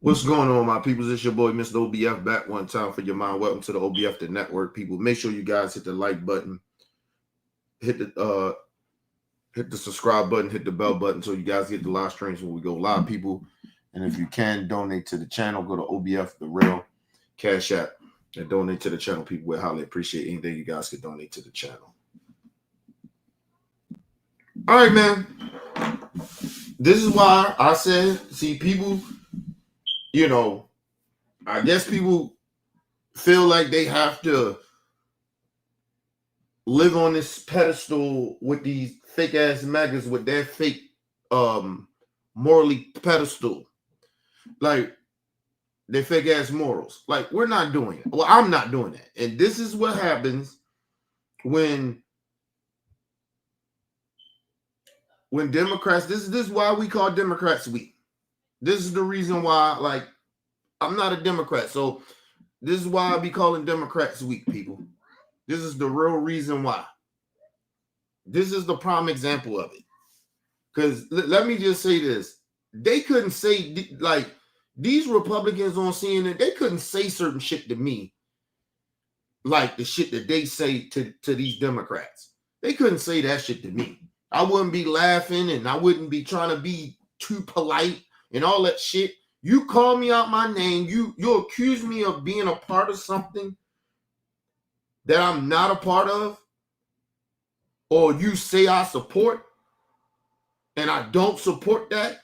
What's going on, my peoples? It's your boy, Mr. OBF, back one time for your mind. Welcome to the OBF, the network, people. Make sure you guys hit the like button, hit the subscribe button, hit the bell button so you guys get the live streams when we go live, people. And if you can donate to the channel, go to OBF, the real Cash App, and donate to the channel, people. We highly appreciate anything you guys can donate to the channel. All right, man. This is why I said, see, people, I guess people feel like they have to live on this pedestal with these fake ass Magas with their fake morally pedestal. Like their fake ass morals. Like we're not doing it. Well, I'm not doing that. And this is what happens when Democrats, this is why we call Democrats weak. This is the reason why, like, I'm not a Democrat. So this is why I be calling Democrats weak, people. This is the real reason why. This is the prime example of it. Because let me just say this. They couldn't say, like, these Republicans on CNN, they couldn't say certain shit to me like the shit that they say to these Democrats. They couldn't say that shit to me. I wouldn't be laughing and I wouldn't be trying to be too polite and all that shit. You call me out my name. You accuse me of being a part of something that I'm not a part of, or you say I support and I don't support that,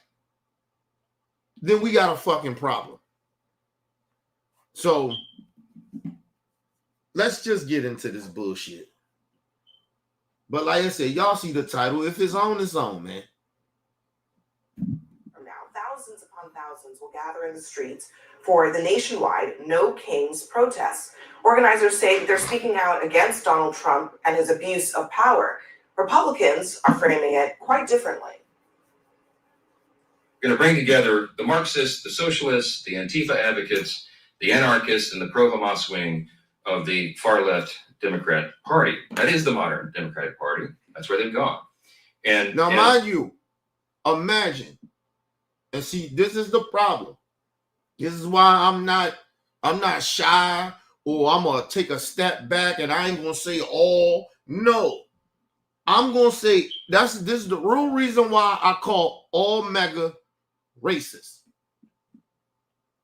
then we got a fucking problem. So let's just get into this bullshit. But like I said, y'all see the title. If it's on, it's on, man. From now, thousands upon thousands will gather in the streets for the nationwide No Kings protests. Organizers say they're speaking out against Donald Trump and his abuse of power. Republicans are framing it quite differently. We're going to bring together the Marxists, the socialists, the Antifa advocates, the anarchists, and the pro-Hamas wing of the far-left Democrat Party. That is the modern Democratic Party. That's where they've gone. And now, mind you, imagine, and see, this is the problem. This is why I'm not shy, or I'm gonna take a step back and I ain't gonna say all. No, I'm gonna say this is the real reason why I call all MAGA racist.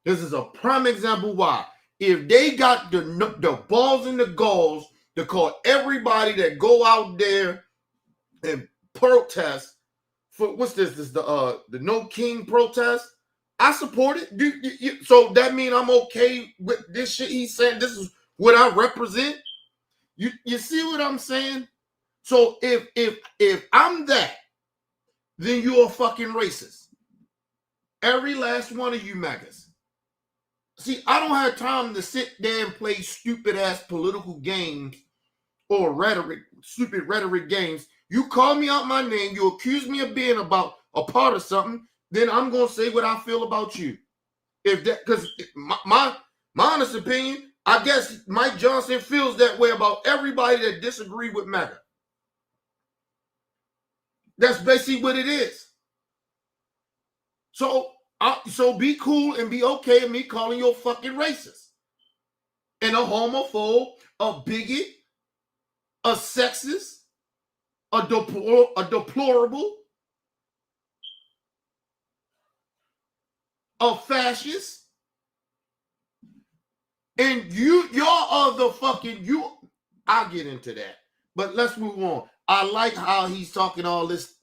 This is a prime example why. If they got the balls and the galls to call everybody that go out there and protest for what's this? This the No King protest. I support it. So that means I'm okay with this shit he's saying. This is what I represent. You see what I'm saying? So if I'm that, then you're a fucking racist. Every last one of you MAGAs. See, I don't have time to sit there and play stupid ass political games or stupid rhetoric games. You call me out my name, you accuse me of being about a part of something, then I'm gonna say what I feel about you. If that, because my honest opinion, I guess Mike Johnson feels that way about everybody that disagree with MAGA. That's basically what it is. So be cool and be okay with me calling you a fucking racist and a homophobe, a bigot, a sexist, a deplorable, a fascist, and y'all are the fucking I'll get into that, but let's move on. I like how he's talking all this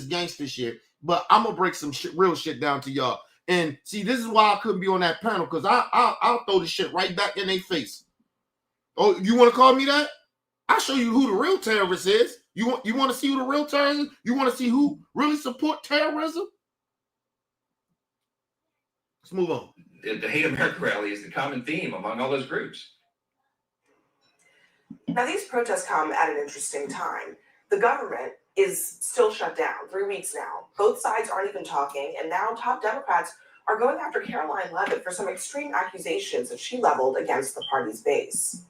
gangster shit, but I'm gonna break some real shit down to y'all. And see, this is why I couldn't be on that panel, because I'll throw the shit right back in their face. Oh, you want to call me that? I'll show you who the real terrorist is. You want to see who the real terrorist is? You want to see who really support terrorism? Let's move on. The Hate America rally is the common theme among all those groups. Now, these protests come at an interesting time. The government is still shut down 3 weeks now. Both sides aren't even talking, and now top Democrats are going after Caroline Leavitt for some extreme accusations that she leveled against the party's base.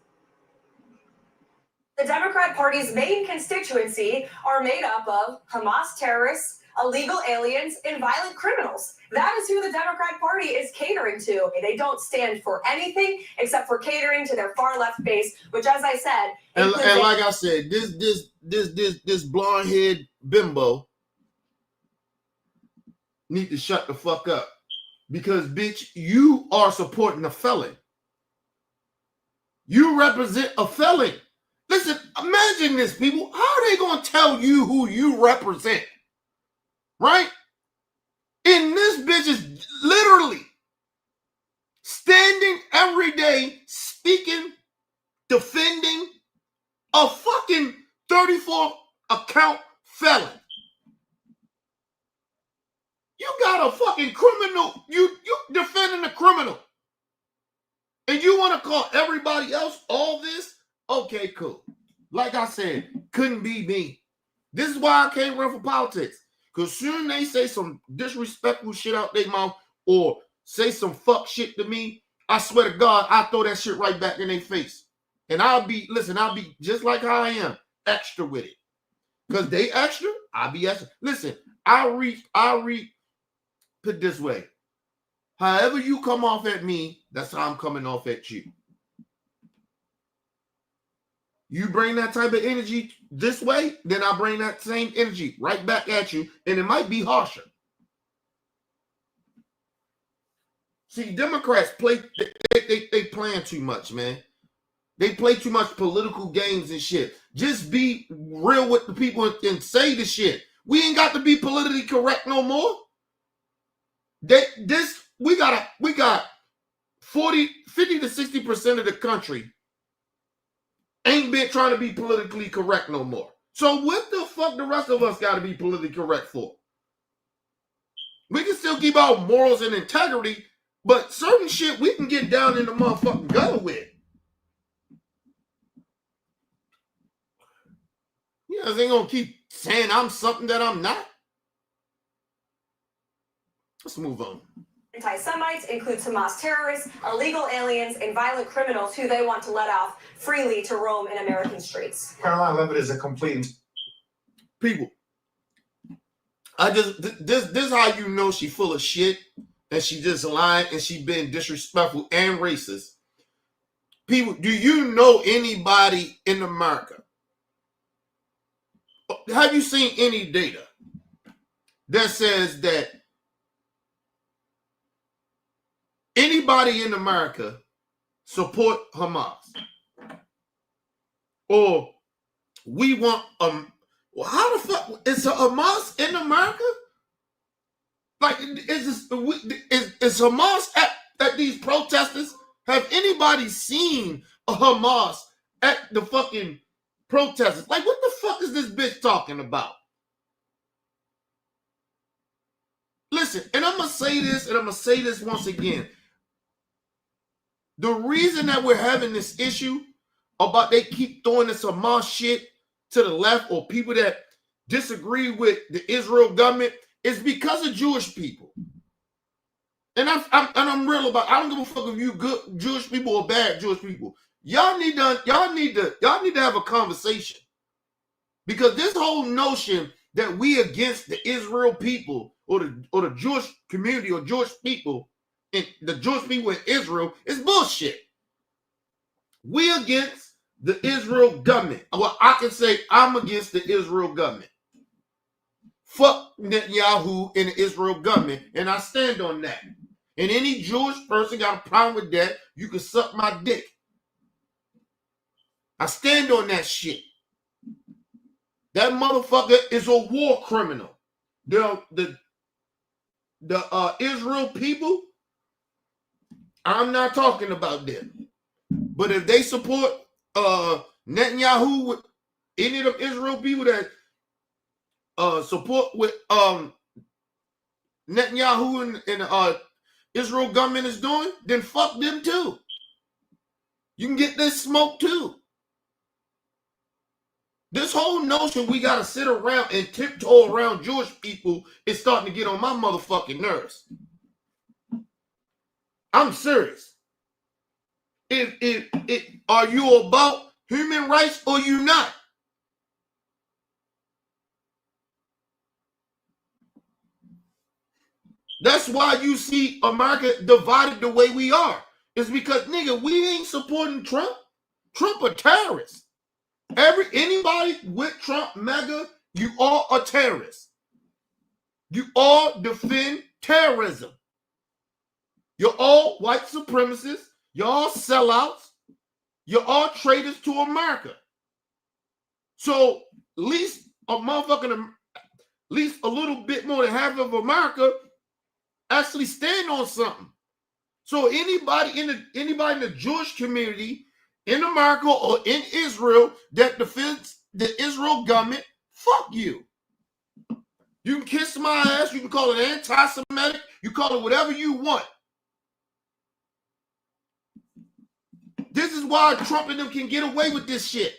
The Democrat Party's main constituency are made up of Hamas terrorists, illegal aliens, and violent criminals. That is who the Democratic Party is catering to. They don't stand for anything except for catering to their far left base, which, as I said, and like I said, this blonde head bimbo need to shut the fuck up, because bitch, you are supporting a felon. You represent a felon. Listen, imagine this, people. How are they going to tell you who you represent? Right? And this bitch is literally standing every day speaking, defending a fucking 34 account felon. You got a fucking criminal. You defending a criminal. And you want to call everybody else all this? Okay, cool. Like I said, couldn't be me. This is why I can't run for politics. Because soon they say some disrespectful shit out their mouth or say some fuck shit to me, I swear to God, I throw that shit right back in their face. And I'll be just like how I am, extra with it. Because they extra, I'll be extra. Listen, I put it this way. However you come off at me, that's how I'm coming off at you. You bring that type of energy this way, then I bring that same energy right back at you, and it might be harsher. See, Democrats they playing too much, man. They play too much political games and shit. Just be real with the people and say the shit. We ain't got to be politically correct no more. We got 50 to 60% of the country ain't been trying to be politically correct no more. So what the fuck the rest of us got to be politically correct for? We can still keep our morals and integrity, but certain shit we can get down in the motherfucking gutter with. You know, they ain't gonna keep saying I'm something that I'm not. Let's move on. Anti-Semites include Hamas terrorists, illegal aliens, and violent criminals who they want to let off freely to roam in American streets. Caroline Levitt is a complete... People, this is how you know she full of shit and she just lying and she been disrespectful and racist. People, do you know anybody in America? Have you seen any data that says that anybody in America support Hamas? Or we want how the fuck is Hamas in America? Like, is Hamas at these protesters? Have anybody seen a Hamas at the fucking protesters? Like, what the fuck is this bitch talking about? Listen, and I'm gonna say this, and I'm gonna say this once again. The reason that we're having this issue about they keep throwing this Hamas shit to the left or people that disagree with the Israel government is because of Jewish people. And I'm real about. I don't give a fuck if you good Jewish people or bad Jewish people. Y'all need to have a conversation, because this whole notion that we against the Israel people or the Jewish community or Jewish people and the Jewish people in Israel is bullshit. We against the Israel government. Well, I can say I'm against the Israel government. Fuck Netanyahu and the Israel government, and I stand on that. And any Jewish person got a problem with that, you can suck my dick. I stand on that shit. That motherfucker is a war criminal. The Israel people, I'm not talking about them. But if they support Netanyahu, any of the Israel people that support with Netanyahu and Israel government is doing, then fuck them too. You can get this smoke too. This whole notion we gotta sit around and tiptoe around Jewish people is starting to get on my motherfucking nerves. I'm serious. Are you about human rights, or you not? That's why you see America divided the way we are. It's because, nigga, we ain't supporting Trump. Trump a terrorist. Anybody with Trump, Maga, you all are terrorists. You all defend terrorism. You're all white supremacists. You're all sellouts. You're all traitors to America. So at least a little bit more than half of America actually stand on something. So anybody in the Jewish community in America or in Israel that defends the Israel government, fuck you. You can kiss my ass. You can call it anti-Semitic. You call it whatever you want. This is why Trump and them can get away with this shit.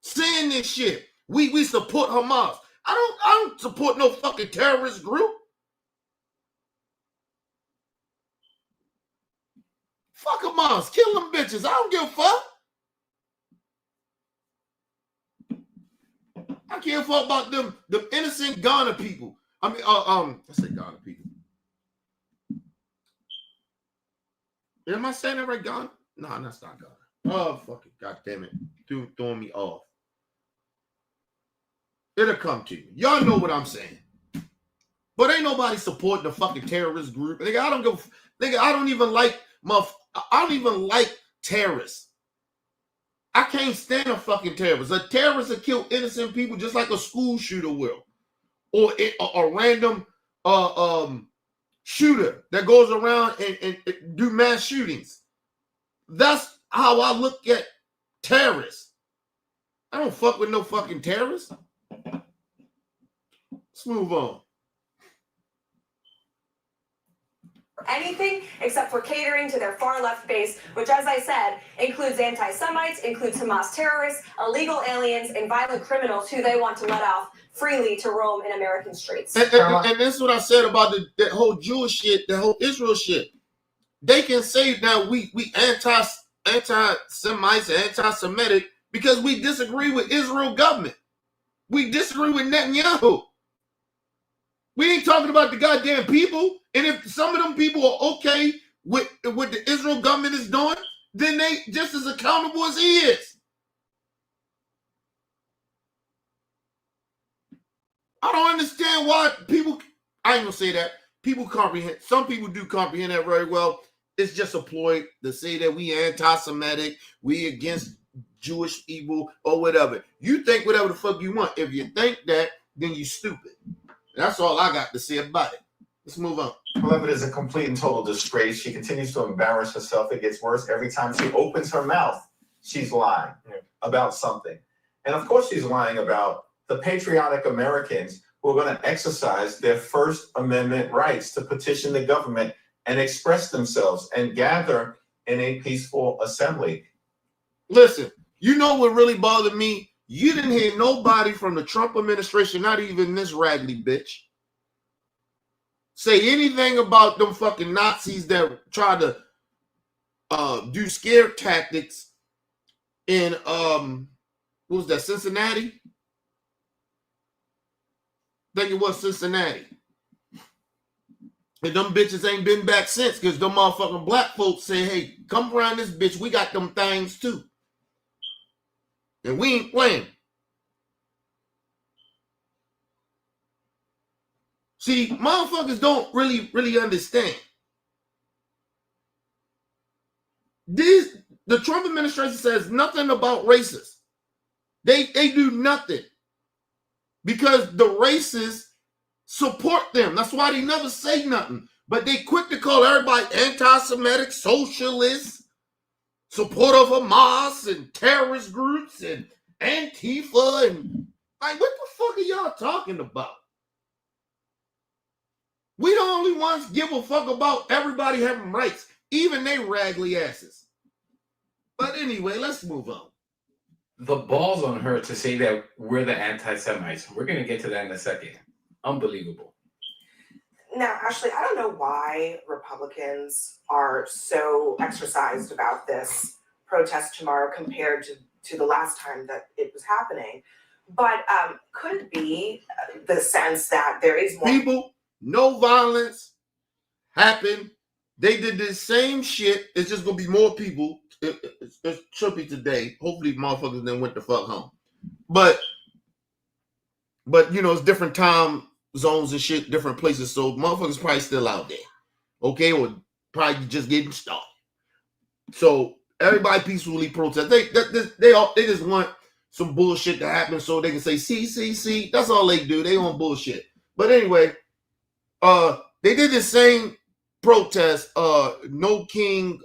Saying this shit. We support Hamas. I don't support no fucking terrorist group. Fuck Hamas. Kill them bitches. I don't give a fuck. I can't fuck about them innocent Ghana people. I mean, I say Ghana people. Am I saying that right, Ghana? No, that's not Ghana. Oh, fuck it. God damn it. Throwing me off. It'll come to you. Y'all know what I'm saying. But ain't nobody supporting the fucking terrorist group. Nigga, I don't even like terrorists. I can't stand a fucking terrorist. A terrorist will kill innocent people just like a school shooter will. Or a random shooter that goes around and do mass shootings. That's how I look at terrorists. I don't fuck with no fucking terrorists. Let's move on. Anything except for catering to their far left base, which, as I said, includes anti-Semites, includes Hamas terrorists, illegal aliens, and violent criminals who they want to let off freely to roam in American streets. And this is what I said about that whole Jewish shit, that whole Israel shit. They can say now we anti-Semites, anti-Semitic because we disagree with Israel government. We disagree with Netanyahu. We ain't talking about the goddamn people. And if some of them people are okay with what the Israel government is doing, then they just as accountable as he is. I don't understand why people, I ain't gonna say that. People comprehend, some people do comprehend that very well. It's just a ploy to say that we anti-Semitic, we against Jewish people or whatever. You think whatever the fuck you want. If you think that, then you stupid. That's all I got to say about it. Let's move on. Beloved is a complete and total disgrace. She continues to embarrass herself. It gets worse every time she opens her mouth. She's lying about something. And of course she's lying about the patriotic Americans who are going to exercise their First Amendment rights to petition the government and express themselves and gather in a peaceful assembly. Listen, you know what really bothered me? You didn't hear nobody from the Trump administration, not even this raggedy bitch, say anything about them fucking Nazis that tried to do scare tactics in what was that, Cincinnati? I think it was Cincinnati. And them bitches ain't been back since because them motherfucking black folks say, hey, come around this bitch, we got them things too. And we ain't playing. See, motherfuckers don't really understand. The Trump administration says nothing about racists. They do nothing because the racists support them. That's why they never say nothing. But they quick to call everybody anti-Semitic, socialists, support of Hamas and terrorist groups and Antifa and like, what the fuck are y'all talking about? We the only ones give a fuck about everybody having rights, even they raggedy asses. But anyway, let's move on. The balls on her to say that we're the anti-Semites. We're going to get to that in a second. Unbelievable. Now, Ashley, I don't know why Republicans are so exercised about this protest tomorrow compared to the last time that it was happening. But could it be the sense that there is more No violence happened. They did the same shit. It's just gonna be more people. It should be today. Hopefully, motherfuckers then went the fuck home. But you know, it's different time zones and shit, different places. So motherfuckers probably still out there. Okay, or probably just getting started. So everybody peacefully protest. They just want some bullshit to happen so they can say, see. That's all they do. They on bullshit. But anyway, they did the same protest, No King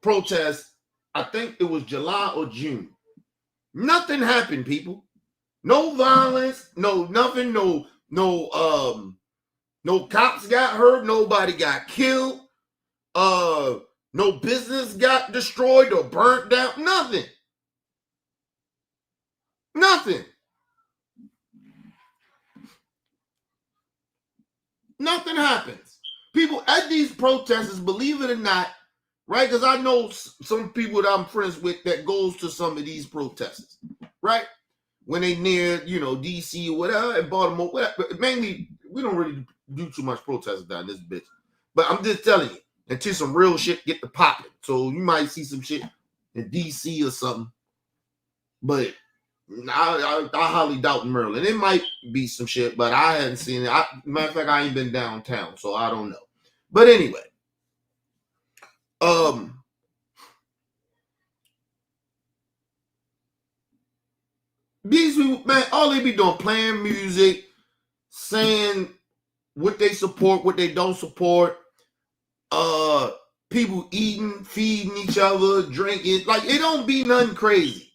protest. I think it was July or June. Nothing happened, people. No violence, no nothing, no cops got hurt, nobody got killed, no business got destroyed or burnt down, nothing. Nothing happens. People at these protests, believe it or not, right? Because I know some people that I'm friends with that goes to some of these protests, right? When they near, you know, DC or whatever, and Baltimore, whatever. But mainly, we don't really do too much protesting down this bitch. But I'm just telling you, until some real shit get to popping. So you might see some shit in DC or something. But I highly doubt in Maryland. It might be some shit, but I hadn't seen it. Matter of fact, I ain't been downtown, so I don't know. But anyway, these people, man, all they be doing, playing music, saying what they support, what they don't support, people eating, feeding each other, drinking, like it don't be nothing crazy.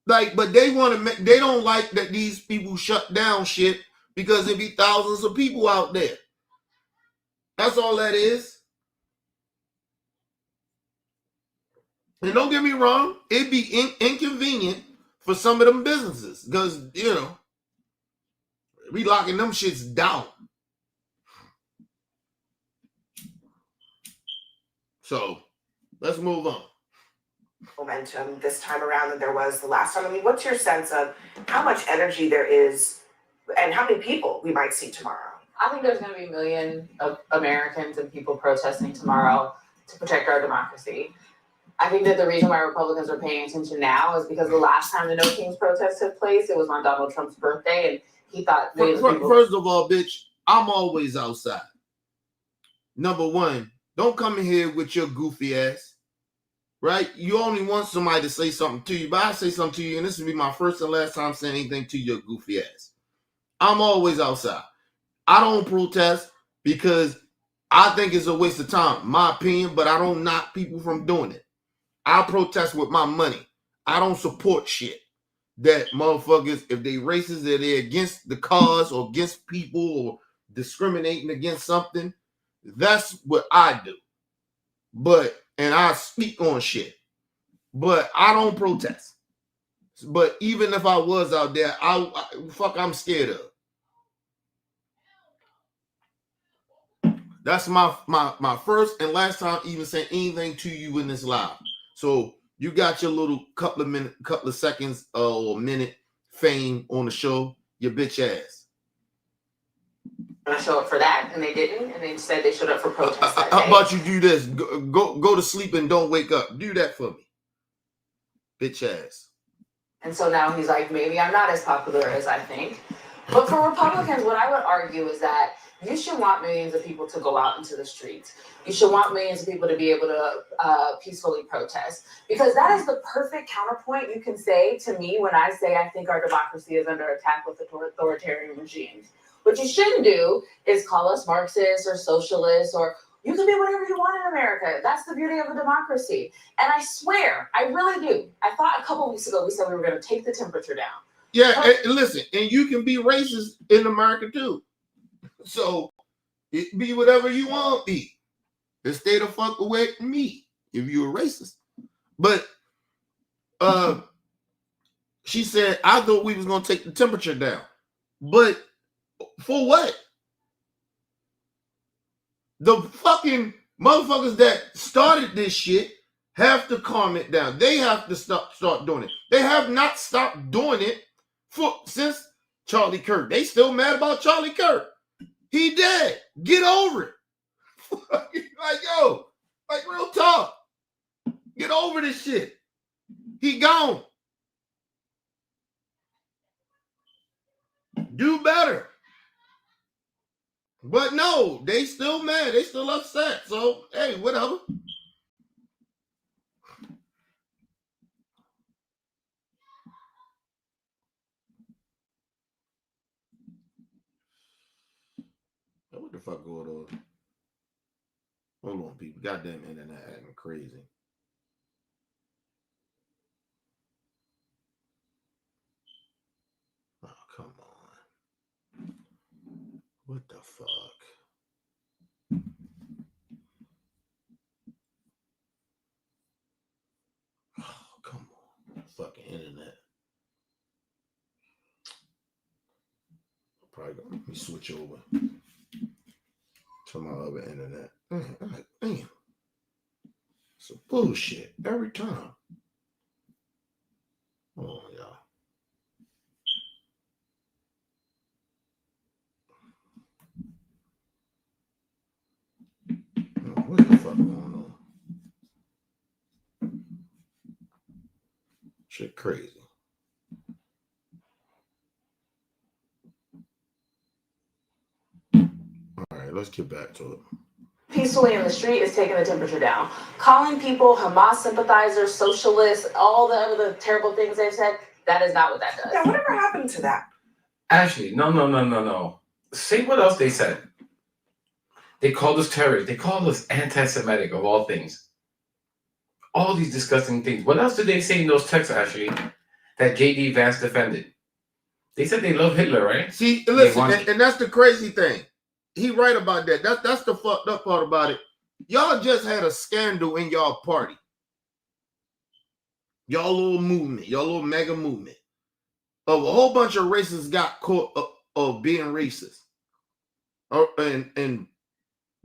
Like, but they don't like that these people shut down shit because there be thousands of people out there. That's all that is. And don't get me wrong, it'd be inconvenient for some of them businesses because, you know, we locking them shits down. So let's move on. Momentum this time around than there was the last time. I mean, what's your sense of how much energy there is and how many people we might see tomorrow? I think there's going to be a million of Americans and people protesting tomorrow to protect our democracy. I think that the reason why Republicans are paying attention now is because the last time the No Kings protest took place, it was on Donald Trump's birthday, and he thought First of all, bitch, I'm always outside. Number one, don't come in here with your goofy ass. Right? You only want somebody to say something to you, but I say something to you, and this will be my first and last time saying anything to your goofy ass. I'm always outside. I don't protest because I think it's a waste of time, my opinion, but I don't knock people from doing it. I protest with my money. I don't support shit that motherfuckers, if they racist, if they're against the cause or against people or discriminating against something, that's what I do. And I speak on shit, but I don't protest. But even if I was out there, I'm scared of. That's my first and last time even saying anything to you in this live. So you got your little couple of seconds or a minute fame on the show, your bitch ass. going to show up for that, and they didn't, and they said they showed up for protests that How day. about you do this? Go to sleep and don't wake up. Do that for me, bitch ass. And so now he's like, maybe I'm not as popular as I think. But for Republicans, what I would argue is that you should want millions of people to go out into the streets. You should want millions of people to be able to peacefully protest, because that is the perfect counterpoint you can say to me when I say I think our democracy is under attack with authoritarian regimes. What you shouldn't do is call us Marxists or socialists, or you can be whatever you want in America. That's the beauty of a democracy. And I swear, I really do. I thought a couple weeks ago we said we were going to take the temperature down. Yeah, and listen, and you can be racist in America too. So it be whatever you want to be. And stay the fuck away from me if you're a racist. But she said, I thought we was gonna take the temperature down. But for what? The fucking motherfuckers that started this shit have to calm it down. They have to start doing it. They have not stopped doing it since Charlie Kirk. They still mad about Charlie Kirk. He dead. Get over it. Like, yo, like real talk. Get over this shit. He gone. Do better. But no, they still mad. They still upset. So, hey, whatever. What the fuck going on? Hold on, people. Goddamn internet acting crazy. Oh, come on. What the fuck? Oh, come on. Fucking internet. Probably gonna let me switch over to my other internet. Damn. It's a bullshit every time. Oh, y'all. What the fuck going on? Shit crazy. All right, let's get back to it. Peacefully in the street is taking the temperature down. Calling people Hamas sympathizers, socialists, all the other terrible things they've said, that is not what that does. Yeah, whatever happened to that? Ashley, no. Say what else they said. They called us terrorists. They called us anti-Semitic of all things. All these disgusting things. What else did they say in those texts, Ashley, that J.D. Vance defended? They said they love Hitler, right? See, listen, and that's the crazy thing. He right about that. That's the fucked up part about it. Y'all just had a scandal in y'all party. Y'all little movement, y'all little mega movement. Of a whole bunch of racists got caught of being racist. In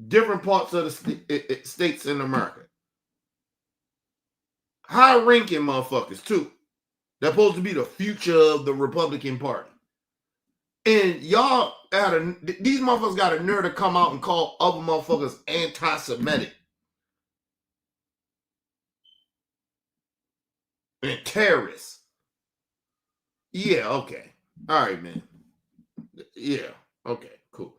different parts of the states in America. High-ranking motherfuckers, too. They're supposed to be the future of the Republican Party. And y'all these motherfuckers got a nerve to come out and call other motherfuckers anti-Semitic. And terrorists. Yeah, okay. All right, man. Yeah, okay, cool.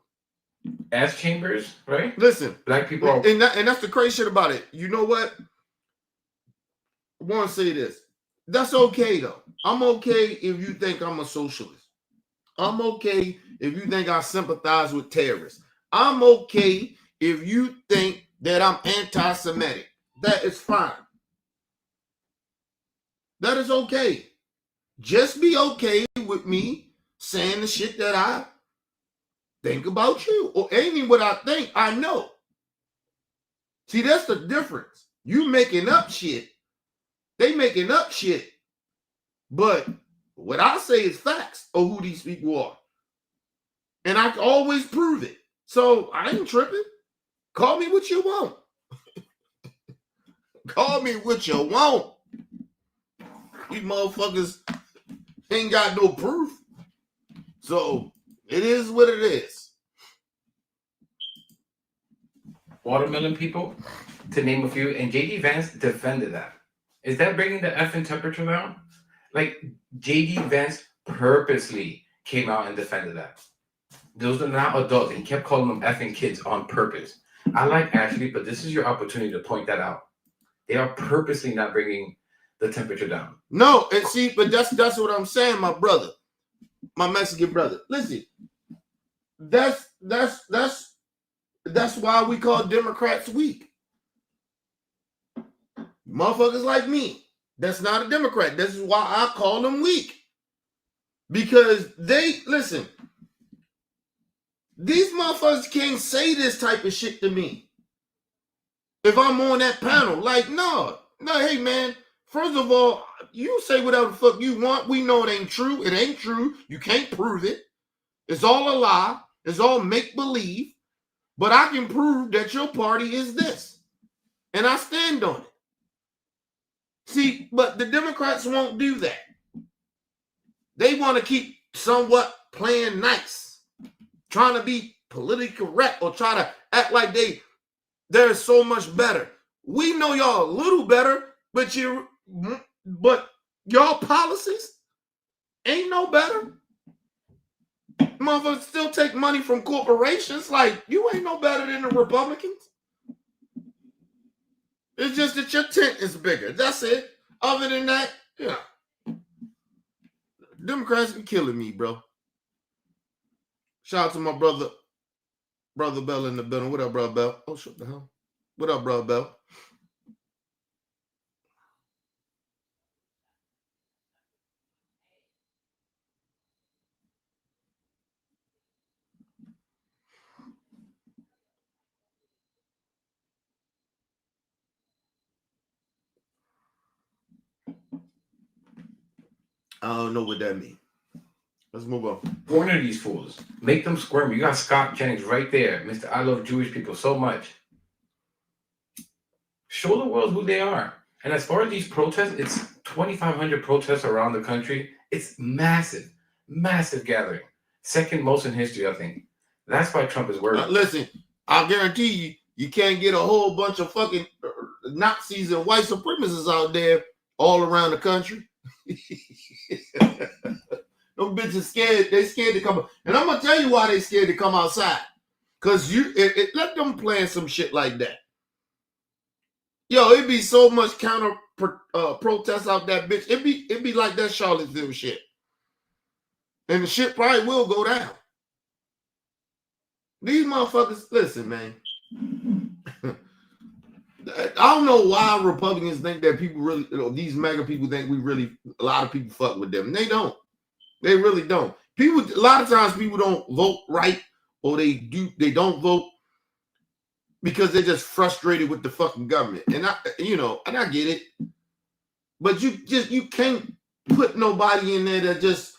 Ass chambers, right? Listen, black people. And that's the crazy shit about it. You know what? I want to say this. That's okay, though. I'm okay if you think I'm a socialist. I'm okay if you think I sympathize with terrorists. I'm okay if you think that I'm anti-Semitic. That is fine. That is okay. Just be okay with me saying the shit that I think about you. Or ain't what I think, I know. See, that's the difference. You making up shit. They making up shit. But what I say is facts of who these people are. And I can always prove it. So I ain't tripping. Call me what you want. Call me what you want. These motherfuckers ain't got no proof. So it is what it is. Watermelon people, to name a few, and J.D. Vance defended that. Is that bringing the effing temperature down? Like, J.D. Vance purposely came out and defended that. Those are not adults, and he kept calling them effing kids on purpose. I like Ashley, but this is your opportunity to point that out. They are purposely not bringing the temperature down. No, and see, but that's what I'm saying, my brother, my Mexican brother. Listen, that's why we call Democrats weak. Motherfuckers like me, that's not a Democrat. This is why I call them weak. Because listen, these motherfuckers can't say this type of shit to me. If I'm on that panel, like, no, hey man, first of all, you say whatever the fuck you want. We know it ain't true. It ain't true. You can't prove it. It's all a lie. It's all make-believe. But I can prove that your party is this. And I stand on it. See, but the Democrats won't do that. They want to keep somewhat playing nice, trying to be politically correct or try to act like they're so much better. We know y'all a little better, but y'all policies ain't no better. Motherfuckers still take money from corporations. Like, you ain't no better than the Republicans. It's just that your tent is bigger. That's it. Other than that, yeah. Democrats be killing me, bro. Shout out to my brother Bell in the building. What up, brother Bell? Oh, shut the hell. What up, brother Bell? I don't know what that means. Let's move on. Corner these fools. Make them squirm. You got Scott Jennings right there. Mr. I love Jewish people so much. Show the world who they are. And as far as these protests, it's 2,500 protests around the country. It's massive, massive gathering. Second most in history, I think. That's why Trump is worried. Listen, I'll guarantee you, you can't get a whole bunch of fucking Nazis and white supremacists out there all around the country. Them bitches scared. They scared to come. And I'm gonna tell you why they scared to come outside. Cause let them plan some shit like that. Yo, it'd be so much counter protest out that bitch. It'd be like that Charlottesville shit. And the shit probably will go down. These motherfuckers, listen, man. I don't know why Republicans think that people really, these mega people think a lot of people fuck with them. They don't. They really don't. A lot of times people don't vote right, or they don't vote because they're just frustrated with the fucking government. And I get it. But you can't put nobody in there that just,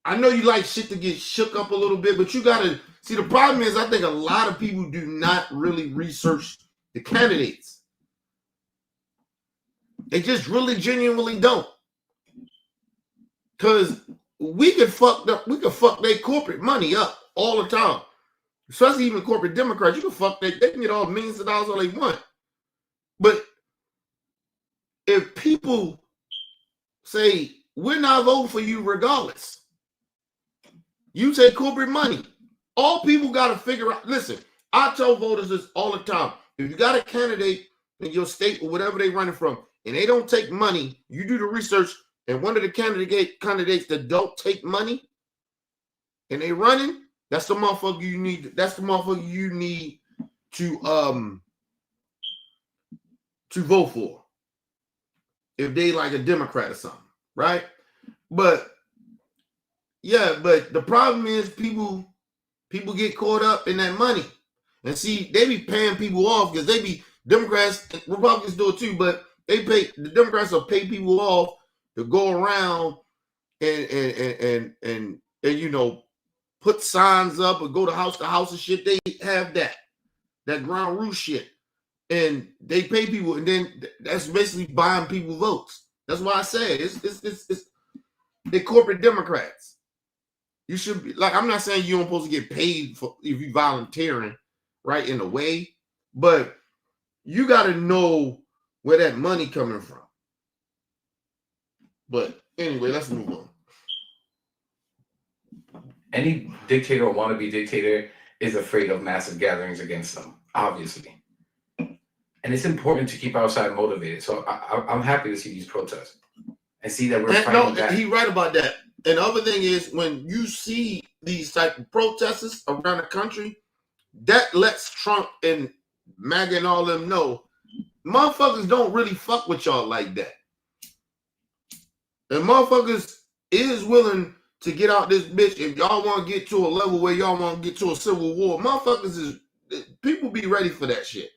I know you like shit to get shook up a little bit, but you gotta see, the problem is I think a lot of people do not really research the candidates. They just really genuinely don't. Because we could fuck their corporate money up all the time. Especially even corporate Democrats. You can fuck they can get all millions of dollars all they want. But if people say, we're not voting for you regardless, you take corporate money. All people got to figure out, listen, I tell voters this all the time. If you got a candidate in your state or whatever they're running from, and they don't take money, you do the research, and one of the candidates that don't take money, and they running, that's the motherfucker you need. That's the motherfucker you need to vote for. If they like a Democrat or something, right? But yeah, but the problem is people get caught up in that money. And see, they be paying people off because they be Democrats, Republicans do it too, but the Democrats will pay people off to go around and put signs up or go to house and shit. They have that ground rule shit. And they pay people, and then that's basically buying people votes. That's why I say it's they corporate Democrats. You should be like, I'm not saying you're supposed to get paid for if you volunteering, right, in a way, but you got to know where that money coming from. But anyway, let's move on. Any dictator or wannabe dictator is afraid of massive gatherings against them, obviously. And it's important to keep our side motivated. So I'm happy to see these protests and see that we're fighting back. He's right about that. And the other thing is, when you see these type of protesters around the country, that lets Trump and Maga and all them know, motherfuckers don't really fuck with y'all like that. And motherfuckers is willing to get out this bitch if y'all want to get to a level where y'all want to get to a civil war. Motherfuckers people be ready for that shit.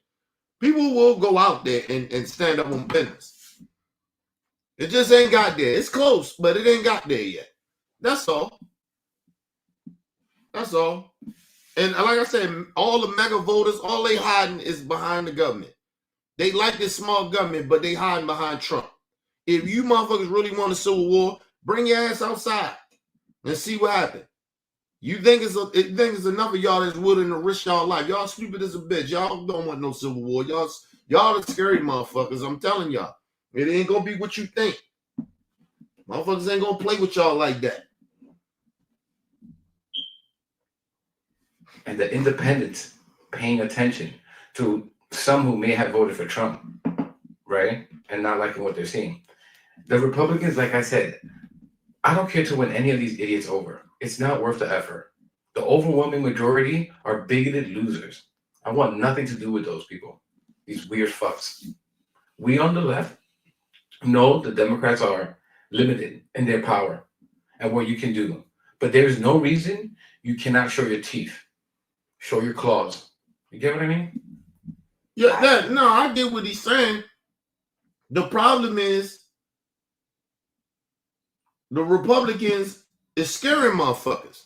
People will go out there and stand up on business. It just ain't got there. It's close, but it ain't got there yet. That's all. That's all. And like I said, all the mega voters, all they hiding is behind the government. They like this small government, but they hiding behind Trump. If you motherfuckers really want a civil war, bring your ass outside. and see what happens. You think it's enough of y'all that's willing to risk y'all life. Y'all stupid as a bitch. Y'all don't want no civil war. Y'all the scary motherfuckers. I'm telling y'all. It ain't gonna be what you think. Motherfuckers ain't gonna play with y'all like that. And the independents paying attention to some who may have voted for Trump, right? And not liking what they're seeing. The Republicans, like I said, I don't care to win any of these idiots over. It's not worth the effort. The overwhelming majority are bigoted losers. I want nothing to do with those people. These weird fucks. We on the left know the Democrats are limited in their power and what you can do. But there's no reason you cannot show your teeth, show your claws. You get what I mean? Yeah, no, I get what he's saying. The problem is the Republicans is scaring motherfuckers.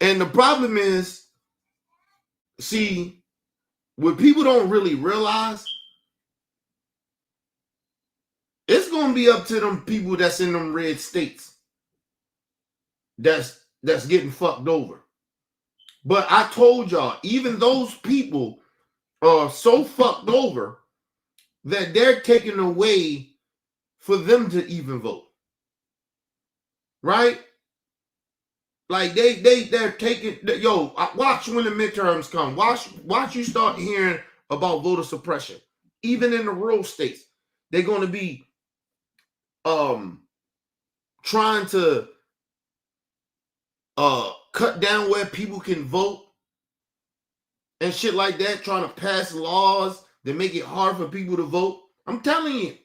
And the problem is, see, what people don't really realize, it's gonna be up to them people that's in them red states that's getting fucked over. But I told y'all, even those people are so fucked over that they're taking away for them to even vote. Right? Like they're taking, yo, watch when the midterms come. Watch you start hearing about voter suppression. Even in the rural states, they're going to be trying to cut down where people can vote and shit like that, trying to pass laws that make it hard for people to vote. I'm telling you.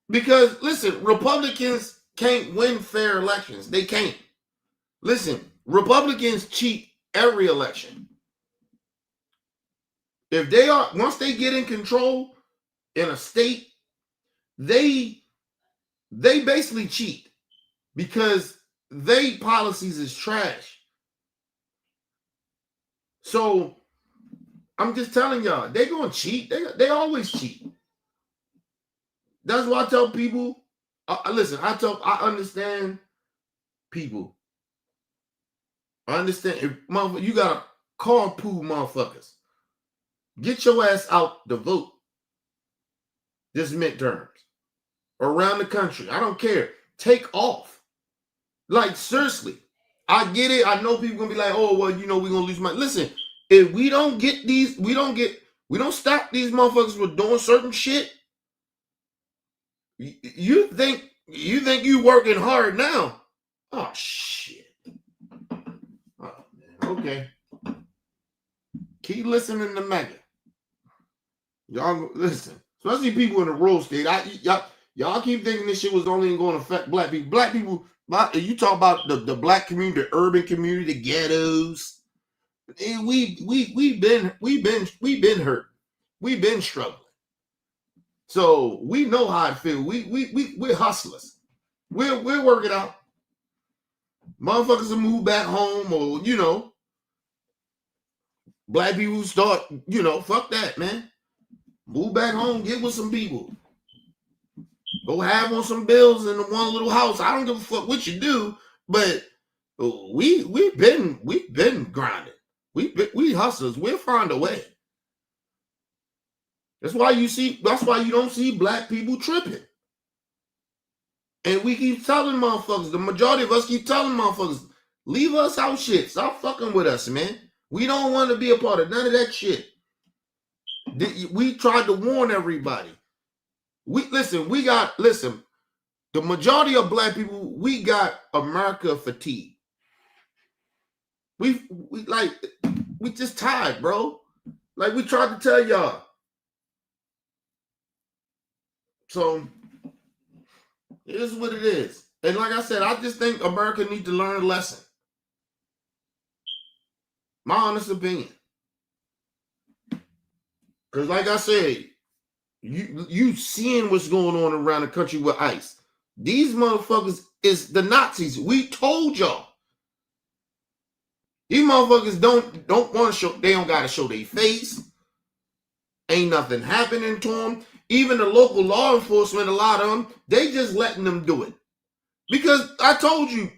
Because, listen, Republicans can't win fair elections. They can't. Listen, Republicans cheat every election. If they are, once they get in control in a state, they basically cheat because they policies is trash. So I'm just telling y'all, they gonna cheat. They always cheat. That's why I tell people. Listen, I understand people. I understand. If you gotta carpool motherfuckers. Get your ass out to vote this midterms around the country. I don't care. Take off. Like, seriously. I get it. I know people gonna be like, oh, well, you know, we're gonna lose money. Listen, if we don't get these, we don't stop these motherfuckers from doing certain shit. You think you working hard now? Oh shit. Oh, man. Okay. Keep listening to Maga. Y'all listen, especially people in the rural state. Y'all keep thinking this shit was only going to affect black people. Black people, you talk about the black community, the urban community, the ghettos. And we've been hurt. We've been struggling. So we know how it feels. We're hustlers. We're working out. Motherfuckers will move back home, or you know, black people start, you know, fuck that, man. Move back home, get with some people. Go have on some bills in the one little house. I don't give a fuck what you do, but we've been grinding. We hustlers. We'll find a way. That's why you don't see black people tripping. And we keep telling motherfuckers, the majority of us keep telling motherfuckers, leave us out shit. Stop fucking with us, man. We don't want to be a part of none of that shit. We tried to warn everybody. The majority of black people, we got America fatigue. We just tired, bro. Like we tried to tell y'all. So it is what it is. And like I said, I just think America needs to learn a lesson. My honest opinion. Because like I said, you seeing what's going on around the country with ICE. These motherfuckers is the Nazis. We told y'all. These motherfuckers don't want to show, they don't got to show their face. Ain't nothing happening to them. even the local law enforcement, a lot of them, they just letting them do it. Because I told you,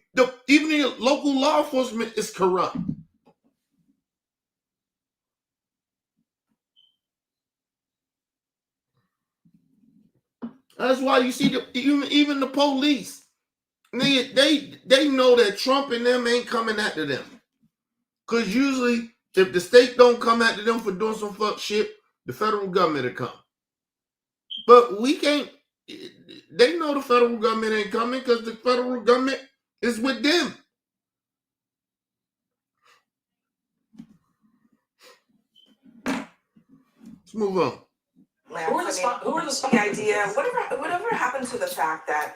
even the local law enforcement is corrupt. That's why you see even the police. They know that Trump and them ain't coming after them. Because usually, if the state don't come after them for doing some fuck shit, the federal government will come. But we can't. They know the federal government ain't coming because the federal government is with them. Let's move on. Who are the idea? Whatever happened to the fact that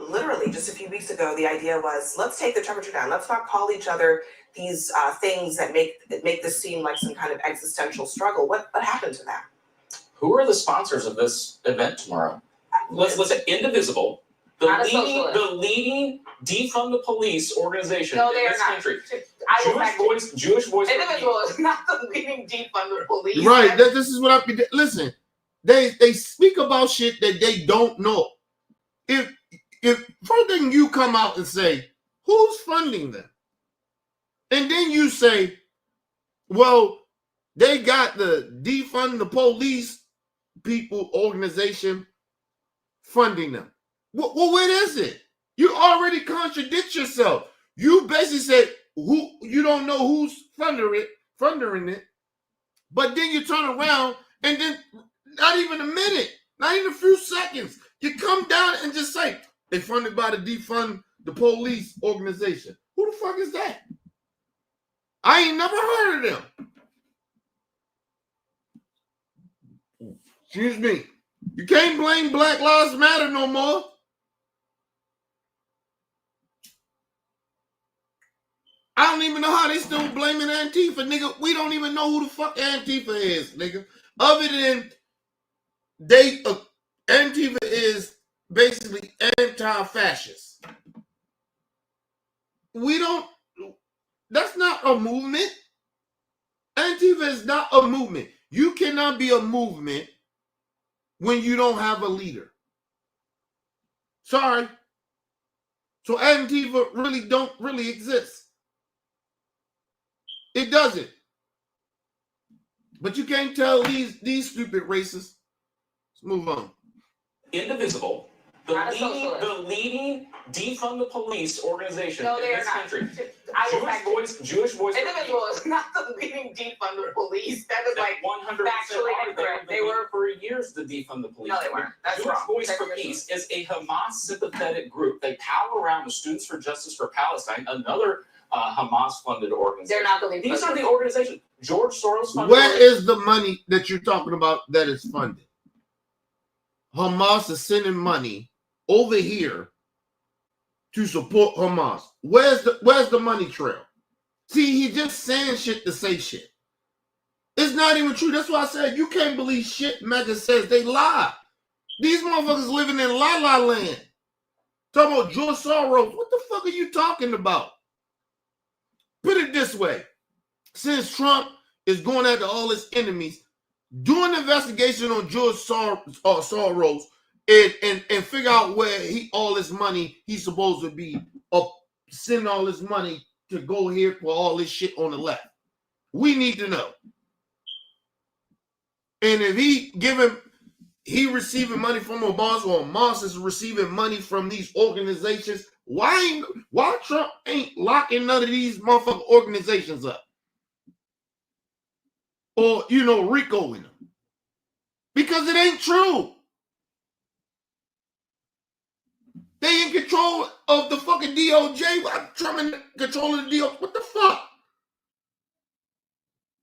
literally just a few weeks ago, the idea was, let's take the temperature down. Let's not call each other these things that make this seem like some kind of existential struggle. What happened to that? Who are the sponsors of this event tomorrow? Let's say Indivisible, the leading defund the police organization in this country. Jewish voice. Indivisible is not the leading defund the police. Right. This is what listen. They speak about shit that they don't know. If first thing you come out and say, who's funding them? And then you say, well, they got the defund the police people organization funding them. Well, what is it? You already contradict yourself. You basically said you don't know who's funding it, but then you turn around and then not even a minute, not even a few seconds, you come down and just say they funded by the defund the police organization. Who the fuck is that? I ain't never heard of them. Excuse me. You can't blame Black Lives Matter no more. I don't even know how they still blaming Antifa, nigga. We don't even know who the fuck Antifa is, nigga. Other than Antifa is basically anti-fascist. That's not a movement. Antifa is not a movement. You cannot be a movement when you don't have a leader. Sorry. So Antifa don't really exist. It doesn't. But you can't tell these stupid racists. Let's move on. Indivisible, the leading defund the police organization in this country. Jewish voice. Indivisible is not the leading defund the police. That is like 100% factually incorrect. They were for years to defund the police. No, they weren't. That's Jewish wrong. Voice for Peace is a Hamas sympathetic group. They pal around with Students for Justice for Palestine, another Hamas-funded organization. They're not the lead. These are the organizations. George Soros funded. Where is the money that you're talking about that is funded? Hamas is sending money over here to support Hamas. Where's the money trail? See, he's just saying shit to say shit. It's not even true. That's why I said you can't believe shit Maga says. They lie. These motherfuckers living in la la land. Talking about George Soros. What the fuck are you talking about? Put it this way. Since Trump is going after all his enemies, do an investigation on George Soros and figure out where all this money he's supposed to be send all this money to go here for all this shit on the left. We need to know. And if he receiving money from Hamas or Hamas is receiving money from these organizations, why Trump ain't locking none of these motherfucking organizations up? Or, RICOing them. Because it ain't true. They in control of the fucking DOJ. Trump in control of the DOJ. What the fuck?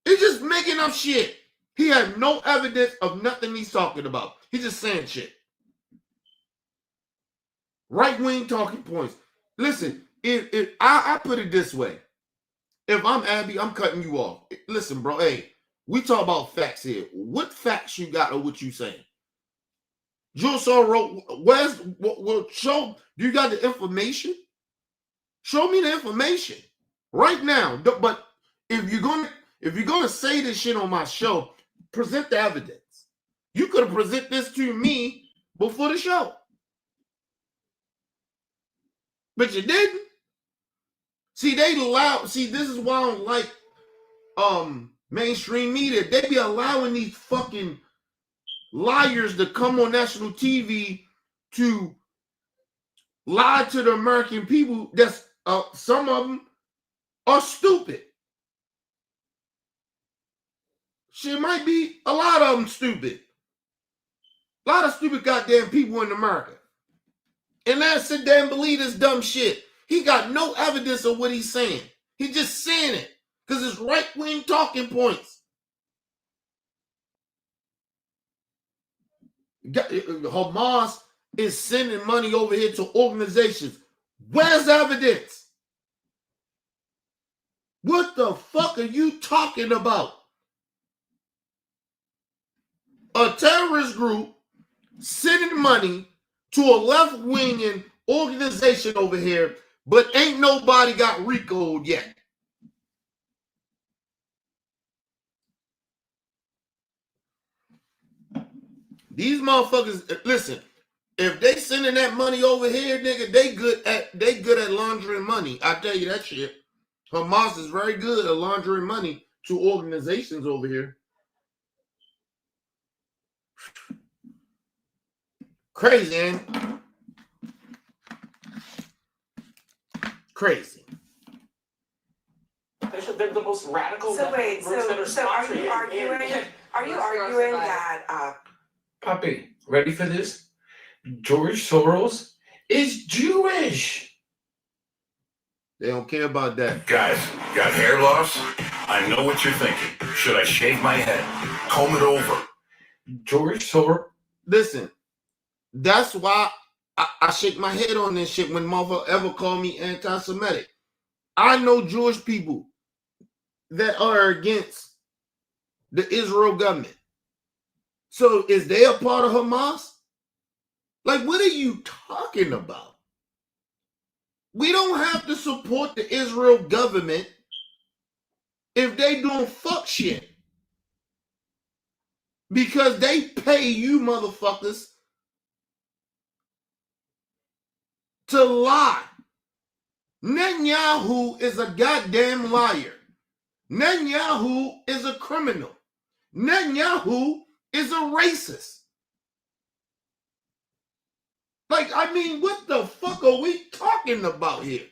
He's just making up shit. He has no evidence of nothing he's talking about. He's just saying shit. Right-wing talking points. Listen, if I put it this way. If I'm Abby, I'm cutting you off. Listen, bro, hey, we talk about facts here. What facts you got or what you saying? George Soros, show, you got the information? Show me the information right now. But if you're gonna say this shit on my show, present the evidence. You could have presented this to me before the show. But you didn't. See, this is why I don't like mainstream media. They be allowing these fucking liars to come on national TV to lie to the American people. That's some of them are stupid. Shit might be a lot of them stupid. A lot of stupid goddamn people in America. And now sit there and believe this dumb shit. He got no evidence of what he's saying. He's just saying it because it's right-wing talking points. Hamas is sending money over here to organizations. Where's the evidence? What the fuck are you talking about? A terrorist group sending money to a left-wing organization over here, but ain't nobody got RICO'd yet. These motherfuckers, listen, if they sending that money over here, nigga, they good at laundering money. I tell you that shit. Hamas is very good at laundering money to organizations over here. Crazy, man. Crazy. They're the most radical. So wait, so are you arguing that Poppy, ready for this? George Soros is Jewish. They don't care about that. Guys, got hair loss? I know what you're thinking. Should I shave my head? Comb it over? George Soros. Listen, that's why I shake my head on this shit when motherfucker ever call me anti-Semitic. I know Jewish people that are against the Israel government. So is they a part of Hamas? Like, what are you talking about? We don't have to support the Israel government if they doing fuck shit. Because they pay you motherfuckers to lie. Netanyahu is a goddamn liar. Netanyahu is a criminal. Netanyahu is a racist. Like, I mean, what the fuck are we talking about here?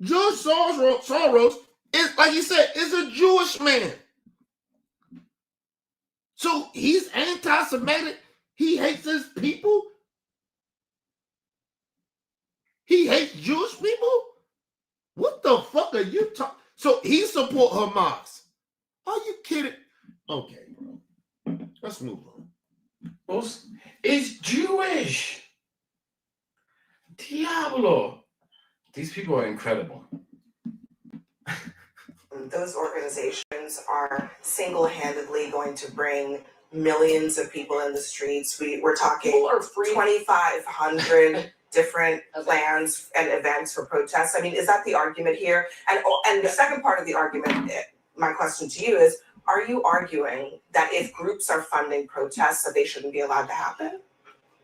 George Soros is, like you said, is a Jewish man. So he's anti-Semitic. He hates his people. He hates Jewish people. What the fuck are you talking? So he support Hamas. Are you kidding? Okay, bro. Let's move on. Is Jewish. Diablo. These people are incredible. those organizations are single-handedly going to bring millions of people in the streets? We're talking 2,500 different plans and events for protests. I mean, is that the argument here? And the second part of the argument, my question to you is, are you arguing that if groups are funding protests, that they shouldn't be allowed to happen?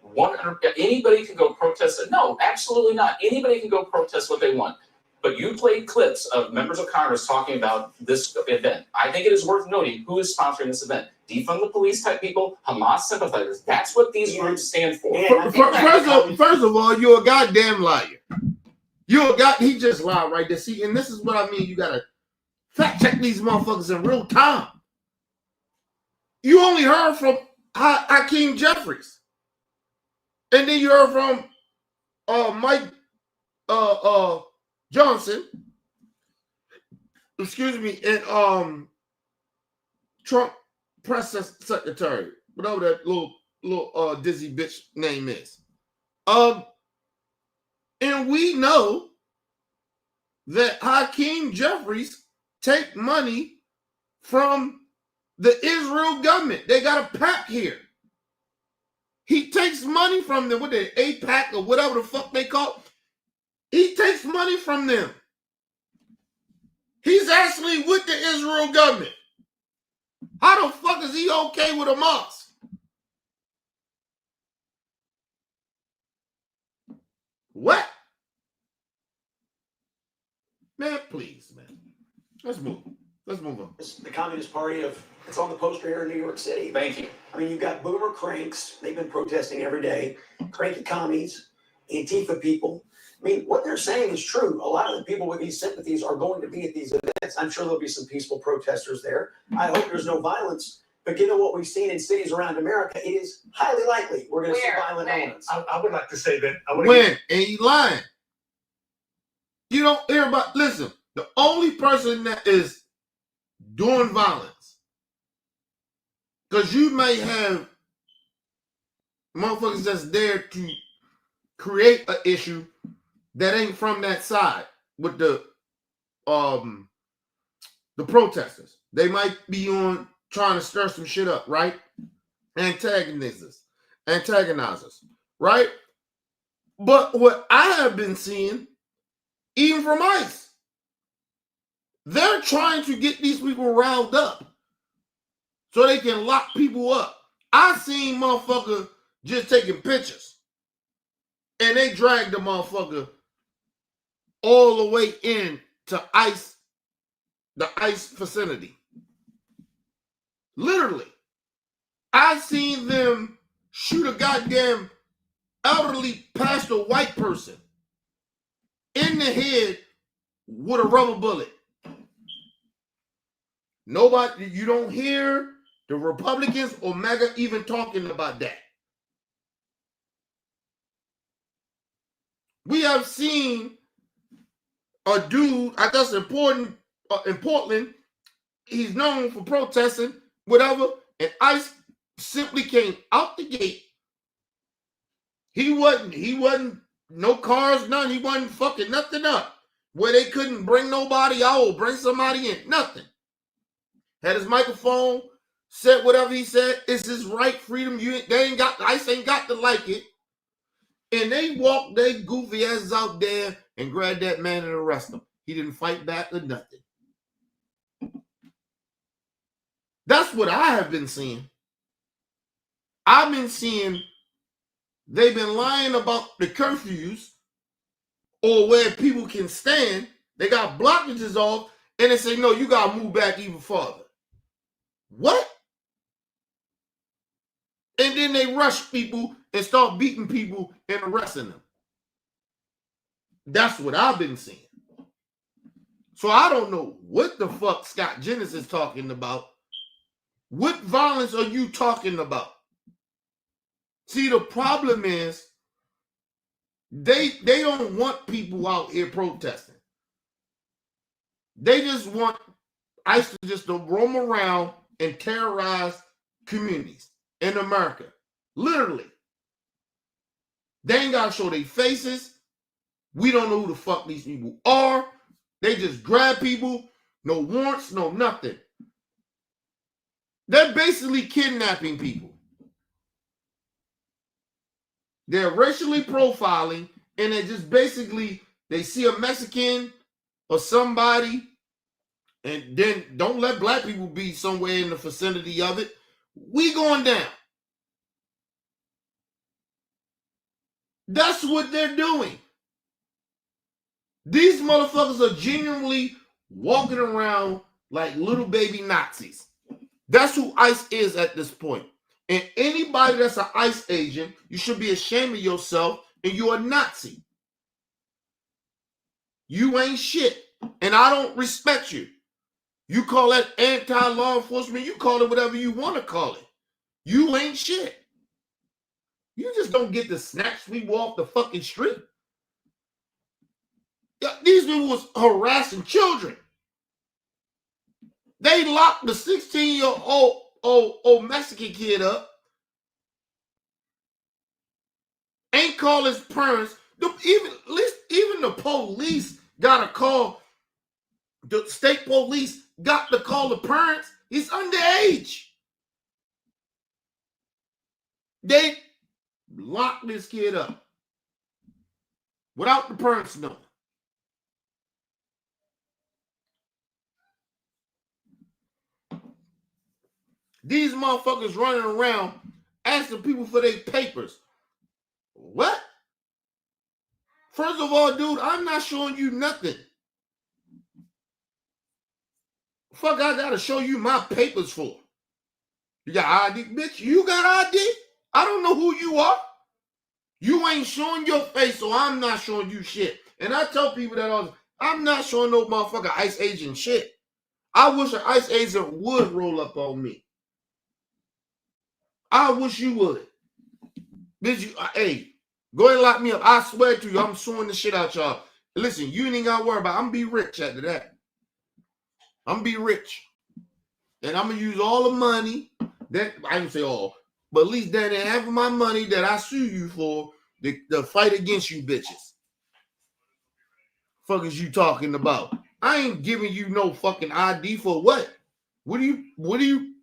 100. Anybody can go protest it. No, absolutely not. Anybody can go protest what they want. But you played clips of members of Congress talking about this event. I think it is worth noting who is sponsoring this event. Defund the police type people, Hamas sympathizers. That's what these groups stand for. First of all, you're a goddamn liar. He just lied right there. See, and this is what I mean. You gotta fact check these motherfuckers in real time. You only heard from Hakeem Jeffries. And then you heard from Mike Johnson, excuse me, and Trump press secretary, whatever that little dizzy bitch name is. And we know that Hakeem Jeffries take money from the Israel government. They got a pact here. He takes money from them, what they AIPAC or whatever the fuck they call it. He takes money from them. He's actually with the Israel government. How the fuck is he okay with a mosque? What? Man, please, man. Let's move. Let's move on. It's the Communist Party it's on the poster here in New York City. Thank you. I mean, you've got boomer cranks. They've been protesting every day. Cranky commies, Antifa people. I mean, what they're saying is true. A lot of the people with these sympathies are going to be at these events. I'm sure there'll be some peaceful protesters there. I hope there's no violence. But given what we've seen in cities around America, it is highly likely we're going to see violent elements. I would like to say that. When? And he lying. You don't hear about, listen, the only person that is doing violence, because you may have motherfuckers that's there to create an issue that ain't from that side with the protesters. They might be on trying to stir some shit up, right? Antagonize us, right? But what I have been seeing, even from ICE, they're trying to get these people riled up so they can lock people up. I seen motherfucker just taking pictures, and they dragged the motherfucker all the way in to ICE, the ICE vicinity. Literally. I seen them shoot a goddamn elderly pastor white person in the head with a rubber bullet. Nobody, you don't hear the Republicans or Maga even talking about that. We have seen a dude, I guess in Portland, he's known for protesting, whatever, and ICE simply came out the gate. He wasn't no cars, none. He wasn't fucking nothing up where they couldn't bring nobody out or bring somebody in. Nothing. Had his microphone, said whatever he said. It's his right, freedom. ICE ain't got to like it. And they walked their goofy asses out there and grabbed that man and arrested him. He didn't fight back or nothing. That's what I have been seeing. I've been seeing they've been lying about the curfews or where people can stand. They got blockages off and they say, no, you got to move back even farther. What? And then they rush people and start beating people and arresting them. That's what I've been seeing. So I don't know what the fuck Scott Jennings is talking about. What violence are you talking about? See, the problem is they don't want people out here protesting. They just want ICE to roam around and terrorize communities in America. Literally. They ain't got to show their faces. We don't know who the fuck these people are. They just grab people. No warrants, no nothing. They're basically kidnapping people. They're racially profiling, and they just basically, they see a Mexican or somebody, and then don't let black people be somewhere in the vicinity of it. We going down. That's what they're doing. These motherfuckers are genuinely walking around like little baby Nazis. That's who ICE is at this point. And anybody that's an ICE agent, you should be ashamed of yourself, and you're a Nazi. You ain't shit. And I don't respect you. You call that anti-law enforcement, you call it whatever you want to call it. You ain't shit. You just don't get to snatch people off the fucking street. These people was harassing children. They locked the 16-year-old Mexican kid up. Ain't call his parents. Even the police got to call. The state police got to call the parents. He's underage. They locked this kid up without the parents knowing. These motherfuckers running around asking people for their papers. What? First of all, dude, I'm not showing you nothing. Fuck, I gotta show you my papers for. You got ID, bitch? You got ID? I don't know who you are. You ain't showing your face, so I'm not showing you shit. And I tell people that all the time, I'm not showing no motherfucker ICE agent shit. I wish an ICE agent would roll up on me. I wish you would. Bitch, hey, go ahead and lock me up. I swear to you, I'm suing the shit out y'all. Listen, you ain't gotta worry about it. I'm gonna be rich after that. I'm gonna be rich. And I'm gonna use all the money that I didn't say all, but at least that half of my money that I sue you for the fight against you bitches. Fuck is you talking about? I ain't giving you no fucking ID for what? What are you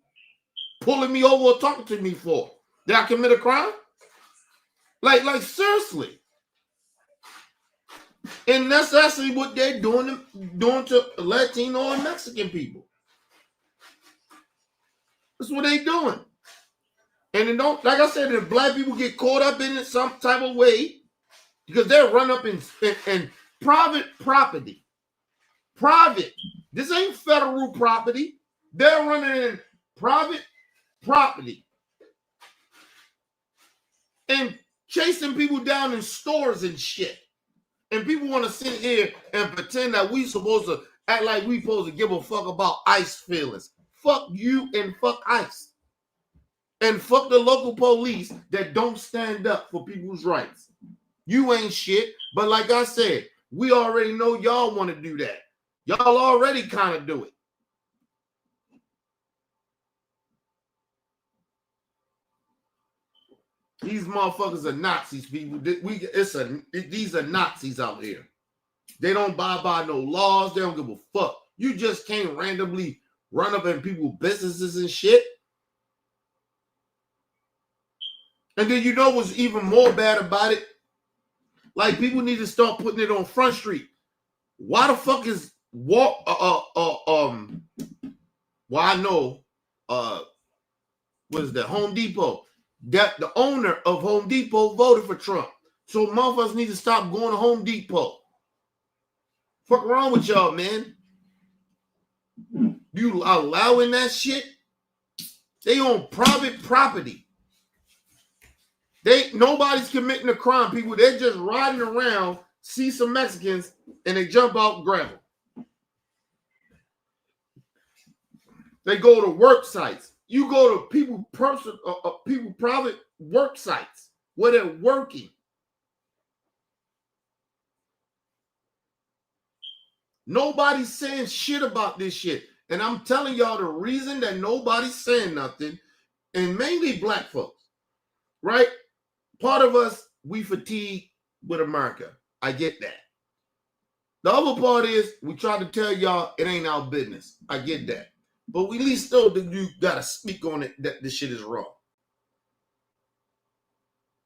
pulling me over or talking to me for? Did I commit a crime? Like seriously. And that's actually what they're doing to Latino and Mexican people. That's what they doing. And it don't, like I said, if black people get caught up in it some type of way, because they'll run up in private property. Private. This ain't federal property. They're running in private property. And chasing people down in stores and shit. And people want to sit here and pretend that we supposed to act like we supposed to give a fuck about ICE feelings. Fuck you and fuck ICE. And fuck the local police that don't stand up for people's rights. You ain't shit. But like I said, we already know y'all want to do that. Y'all already kind of do it. These motherfuckers are Nazis, people. These are Nazis out here. They don't abide by no laws. They don't give a fuck. You just can't randomly run up in people's businesses and shit. And then you know what's even more bad about it? Like, people need to start putting it on Front Street. Why the fuck is well, I know what is that? Home Depot. That the owner of Home Depot voted for Trump. So motherfuckers need to stop going to Home Depot. Fuck wrong with y'all, man? You allowing that shit? They own private property. Nobody's committing a crime, people. They're just riding around, see some Mexicans, and they jump out and grab them. They go to work sites. You go to people private work sites where they're working. Nobody's saying shit about this shit. And I'm telling y'all the reason that nobody's saying nothing, and mainly black folks, right? Part of us, we fatigue with America. I get that. The other part is we try to tell y'all it ain't our business. I get that. But we at least still you gotta speak on it that this shit is wrong.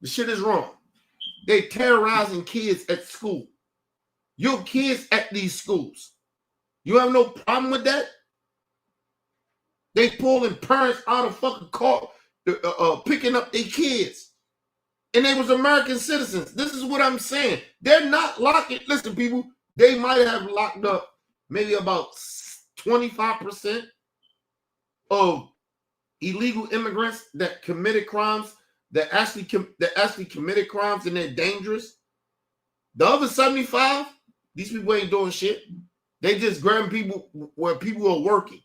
The shit is wrong. They terrorizing kids at school. Your kids at these schools. You have no problem with that? They pulling parents out of fucking car, picking up their kids. And they was American citizens. This is what I'm saying. They're not locking. Listen, people, they might have locked up maybe about 25% of illegal immigrants that committed crimes, that actually committed crimes and they're dangerous. The other 75, these people ain't doing shit. They just grabbing people where people are working.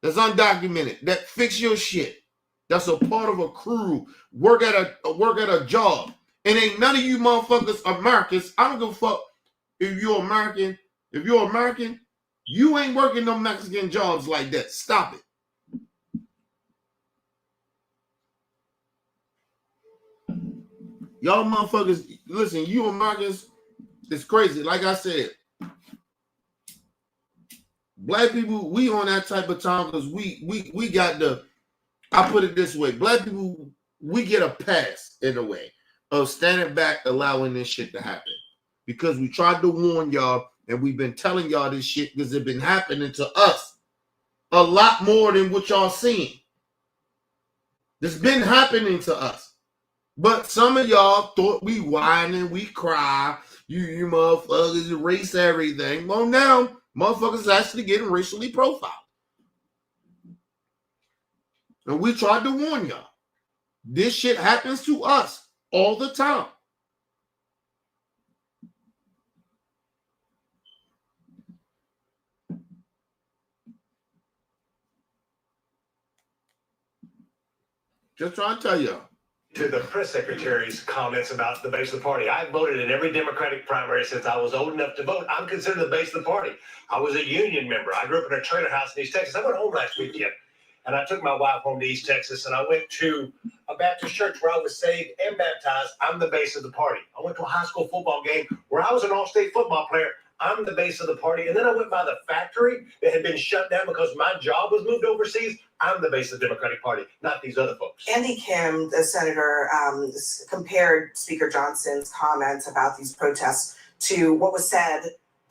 That's undocumented. That fix your shit. That's a part of a crew. Work at a job. And ain't none of you motherfuckers Americans. I don't give a fuck if you're American. If you're American, you ain't working no Mexican jobs like that. Stop it. Y'all motherfuckers, listen, you Americans, it's crazy. Like I said, black people, we on that type of time because we got the, I put it this way, black people, we get a pass in a way of standing back, allowing this shit to happen. Because we tried to warn y'all and we've been telling y'all this shit because it's been happening to us. a lot more than what y'all seeing. This been happening to us. But some of y'all thought we whining, we cry, you motherfuckers erase everything. Well, now motherfuckers actually getting racially profiled. And we tried to warn y'all. This shit happens to us all the time. Just trying to tell y'all. To the press secretary's comments about the base of the party. I voted in every Democratic primary since I was old enough to vote. I'm considered the base of the party. I was a union member. I grew up in a trailer house in East Texas. I went home last weekend, and I took my wife home to East Texas, and I went to a Baptist church where I was saved and baptized. I'm the base of the party. I went to a high school football game where I was an all-state football player. I'm the base of the party. And then I went by the factory that had been shut down because my job was moved overseas. I'm the base of the Democratic Party, not these other folks. Andy Kim, the senator, compared Speaker Johnson's comments about these protests to what was said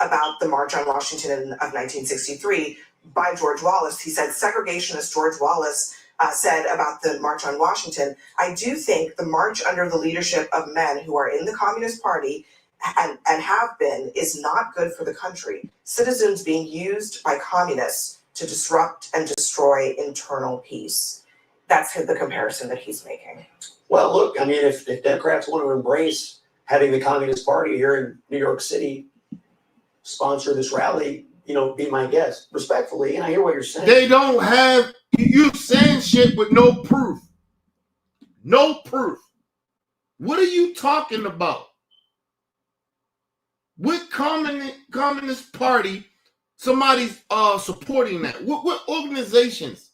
about the March on Washington of 1963 by George Wallace. He said segregationist George Wallace said about the March on Washington, I do think the march under the leadership of men who are in the Communist Party and have been is not good for the country. Citizens being used by communists to disrupt and destroy internal peace. That's the comparison that he's making. Well, look, I mean, if Democrats want to embrace having the Communist Party here in New York City sponsor this rally, be my guest, respectfully, and I hear what you're saying. They don't have, you saying shit with no proof. No proof. What are you talking about? What communist party somebody's supporting that? What organizations?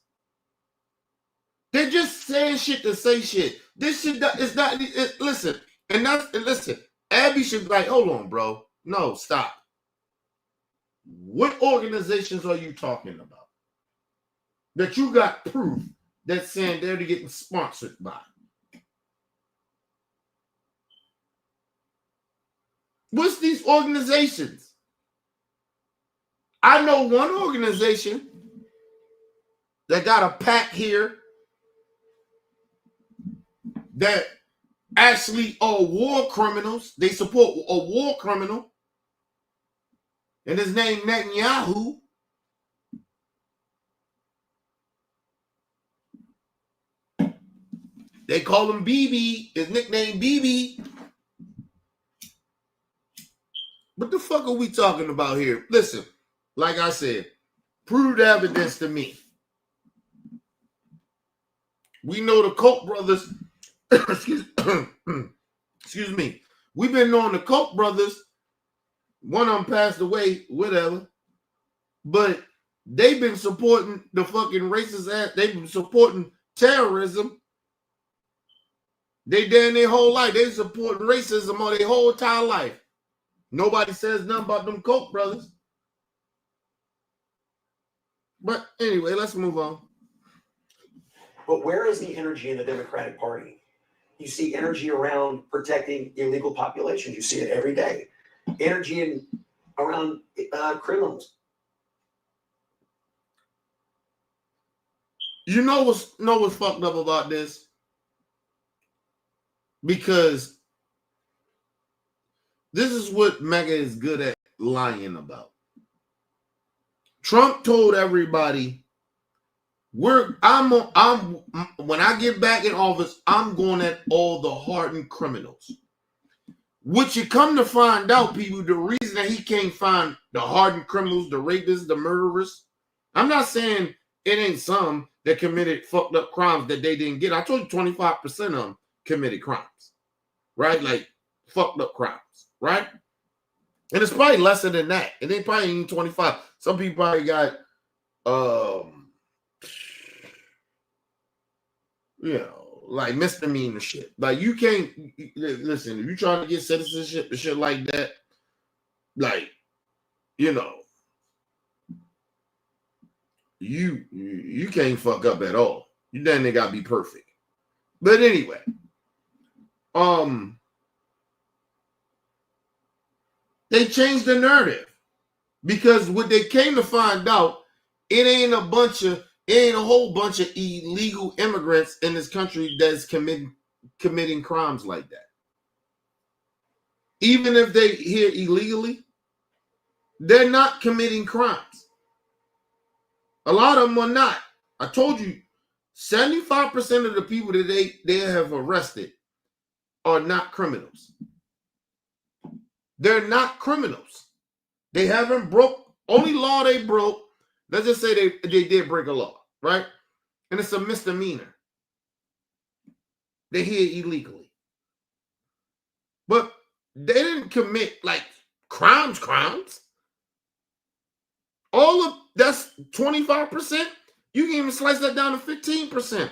They're just saying shit to say shit. This shit is not. Listen, listen. Abby should be like, hold on, bro. No, stop. What organizations are you talking about that you got proof that's saying they're getting sponsored by? What's these organizations? I know one organization that got a pack here that actually are war criminals. They support a war criminal, and his name Netanyahu. They call him BB. His nickname BB. What the fuck are we talking about here? Listen, like I said, prove the evidence to me. We know the Koch brothers, excuse me. We've been knowing the Koch brothers. One of them passed away, whatever. But they've been supporting the fucking racist ass. They've been supporting terrorism. They did their whole life. They supporting racism all their whole entire life. Nobody says nothing about them Koch brothers. But anyway, let's move on. But where is the energy in the Democratic Party? You see energy around protecting illegal populations. You see it every day. Energy around criminals. You know what's fucked up about this? Because this is what Maga is good at lying about. Trump told everybody, when I get back in office, I'm going at all the hardened criminals. Which you come to find out, people, the reason that he can't find the hardened criminals, the rapists, the murderers. I'm not saying it ain't some that committed fucked up crimes that they didn't get. I told you 25% of them committed crimes, right? Like fucked up crimes, right? And it's probably lesser than that. It ain't probably even 25. Some people probably got, like misdemeanor shit. Like you can't listen. If you trying to get citizenship and shit like that, like you can't fuck up at all. You then they gotta be perfect. But anyway, they changed the narrative because what they came to find out It ain't a whole bunch of illegal immigrants in this country that's committing crimes like that. Even if they here illegally, they're not committing crimes. A lot of them are not. I told you, 75% of the people that they have arrested are not criminals. They're not criminals. They haven't broke. Only law they broke, let's just say they did break a law, right? And it's a misdemeanor. They're here illegally. But they didn't commit like crimes. All of that's 25%. You can even slice that down to 15%.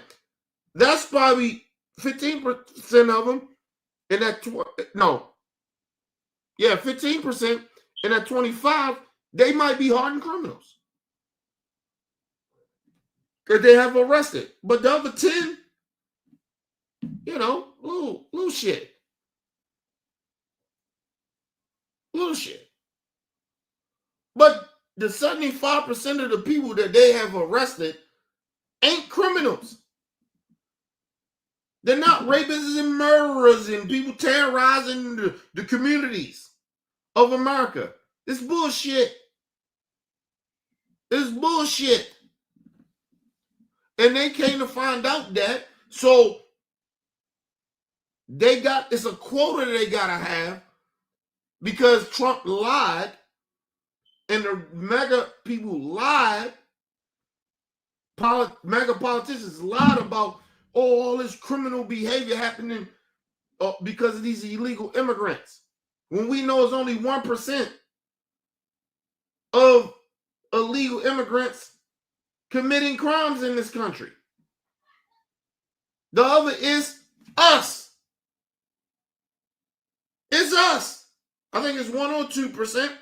That's probably 15% of them. And that 15%. And at 25, they might be hardened criminals. Because they have arrested. But the other 10, little shit. Little shit. But the 75% of the people that they have arrested ain't criminals. They're not rapists and murderers and people terrorizing the communities of America. It's bullshit. It's bullshit. And they came to find out that. So it's a quota they gotta have because Trump lied and the MAGA people lied. MAGA politicians lied about all this criminal behavior happening because of these illegal immigrants. When we know it's only 1% of illegal immigrants committing crimes in this country. The other is us. It's us. I think it's 1 or 2%,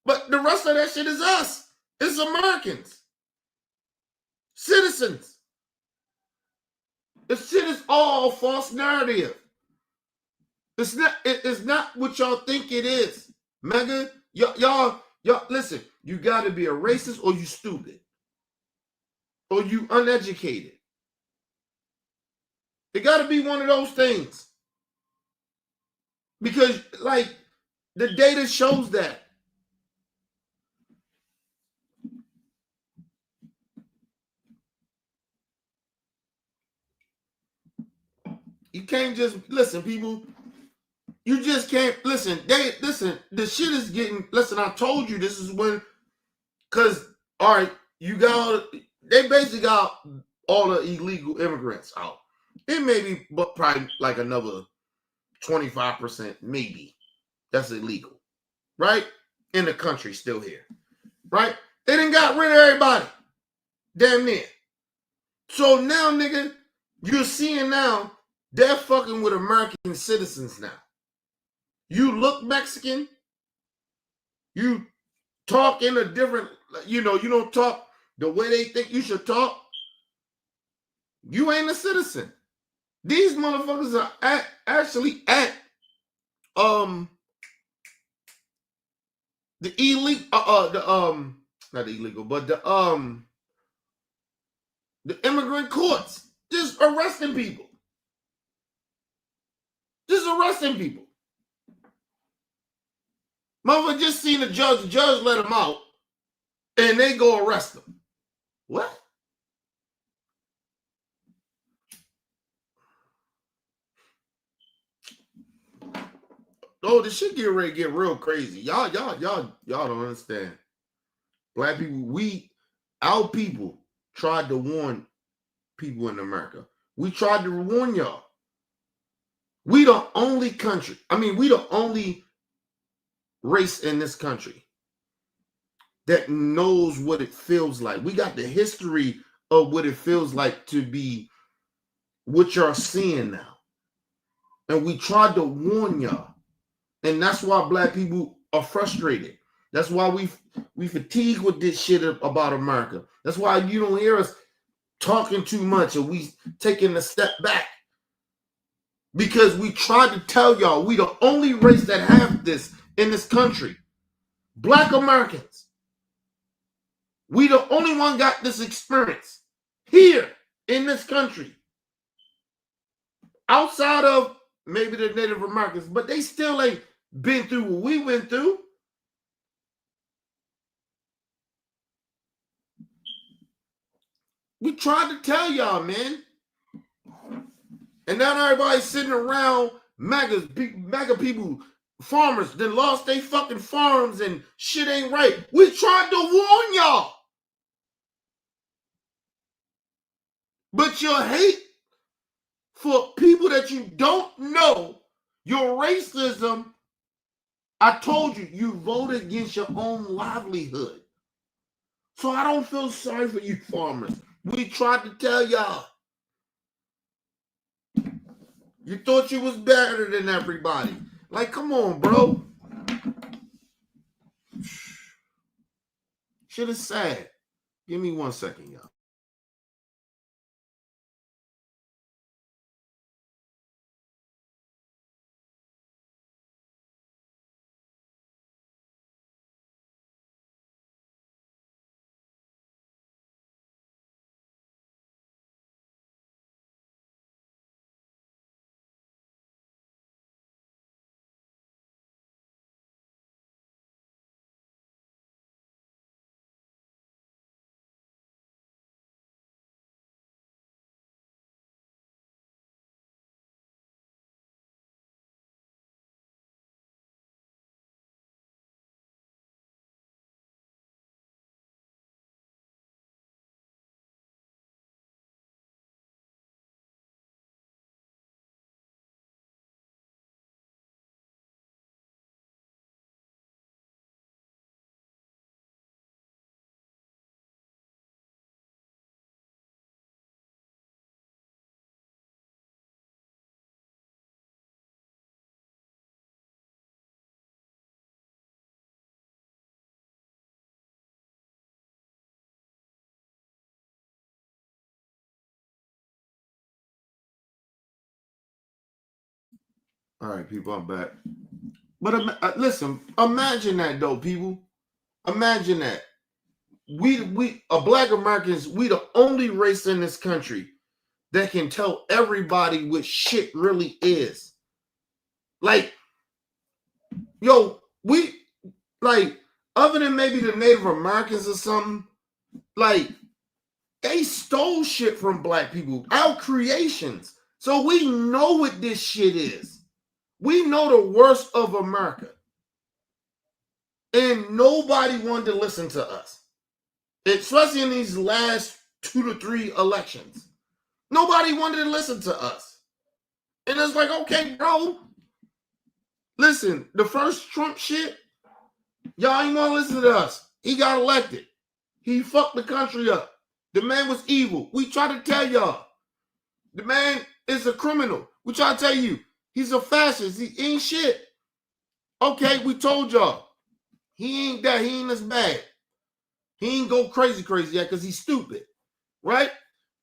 but the rest of that shit is us. It's Americans. Citizens. This shit is all false narrative. It's not what y'all think it is. MAGA, y'all, listen, you gotta be a racist or you stupid. Or you uneducated. It gotta be one of those things. Because, like, the data shows that. You can't just listen, people. You just can't listen. The shit is getting. Listen, I told you this is when, because all right, they basically got all the illegal immigrants out. It may be, but probably like another 25%, maybe that's illegal, right? In the country, still here, right? They done got rid of everybody, damn near. So now, nigga, you're seeing now. They're fucking with American citizens now. You look Mexican. You talk in a different, you don't talk the way they think you should talk. You ain't a citizen. These motherfuckers are actually at the illegal, not the illegal, but the immigrant courts, just arresting people. Just arresting people. Motherfucker just seen the judge let them out, and they go arrest them. What? Oh, this shit get ready to get real crazy. Y'all don't understand. Black people, our people tried to warn people in America. We tried to warn y'all. We the only country. We the only race in this country that knows what it feels like. We got the history of what it feels like to be what y'all seeing now. And we tried to warn y'all. And that's why black people are frustrated. That's why we fatigue with this shit about America. That's why you don't hear us talking too much or we taking a step back. Because we tried to tell y'all we the only race that have this in this country. Black Americans. We the only one got this experience here in this country. Outside of maybe the Native Americans, but they still ain't been through what we went through. We tried to tell y'all, man. And now everybody's sitting around, MAGA people, farmers, that lost their fucking farms and shit ain't right. We tried to warn y'all. But your hate for people that you don't know, your racism, I told you, you voted against your own livelihood. So I don't feel sorry for you farmers. We tried to tell y'all. You thought you was better than everybody. Like, come on, bro. Shit is sad. Give me 1 second, y'all. All right, people, I'm back. But listen, imagine that though, people. Imagine that. We Black Americans, we the only race in this country that can tell everybody what shit really is. Like, yo, we, like, other than maybe the Native Americans or something, like, they stole shit from Black people, our creations. So we know what this shit is. We know the worst of America. And nobody wanted to listen to us. Especially in these last 2 to 3 elections. Nobody wanted to listen to us. And it's like, okay, bro. Listen, the first Trump shit, y'all ain't want to listen to us. He got elected. He fucked the country up. The man was evil. We try to tell y'all. The man is a criminal. We try to tell you. He's a fascist. He ain't shit. Okay, we told y'all. He ain't that. He ain't as bad. He ain't go crazy yet because he's stupid. Right?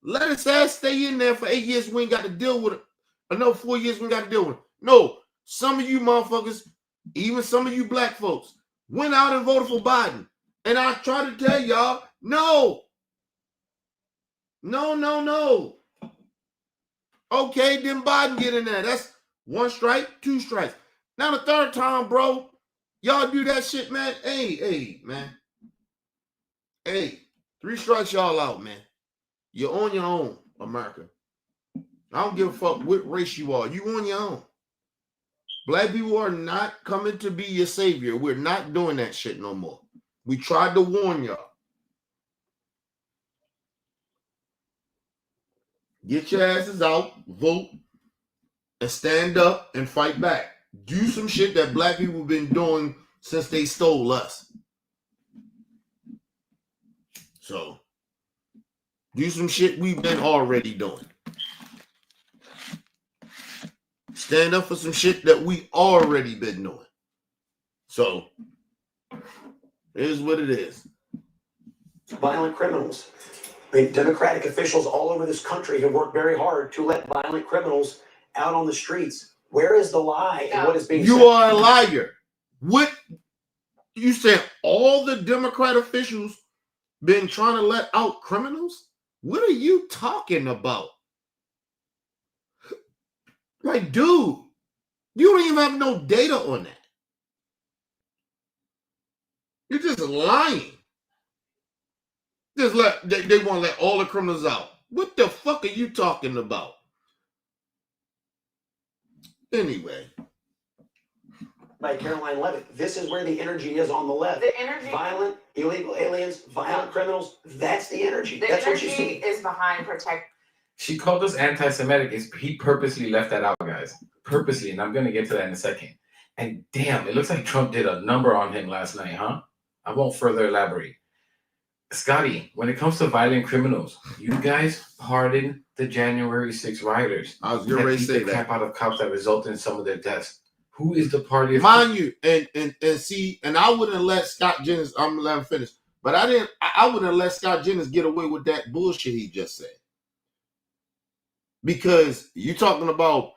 Let his ass stay in there for 8 years. We ain't got to deal with it. Another 4 years we ain't got to deal with it. No. Some of you motherfuckers, even some of you Black folks, went out and voted for Biden. And I try to tell y'all, no. No. Okay, then Biden get in there. That's 1 strike, 2 strikes. Now the 3rd time, bro, y'all do that shit, man. Hey, man. Hey, 3 strikes y'all out, man. You're on your own, America. I don't give a fuck what race you are. You on your own. Black people are not coming to be your savior. We're not doing that shit no more. We tried to warn y'all. Get your asses out, vote, and stand up and fight back. Do some shit that Black people have been doing since they stole us. So, do some shit we've been already doing. Stand up for some shit that we already been doing. So, it is what it is. Violent criminals. I mean, Democratic officials all over this country have worked very hard to let violent criminals out on the streets. Where is the lie and what is being said? You are a liar. What you said? All the Democrat officials been trying to let out criminals? What are you talking about? Like, dude, you don't even have no data on that. You're just lying. They want to let all the criminals out. What the fuck are you talking about? Anyway. By Caroline Levitt. This is where the energy is on the left. The energy, violent, illegal aliens, violent criminals. That's the energy. The That's energy what you see. is behind protect. She called us anti-Semitic. He purposely left that out, guys. Purposely, and I'm gonna get to that in a second. And damn, it looks like Trump did a number on him last night, huh? I won't further elaborate. Scotty, when it comes to violent criminals, you guys pardon the January 6 rioters. I was getting ready to say that. Crap out of cops that resulted in some of their deaths. Who is the party of mind you, and see, and I wouldn't let Scott Jennings, I'm gonna let him finish, but I wouldn't let Scott Jennings get away with that bullshit he just said. Because you talking about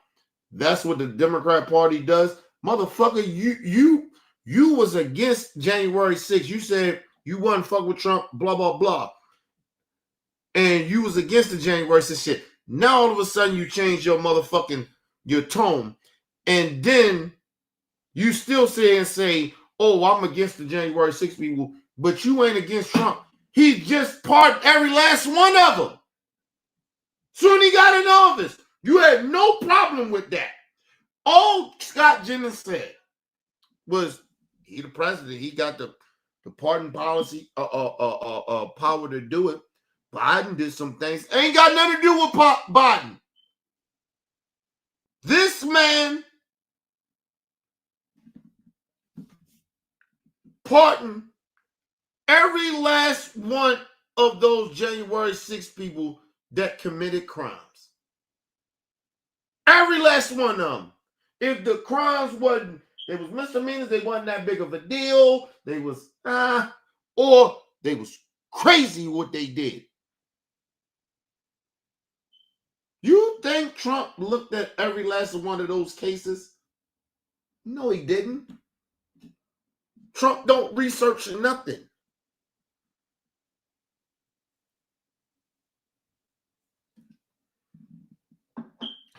that's what the Democrat Party does. Motherfucker, you was against January 6th. You said you wasn't fuck with Trump, blah, blah, blah. And you was against the January 6th shit. Now all of a sudden you change your tone. And then you still say, oh, I'm against the January 6th people, but you ain't against Trump. He just pardoned every last one of them. Soon he got in office. You had no problem with that. All Scott Jennings said was he the president. He got the pardon policy power to do it. Biden did some things. Ain't got nothing to do with Biden. This man pardoned every last one of those January 6 people that committed crimes. Every last one of them. If the crimes they was misdemeanors, they wasn't that big of a deal. They was, or they was crazy what they did. You think Trump looked at every last one of those cases? No, he didn't. Trump don't research nothing.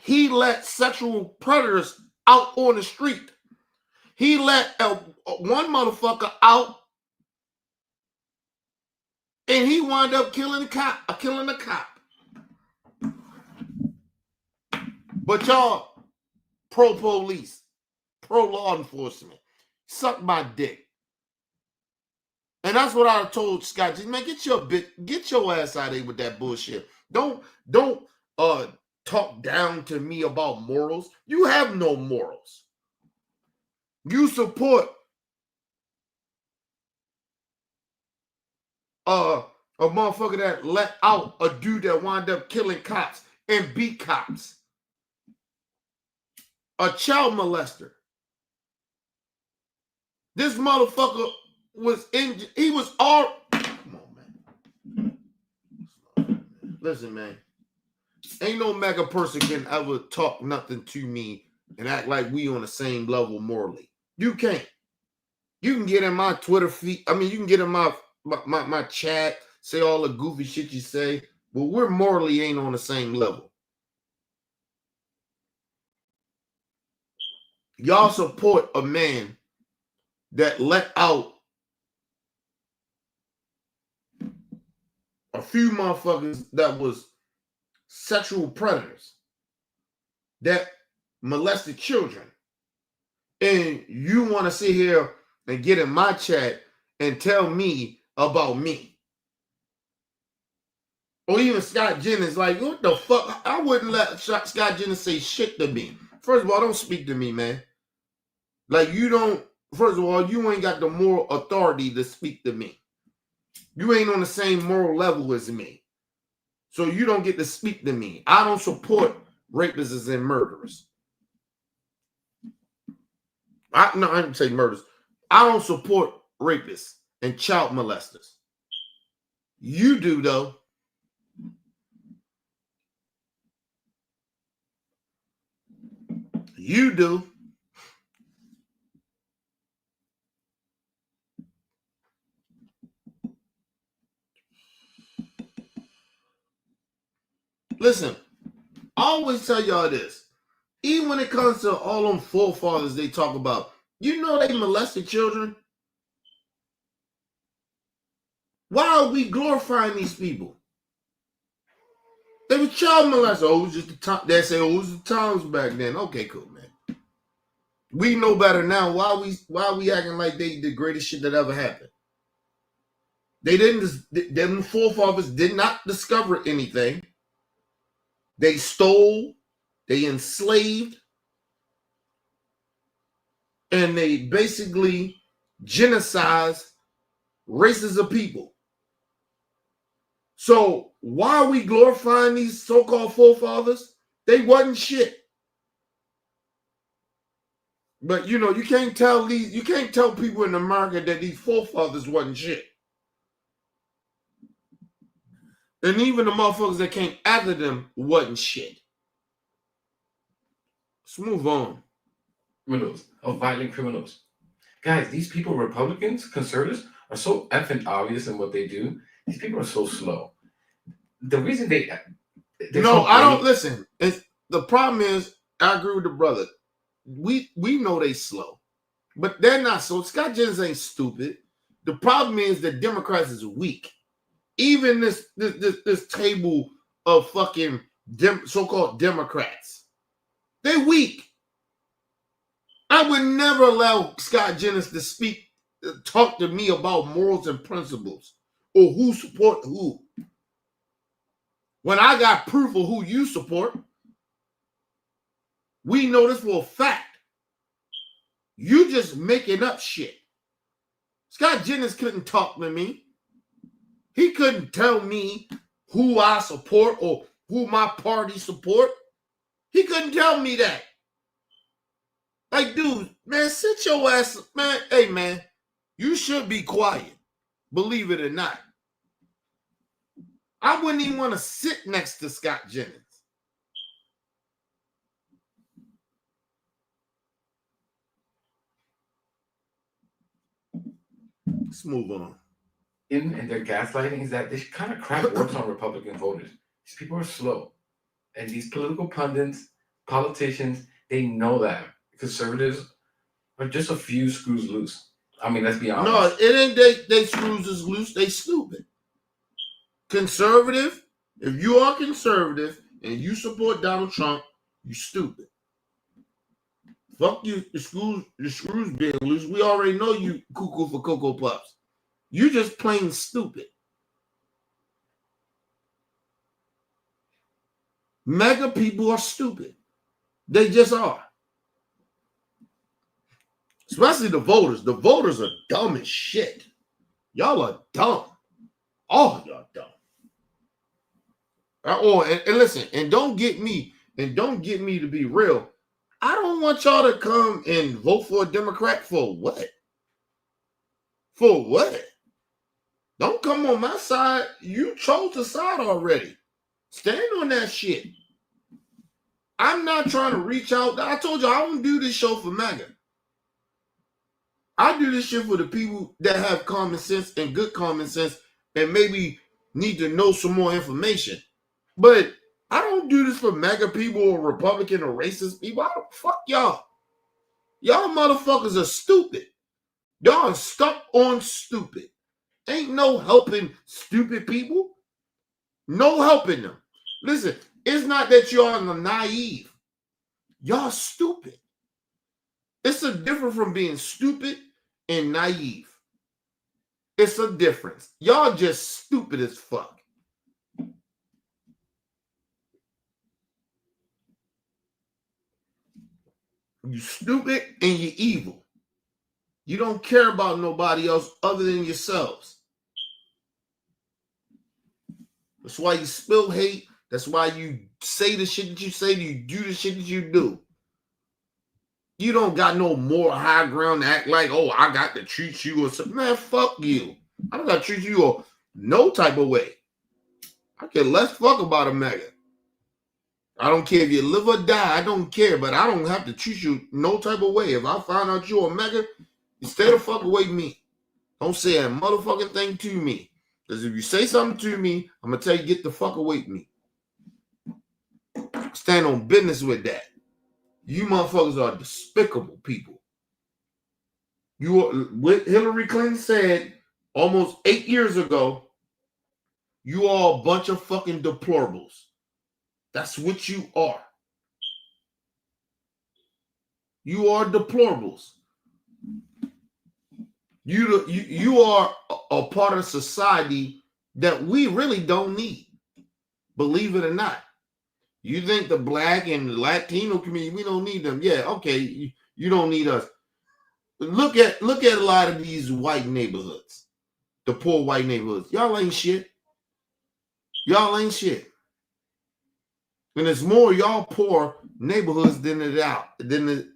He let sexual predators out on the street. He let one motherfucker out, and he wound up killing a cop. But y'all, pro-police, pro-law enforcement, suck my dick. And that's what I told Scott. Man, get your ass out of here with that bullshit. Don't talk down to me about morals. You have no morals. You support a motherfucker that let out a dude that wound up killing cops and beat cops. A child molester. This motherfucker was all. Come on, man. Listen, man. Ain't no mega person can ever talk nothing to me and act like we on the same level morally. You can't. You can get in my Twitter feed. I mean, you can get in my chat, say all the goofy shit you say, but we're morally ain't on the same level. Y'all support a man that let out a few motherfuckers that was sexual predators that molested children. And you want to sit here and get in my chat and tell me about me. Or even Scott Jennings, like, what the fuck? I wouldn't let Scott Jennings say shit to me. First of all, don't speak to me, man. Like, you don't, first of all, you ain't got the moral authority to speak to me. You ain't on the same moral level as me. So you don't get to speak to me. I don't support rapists and murderers. I didn't say murders. I don't support rapists and child molesters. You do, though. You do. listen, I always tell y'all this. Even when it comes to all them forefathers they talk about, you know they molested children. Why are we glorifying these people? They were child molesters. Oh, it was just the time. They say, oh, it was the times back then. Okay, cool, man. We know better now. Why are we acting like they the greatest shit that ever happened? They didn't. Them forefathers did not discover anything. They stole. They enslaved. And they basically genocide races of people. So why are we glorifying these so-called forefathers? They wasn't shit. But you know, you can't tell people in America that these forefathers wasn't shit. And even the motherfuckers that came after them wasn't shit. Let's move on. Criminals, of violent criminals. Guys, these people, Republicans, conservatives, are so effing obvious in what they do. These people are so slow. The reason I don't listen. The problem is, I agree with the brother. We know they slow, but they're not so. Scott Jennings ain't stupid. The problem is that Democrats is weak. Even this table of fucking so-called Democrats, they're weak. I would never allow Scott Jennings to talk to me about morals and principles or who support who. When I got proof of who you support, we know this for a fact. You just making up shit. Scott Jennings couldn't talk to me. He couldn't tell me who I support or who my party support. He couldn't tell me that. Like, dude, man, sit your ass, man. Hey, man, you should be quiet. Believe it or not. I wouldn't even want to sit next to Scott Jennings. Let's move on. And their gaslighting is that this kind of crap works on Republican voters. These people are slow. And these political pundits, politicians, they know that. Conservatives are just a few screws loose. I mean, let's be honest. No, it ain't they screws is loose. They stupid. Conservative, if you are conservative and you support Donald Trump, you stupid. Fuck you, the screws being loose. We already know you cuckoo for Cocoa Puffs. You just plain stupid. Mega people are stupid. They just are. Especially the voters. The voters are dumb as shit. Y'all are dumb. All of y'all dumb. And listen, and don't get me to be real. I don't want y'all to come and vote for a Democrat for what? For what? Don't come on my side. You chose the side already. Stand on that shit. I'm not trying to reach out. I told you I don't do this show for Maga. I do this shit for the people that have common sense and good common sense and maybe need to know some more information. But I don't do this for MAGA people or Republican or racist people. Fuck y'all. Y'all motherfuckers are stupid. Y'all are stuck on stupid. Ain't no helping stupid people. No helping them. Listen, it's not that y'all are naive. Y'all stupid. It's a difference from being stupid and naive. It's a difference. Y'all just stupid as fuck. You stupid and you evil. You don't care about nobody else other than yourselves. That's why you spill hate. That's why you say the shit that you say. You do the shit that you do. You don't got no more high ground to act like, oh, I got to treat you or something. Man, fuck you. I don't got to treat you no type of way. I care less fuck about a MAGA. I don't care if you live or die. I don't care, but I don't have to treat you no type of way. If I find out you're a MAGA, you stay the fuck away from me. Don't say a motherfucking thing to me. Because if you say something to me, I'm going to tell you, get the fuck away from me. stand on business with that. You motherfuckers are despicable people. What Hillary Clinton said almost 8 years ago, you are a bunch of fucking deplorables. That's what you are. You are deplorables. You are a part of society that we really don't need. Believe it or not. You think the black and Latino community, we don't need them. Yeah, okay, you don't need us. Look at a lot of these white neighborhoods, the poor white neighborhoods. Y'all ain't shit. Y'all ain't shit. And it's more y'all poor neighborhoods than it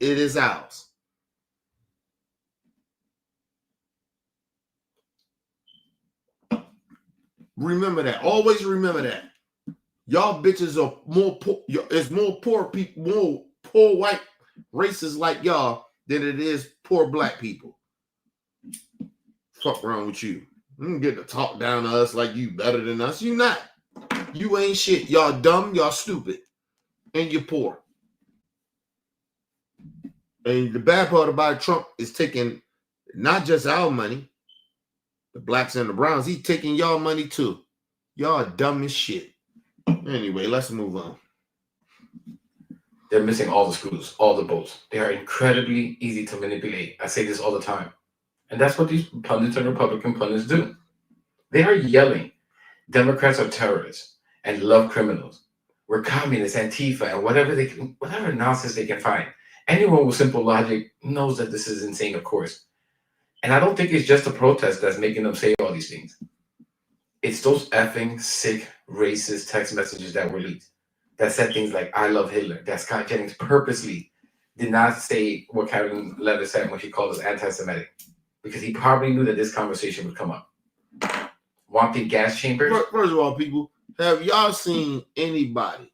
is ours. Remember that. Always remember that. Y'all bitches are more poor. It's more poor people, more poor white races like y'all than it is poor black people. Fuck wrong with you? You don't get to talk down to us like you better than us. You not. You ain't shit. Y'all dumb. Y'all stupid. And you're poor. And the bad part about Trump is taking not just our money, the blacks and the browns. He's taking y'all money too. Y'all are dumb as shit. Anyway, let's move on. They're missing all the screws, all the bolts. They are incredibly easy to manipulate. I say this all the time. And that's what these pundits and Republican pundits do. They are yelling, Democrats are terrorists and love criminals. We're communists, Antifa, and whatever nonsense they can find. Anyone with simple logic knows that this is insane, of course. And I don't think it's just a protest that's making them say all these things. It's those effing sick, racist text messages that were leaked that said things like, I love Hitler, that Scott Jennings purposely did not say what Karen Levitt said when she called us anti-Semitic, because he probably knew that this conversation would come up. Wanting gas chambers? First of all, people, have y'all seen anybody?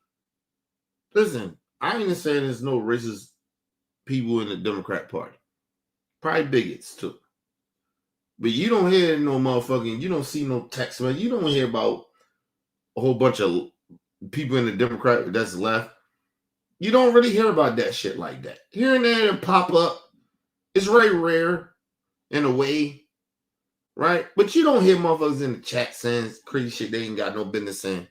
Listen, I ain't saying there's no racist people in the Democrat Party. Probably bigots too. But you don't hear no motherfucking, you don't see no text, man. You don't hear about a whole bunch of people in the Democrat that's left. You don't really hear about that shit like that. Here and there it pop up. It's very rare in a way, right? But you don't hear motherfuckers in the chat saying crazy shit they ain't got no business saying.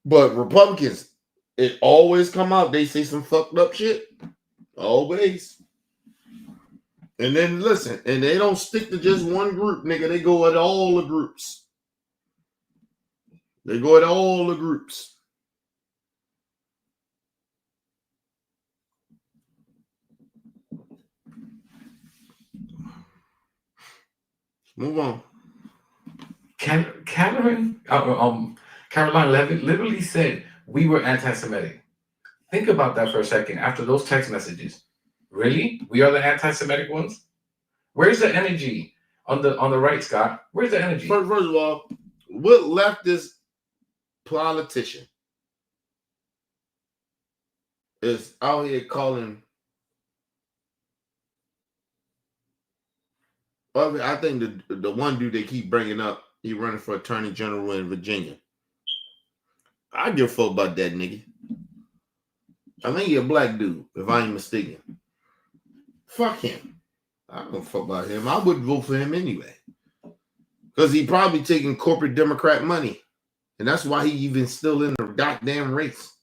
But Republicans, it always come out. They say some fucked up shit. Always. And then listen, and they don't stick to just one group, nigga. They go at all the groups. They go at all the groups. Move on. Caroline Levitt literally said we were anti-Semitic. Think about that for a second. After those text messages, really, we are the anti-Semitic ones? Where's the energy on the right, Scott? Where's the energy? First of all, what leftist politician is out here calling? I think the one dude they keep bringing up, he running for attorney general in Virginia. I give a fuck about that nigga. I think he's a black dude, if I ain't mistaken. Fuck him. I don't fuck about him. I wouldn't vote for him anyway. Because he probably taking corporate Democrat money. And that's why he even still in the goddamn race.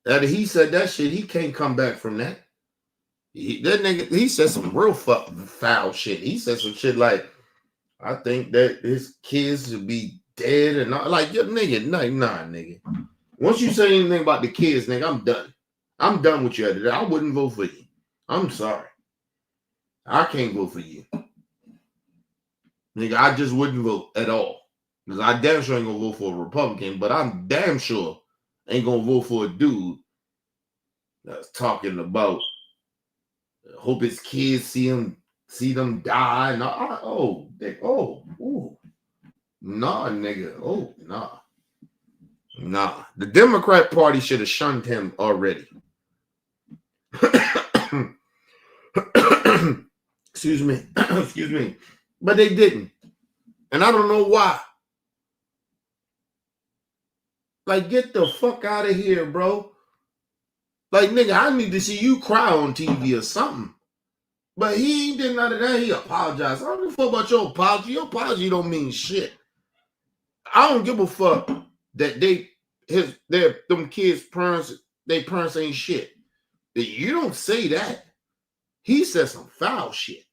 That he said that shit, he can't come back from that. That nigga, he said some real foul shit. He said some shit like, I think that his kids should be dead and not like your nigga. Nah, nigga. Once you say anything about the kids, nigga, I'm done. I'm done with you. I wouldn't vote for you. I'm sorry. I can't vote for you. Nigga, I just wouldn't vote at all. Because I damn sure ain't gonna vote for a Republican, but I'm damn sure ain't gonna vote for a dude that's talking about hope his kids see them die. And nah, nigga. Nah. The Democrat Party should have shunned him already. Excuse me. But they didn't. And I don't know why. Like, get the fuck out of here, bro. Like, nigga, I need to see you cry on TV or something. But he ain't did none of that. He apologized. I don't give a fuck about your apology. Your apology don't mean shit. I don't give a fuck that them kids' parents, their parents ain't shit. You don't say that. He said some foul shit.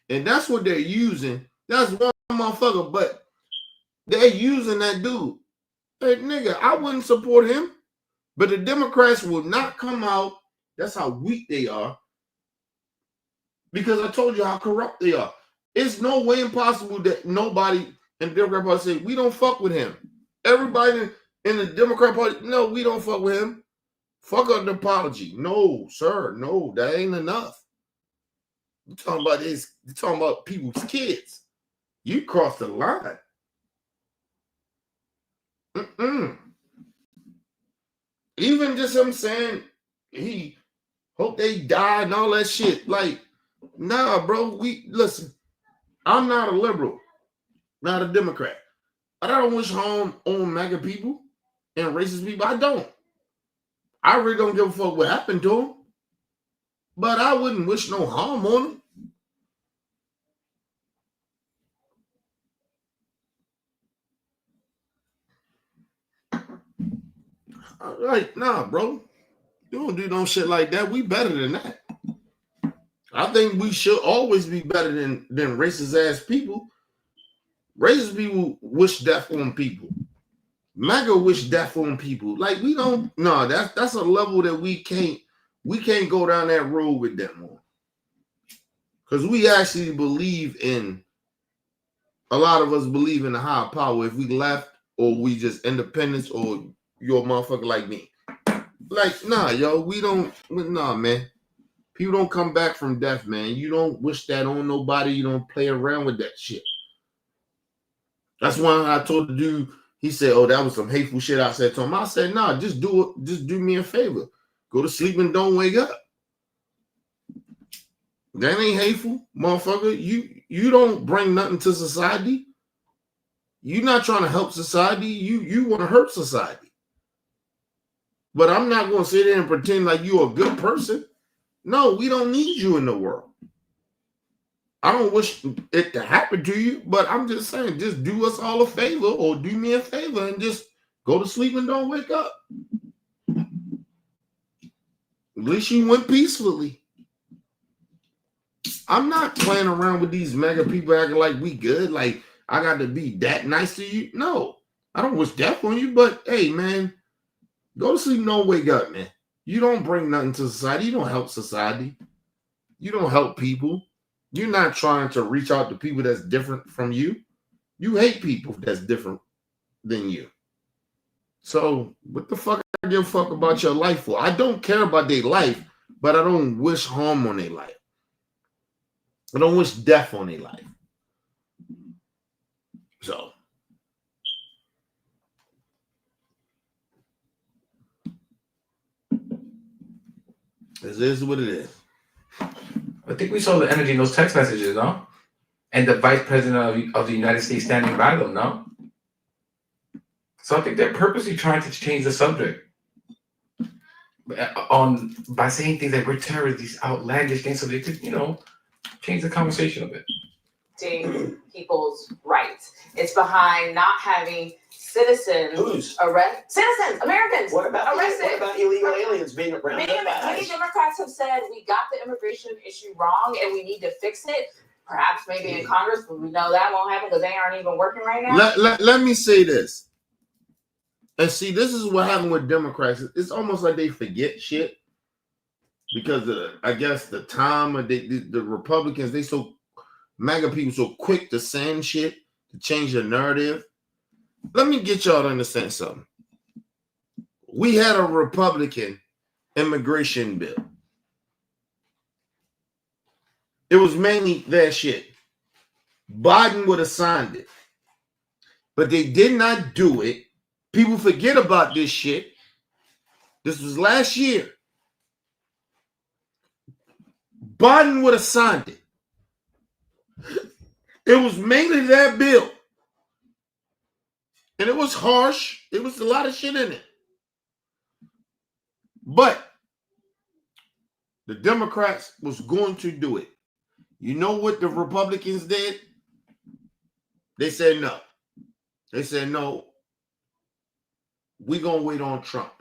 And that's what they're using. That's one motherfucker, but they're using that dude. Hey, nigga, I wouldn't support him. But the Democrats will not come out. That's how weak they are. Because I told you how corrupt they are. It's no way impossible that nobody in the Democrat Party say, we don't fuck with him. Everybody in the Democrat Party, no, we don't fuck with him. Fuck up the apology. No, sir, no, that ain't enough. You're talking about this, you're talking about people's kids. You crossed the line. Even just him saying he hope they die and all that shit. Like, nah, bro. Listen. I'm not a liberal, not a Democrat. I don't wish harm on MAGA people and racist people. I don't. I really don't give a fuck what happened to them. But I wouldn't wish no harm on them. Like, nah, bro. You don't do no shit like that. We better than that. I think we should always be better than racist ass people. Racist people wish death on people. MAGA wish death on people. Like, we don't. No, that's a level that we can't go down that road with them on. Because we actually believe in. A lot of us believe in the higher power. If we left or we just independence or you're a motherfucker like me. Like, nah, yo, we don't. Nah, man. People don't come back from death, man. You don't wish that on nobody. You don't play around with that shit. That's why I told the dude, he said, oh, that was some hateful shit I said to him. I said, nah, just do it. Just do me a favor. Go to sleep and don't wake up. That ain't hateful, motherfucker. You don't bring nothing to society. You're not trying to help society. You want to hurt society. But I'm not going to sit there and pretend like you're a good person. No, we don't need you in the world. I don't wish it to happen to you, but I'm just saying, just do us all a favor or do me a favor and just go to sleep and don't wake up. At least you went peacefully. I'm not playing around with these MAGA people acting like we good, like I got to be that nice to you. No, I don't wish death on you, but hey, man, go to sleep and don't wake up, man. You don't bring nothing to society. You don't help society. You don't help people. You're not trying to reach out to people that's different from you. You hate people that's different than you. So what the fuck I give a fuck about your life for? I don't care about their life, but I don't wish harm on their life. I don't wish death on their life. So this is what it is. I think we saw the energy in those text messages, no? And the vice president of the United States standing by them, no? So I think they're purposely trying to change the subject by saying things like we're terrorists, these outlandish things, so they could, change the conversation a bit. People's rights. It's behind not having citizens citizens, Americans. What about arrested? What about illegal aliens being around? Many Democrats have said we got the immigration issue wrong and we need to fix it. Perhaps maybe in Congress, but we know that won't happen because they aren't even working right now. Let me say this. And see, this is what happened with Democrats. It's almost like they forget shit because I guess the time of the Republicans, MAGA people so quick to send shit to change the narrative. Let me get y'all to understand something. We had a Republican immigration bill. It was mainly their shit. Biden would have signed it. But they did not do it. People forget about this shit. This was last year. Biden would have signed it. It was mainly their bill. And it was harsh. It was a lot of shit in it. But the Democrats was going to do it. You know what the Republicans did? They said no. They said no. We're going to wait on Trump.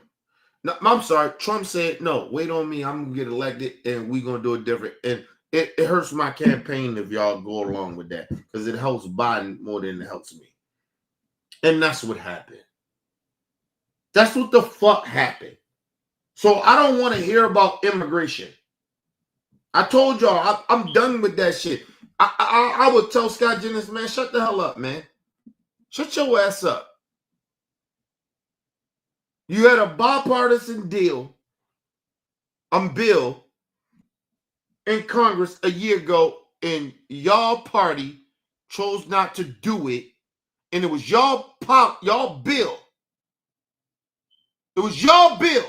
No, I'm sorry. Trump said, no, wait on me. I'm going to get elected and we're going to do it different. And it hurts my campaign if y'all go along with that because it helps Biden more than it helps me. And that's what happened. That's what the fuck happened. So I don't want to hear about immigration. I told y'all, I'm done with that shit. I would tell Scott Jennings, man, shut the hell up, man. Shut your ass up. You had a bipartisan bill in Congress a year ago, and y'all party chose not to do it, and it was y'all bill. It was y'all bill,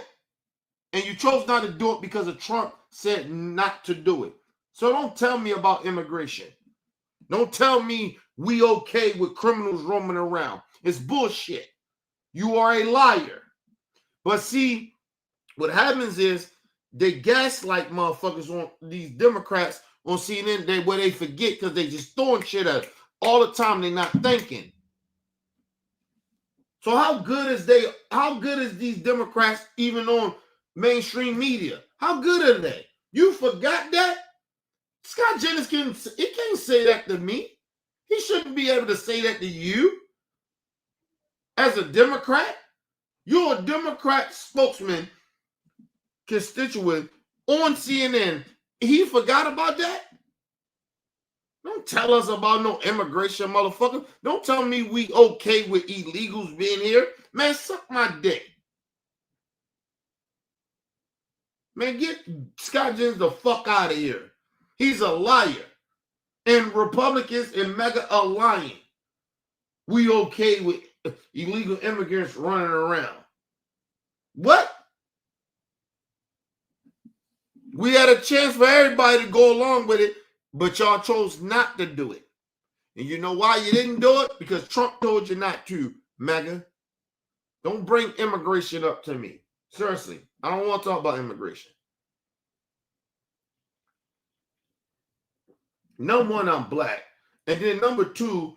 and you chose not to do it because of Trump said not to do it. So don't tell me about immigration. Don't tell me we okay with criminals roaming around. It's bullshit. You are a liar. But see, what happens is they gaslight motherfuckers on these Democrats on CNN where they forget because they just throwing shit at all the time. They're not thinking. So how good is these Democrats even on mainstream media? How good are they? You forgot that? Scott Jennings can't say that to me. He shouldn't be able to say that to you. As a Democrat, you're a Democrat spokesman, constituent on CNN. He forgot about that? Don't tell us about no immigration, motherfucker. Don't tell me we okay with illegals being here. Man, suck my dick. Man, get Scott Jennings the fuck out of here. He's a liar. And Republicans and Maga are lying. We okay with illegal immigrants running around. What? We had a chance for everybody to go along with it, but y'all chose not to do it. And you know why you didn't do it? Because Trump told you not to, Maga. Don't bring immigration up to me. Seriously, I don't want to talk about immigration. Number one, I'm black. And then number two,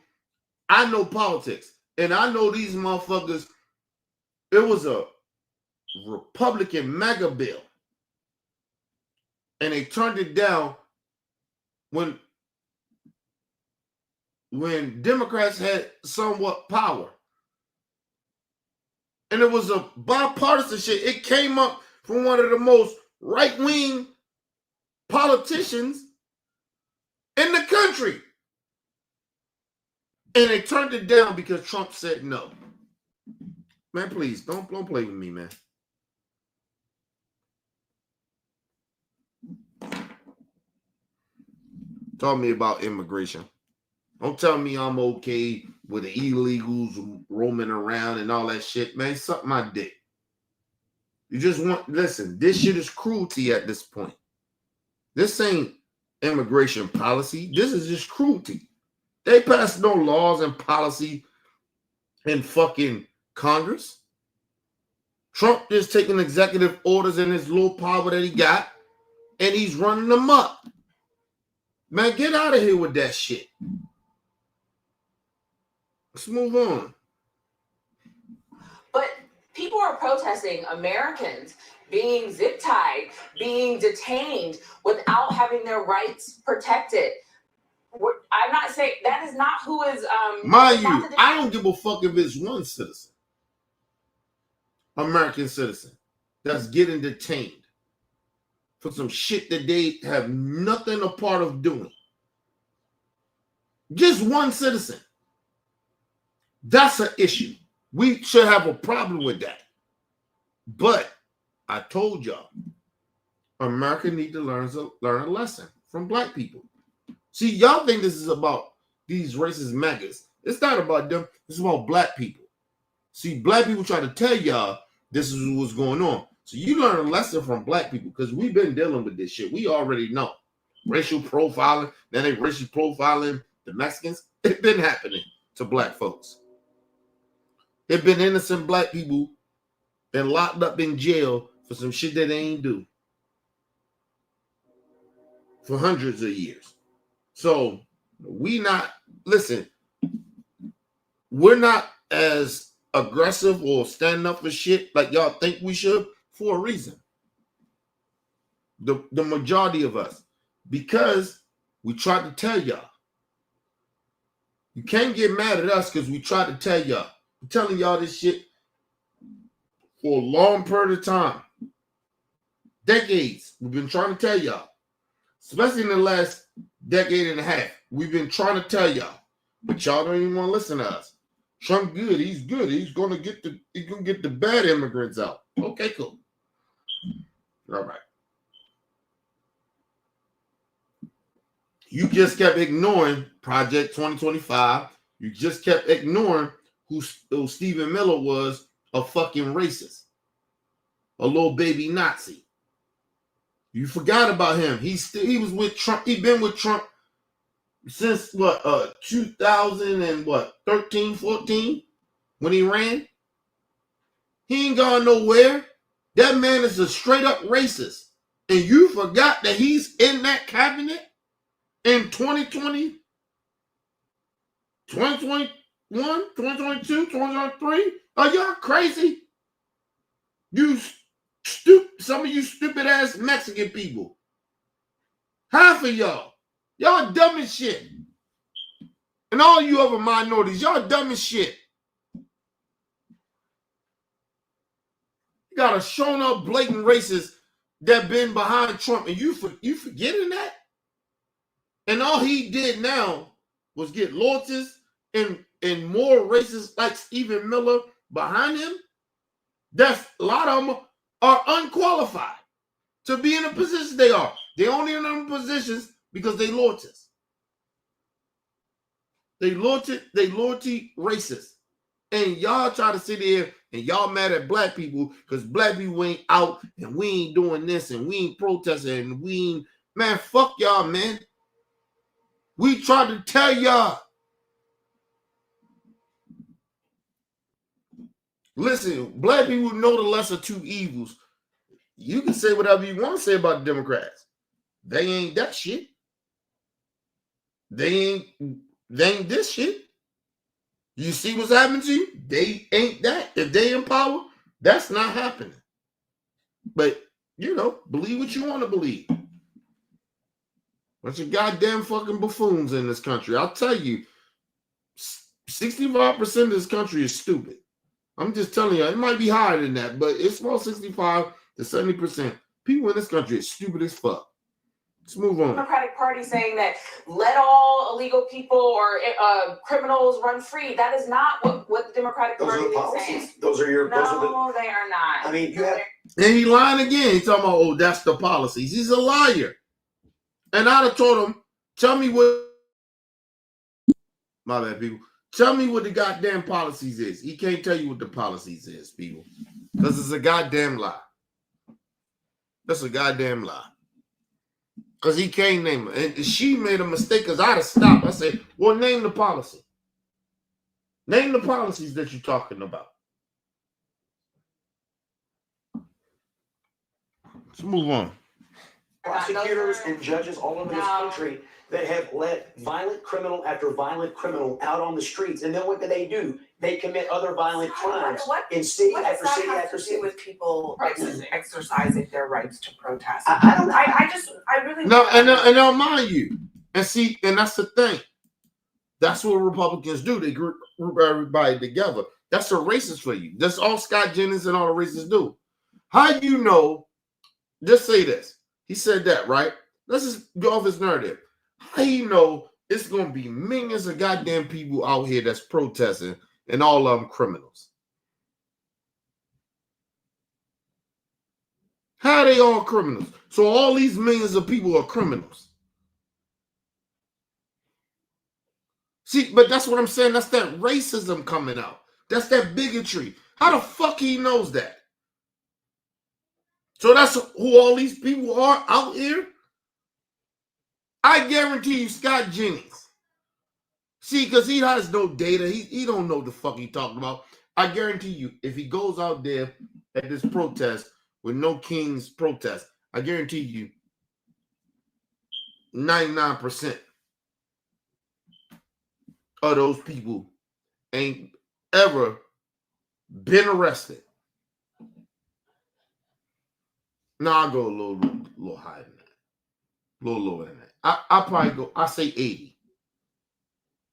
I know politics. And I know these motherfuckers, it was a Republican mega bill. And they turned it down when Democrats had somewhat power. And it was a bipartisan shit. It came up from one of the most right-wing politicians in the country. And they turned it down because Trump said no. Man, please, don't play with me, man. Talk me about immigration. Don't tell me I'm okay with the illegals roaming around and all that shit. Man, suck my dick. You just listen, this shit is cruelty at this point. This ain't immigration policy. This is just cruelty. They passed no laws and policy in fucking Congress. Trump is taking executive orders in his little power that he got, and he's running them up. Man, get out of here with that shit. Let's move on. But people are protesting Americans being zip-tied, being detained without having their rights protected. I'm not saying that is not who is mind you, I don't give a fuck if it's one citizen, American citizen, that's getting detained for some shit that they have nothing a part of doing. Just one citizen. That's an issue. We should have a problem with that. But I told y'all, America need to learn a lesson from black people. See, y'all think this is about these racist MAGAs. It's not about them. It's about black people. See, black people try to tell y'all this is what's going on. So you learn a lesson from black people because we've been dealing with this shit. We already know. Racial profiling. Then they racial profiling the Mexicans. It's been happening to black folks. There've been innocent black people been locked up in jail for some shit that they ain't do for hundreds of years. So we're not as aggressive or standing up for shit like y'all think we should for a reason. The majority of us, because we tried to tell y'all. You can't get mad at us because we tried to tell y'all. I'm telling y'all this shit for a long period of time. Decades. We've been trying to tell y'all. Especially in the last decade and a half. We've been trying to tell y'all. But y'all don't even want to listen to us. Trump good. He's good. He's gonna get the bad immigrants out. Okay, cool. All right. You just kept ignoring Project 2025. You just kept ignoring who Stephen Miller was, a fucking racist, a little baby Nazi. You forgot about him. He was with Trump. He been with Trump since 2013, 14 when he ran. He ain't gone nowhere. That man is a straight up racist, and you forgot that he's in that cabinet in 2020, 2021, 2022, 2023. Are y'all crazy? Some of you stupid ass Mexican people. Half of y'all dumb as shit. And all you other minorities, y'all dumb as shit. You got a shown up blatant racist that been behind Trump, and you forgetting that? And all he did now was get loyalties and more racists like Stephen Miller behind him. That's a lot of them are unqualified to be in the positions they are. They only in them positions because they loyalties. They loyalty racists. And y'all try to sit there and y'all mad at black people because black people ain't out and we ain't doing this and we ain't protesting and we ain't, man, fuck y'all, man. We tried to tell y'all. Listen, black people know the lesser two evils. You can say whatever you want to say about the Democrats. They ain't that shit. They ain't this shit. You see what's happening to you? They ain't that. If they in power, that's not happening. But, believe what you want to believe. Bunch of goddamn fucking buffoons in this country. I'll tell you, 65% of this country is stupid. I'm just telling you, it might be higher than that, but it's about 65 to 70%. People in this country are stupid as fuck. Let's move on. Democratic Party saying that let all illegal people or criminals run free. That is not what the Democratic Party is saying. Those are your. No, they are not. I mean, you have. And he lying again. He's talking about, that's the policies. He's a liar. And I'd have told him, tell me what. My bad, people. Tell me what the goddamn policies is. He can't tell you what the policies is, people. Because it's a goddamn lie. That's a goddamn lie. Because he can't name it. And she made a mistake because I'd have stopped. I said, well, name the policy. Name the policies that you're talking about. Let's move on. Prosecutors and judges all over this country that have let violent criminal after violent criminal out on the streets. And then what do? They commit other violent crimes in city after city after city. With people exercising their rights to protest. I really no, and I'll mind you. And see, and that's the thing. That's what Republicans do. They group everybody together. That's a racist for you. That's all Scott Jennings and all the racists do. How do you know? Just say this. He said that, right? Let's just go off his narrative. How do you know it's going to be millions of goddamn people out here that's protesting and all of them criminals? How are they all criminals? So all these millions of people are criminals. See, but that's what I'm saying. That's that racism coming out. That's that bigotry. How the fuck he knows that? So that's who all these people are out here? I guarantee you Scott Jennings. See, because he has no data. He don't know the fuck he talking about. I guarantee you, if he goes out there at this protest with no King's protest, I guarantee you 99% of those people ain't ever been arrested. No, I'll go a little higher than that. A little lower than that. I'll probably go, I say 80.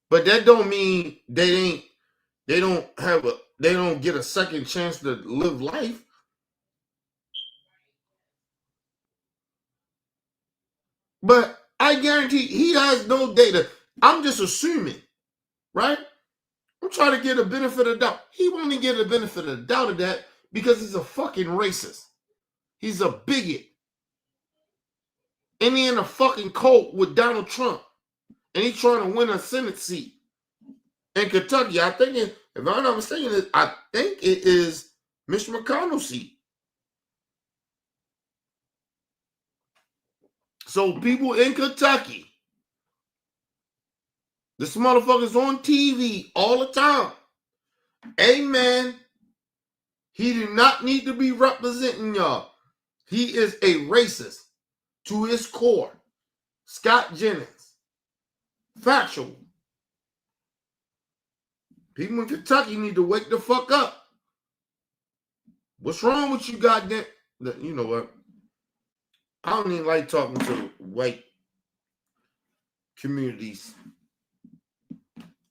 But that don't mean they don't get a second chance to live life. But I guarantee he has no data. I'm just assuming, right? I'm trying to get a benefit of doubt. He won't even get a benefit of doubt of that because he's a fucking racist. He's a bigot. And he in a fucking cult with Donald Trump. And he's trying to win a Senate seat in Kentucky. I think, if I'm not mistaken, I think it is Mitch McConnell's seat. So people in Kentucky, this motherfucker's on TV all the time. Amen. He did not need to be representing y'all. He is a racist to his core. Scott Jennings. Factual. People in Kentucky need to wake the fuck up. What's wrong with you, goddamn? You know what? I don't even like talking to white communities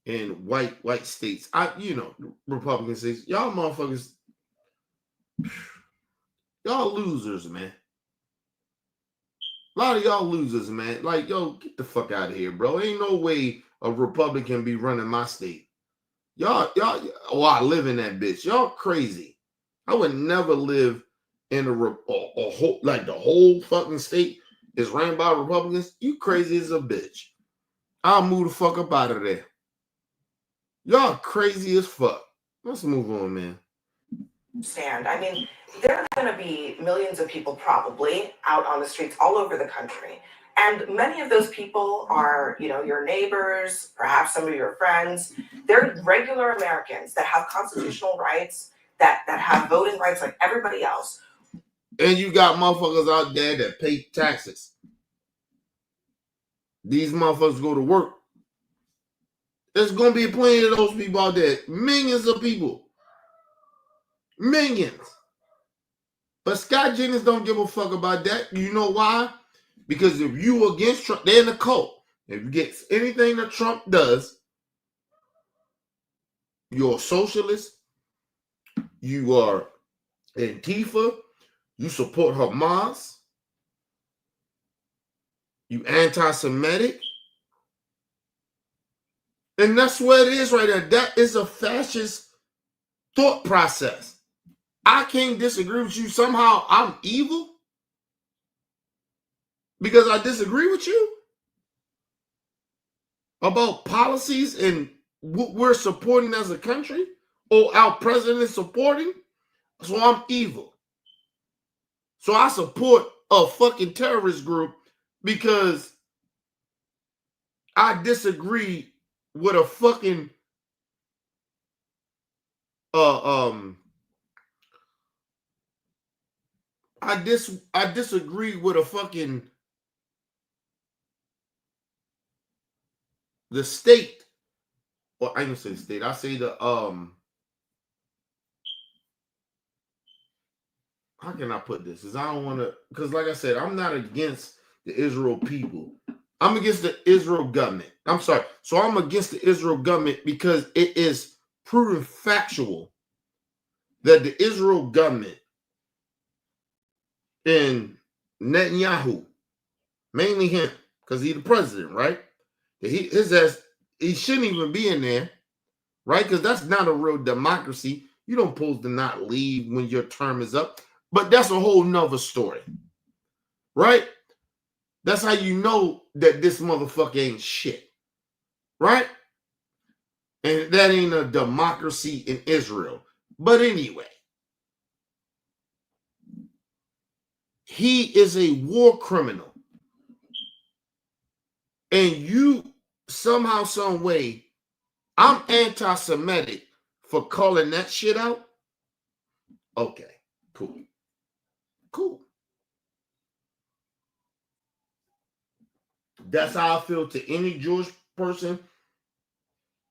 in white states. Republican states. Y'all motherfuckers, y'all losers, man. A lot of y'all losers, man. Like, yo, get the fuck out of here, bro. Ain't no way a Republican be running my state. Y'all, I live in that bitch. Y'all crazy. I would never live in a whole, like the whole fucking state is ran by Republicans. You crazy as a bitch. I'll move the fuck up out of there. Y'all crazy as fuck. Let's move on, man. Stand. I mean, there are going to be millions of people probably out on the streets all over the country. And many of those people are, your neighbors, perhaps some of your friends. They're regular Americans that have constitutional rights, that have voting rights like everybody else. And you got motherfuckers out there that pay taxes. These motherfuckers go to work. There's going to be plenty of those people out there. Millions of people. Millions. But Scott Jennings don't give a fuck about that. You know why? Because if you against Trump, they're in a cult. If you get anything that Trump does, you're a socialist. You are Antifa. You support Hamas. You anti-Semitic. And that's where it is right there. That is a fascist thought process. I can't disagree with you. Somehow I'm evil because I disagree with you about policies and what we're supporting as a country or our president is supporting. So I'm evil. So I support a fucking terrorist group because I disagree with a fucking I disagree with a fucking the state. Well, I didn't say the state. I say the how can I put this? Because I don't want to, because like I said, I'm not against the Israel people. I'm against the Israel government. I'm sorry. So I'm against the Israel government because it is proven factual that the Israel government and Netanyahu, mainly him, because he's the president, right? His ass, he shouldn't even be in there, right? Because that's not a real democracy. You don't supposed to not leave when your term is up. But that's a whole nother story, right? That's how you know that this motherfucker ain't shit, right? And that ain't a democracy in Israel. But anyway, he is a war criminal. And you somehow, some way, I'm anti-Semitic for calling that shit out? Okay, cool. Cool. That's how I feel to any Jewish person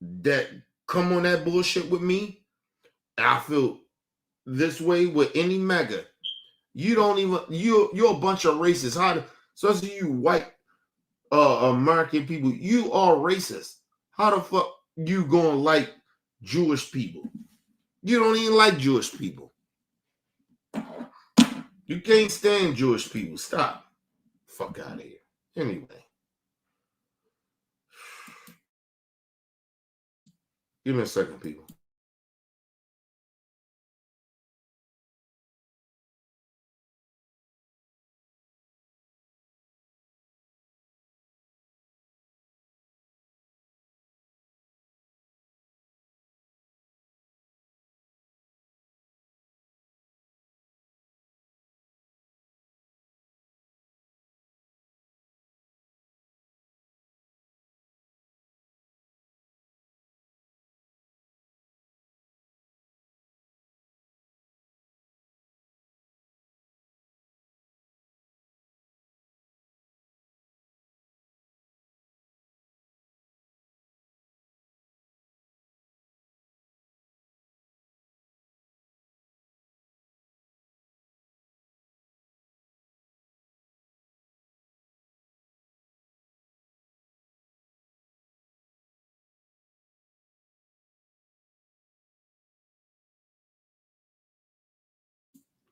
that come on that bullshit with me. I feel this way with any Maga. You don't even you're a bunch of racists. Especially you white American people, you are racist. How the fuck you gonna like Jewish people? You don't even like Jewish people. You can't stand Jewish people. Stop. Fuck out of here. Anyway. Give me a second, people.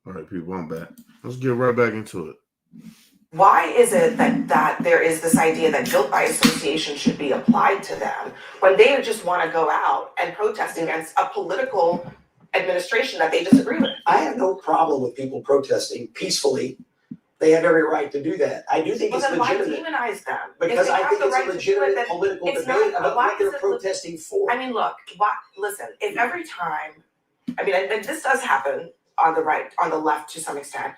All right, people, I'm back. Let's get right back into it. Why is it that there is this idea that guilt by association should be applied to them when they just want to go out and protest against a political administration that they disagree with? I have no problem with people protesting peacefully. They have every right to do that. I do think it's legitimate. Why demonize them? Because I think it's a legitimate political debate about what they're protesting for. I mean, look, listen, if every time, I mean, and this does happen on the right, on the left to some extent.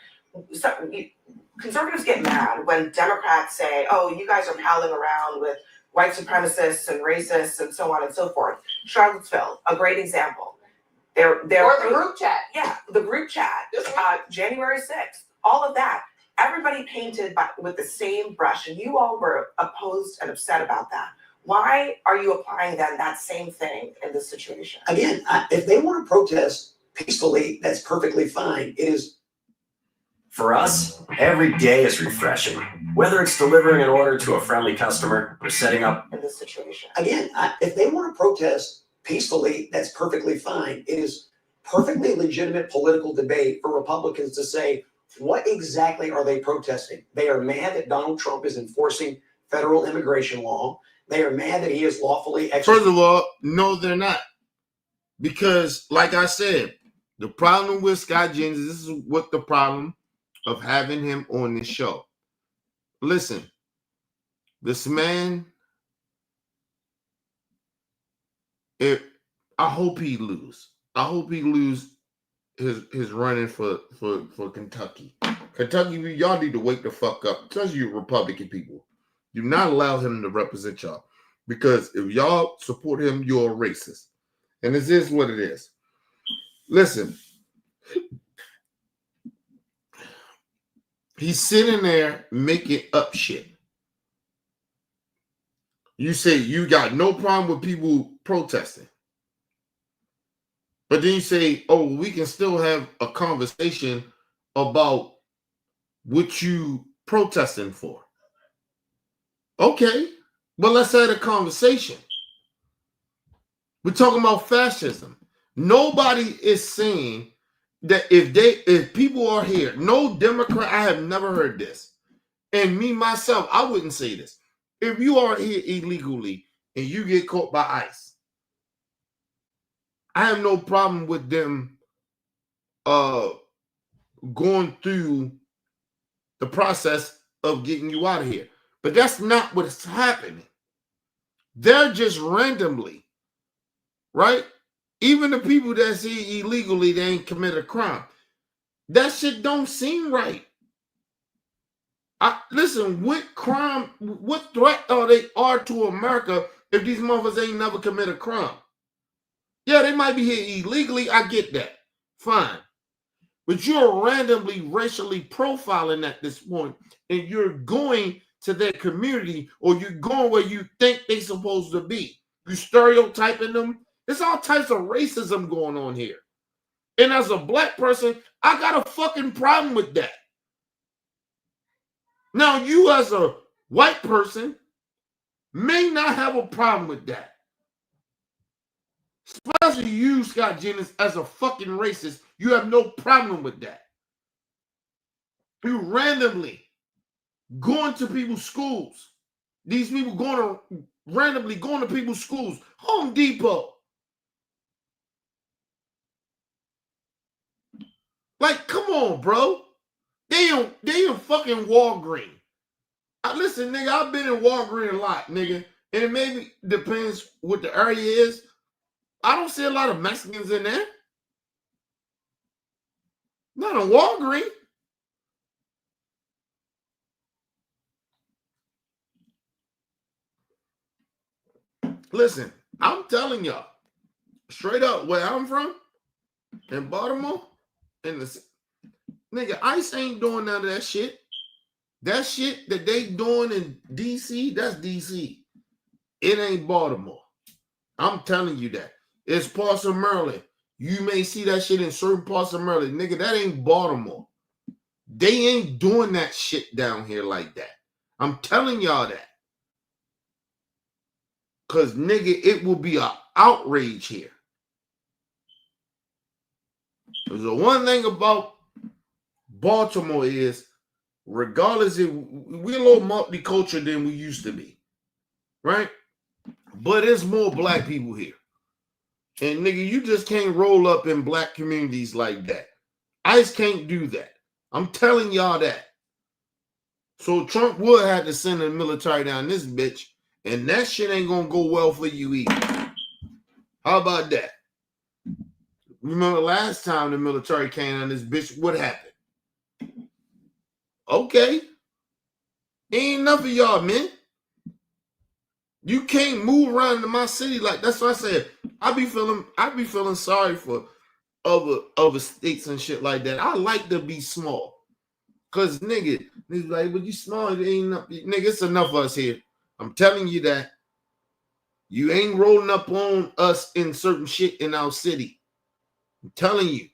Conservatives get mad when Democrats say, oh, you guys are palling around with white supremacists and racists and so on and so forth. Charlottesville, a great example. Or the group chat. Yeah, the group chat, January 6th, all of that. Everybody painted with the same brush, and you all were opposed and upset about that. Why are you applying then that same thing in this situation? Again, if they want to protest peacefully, that's perfectly fine. It is. For us, every day is refreshing. Whether it's delivering an order to a friendly customer or setting up in this situation. Again, if they want to protest peacefully, that's perfectly fine. It is perfectly legitimate political debate for Republicans to say, what exactly are they protesting? They are mad that Donald Trump is enforcing federal immigration law. They are mad that he is lawfully executed. First of all, no, they're not. Because, like I said, the problem with Scott Jennings, this is what the problem of having him on this show. Listen, this man, I hope he lose. I hope he lose his running for Kentucky. Kentucky, y'all need to wake the fuck up. Especially you Republican people. Do not allow him to represent y'all. Because if y'all support him, you're a racist. And this is what it is. Listen. He's sitting there making up shit. You say you got no problem with people protesting. But then you say, oh, we can still have a conversation about what you protesting for. Okay, but let's have a conversation. We're talking about fascism. Nobody is saying that if people are here, no Democrat, I have never heard this. And me, myself, I wouldn't say this. If you are here illegally and you get caught by ICE, I have no problem with them going through the process of getting you out of here. But that's not what's happening. They're just randomly, right? Even the people that's here illegally, they ain't commit a crime. That shit don't seem right. Listen, what crime, what threat are they to America if these motherfuckers ain't never commit a crime? Yeah, they might be here illegally. I get that. Fine. But you're randomly racially profiling at this point, and you're going to their community, or you're going where you think they're supposed to be. You stereotyping them. There's all types of racism going on here. And as a black person, I got a fucking problem with that. Now, you as a white person may not have a problem with that. Especially you, Scott Jennings, as a fucking racist, you have no problem with that. You randomly going to people's schools. These people randomly going to people's schools. Home Depot. Like, come on, bro. They in fucking Walgreens. Listen, nigga, I've been in Walgreens a lot, nigga. And it maybe depends what the area is. I don't see a lot of Mexicans in there. Not in Walgreens. Listen, I'm telling y'all, straight up, where I'm from, in Baltimore, nigga, ICE ain't doing none of that shit. That shit that they doing in DC, that's DC. It ain't Baltimore. I'm telling you that. It's parts of Maryland. You may see that shit in certain parts of Maryland. Nigga, that ain't Baltimore. They ain't doing that shit down here like that. I'm telling y'all that. Because, nigga, it will be an outrage here. Because the one thing about Baltimore is, regardless if we're a little multicultural than we used to be, right? But there's more black people here. And, nigga, you just can't roll up in black communities like that. ICE can't do that. I'm telling y'all that. So Trump would have to send the military down this bitch, and that shit ain't gonna go well for you either. How about that? Remember last time the military came on this bitch, what happened? Okay. Ain't enough of y'all, man. You can't move around in my city like that's what I said. I be feeling sorry for other states and shit like that. I like to be small. Cause nigga, like, but you small, it ain't enough. Nigga, it's enough of us here. I'm telling you that. You ain't rolling up on us in certain shit in our city. I'm telling you.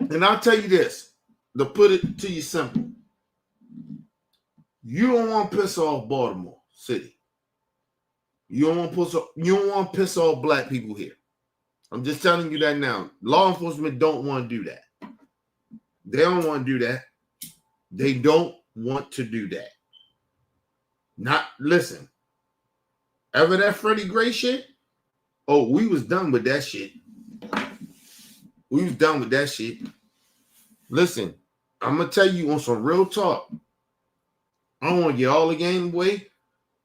And I'll tell you this, to put it to you simple. You don't want to piss off Baltimore City. You don't want to piss off black people here. I'm just telling you that now. Law enforcement don't want to do that. They don't want to do that. They don't want to do that. Listen. Ever that Freddie Gray shit? Oh, we was done with that shit. We was done with that shit. Listen, I'm going to tell you on some real talk. I don't want to get all the game away,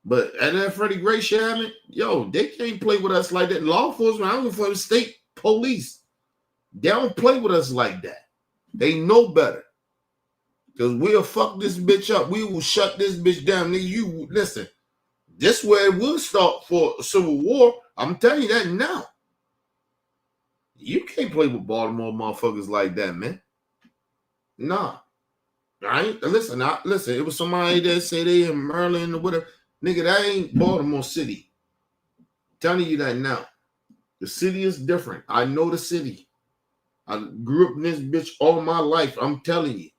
but at that Freddie Gray shit happened, yo, they can't play with us like that. Law enforcement, I don't know for the state police. They don't play with us like that. They know better. Because we'll fuck this bitch up. We will shut this bitch down. Nigga, you listen. This way it will start for a civil war. I'm telling you that now. You can't play with Baltimore motherfuckers like that, man. Nah. Listen, it was somebody that said they in Maryland or whatever. Nigga, that ain't Baltimore City. I'm telling you that now. The city is different. I know the city. I grew up in this bitch all my life. I'm telling you.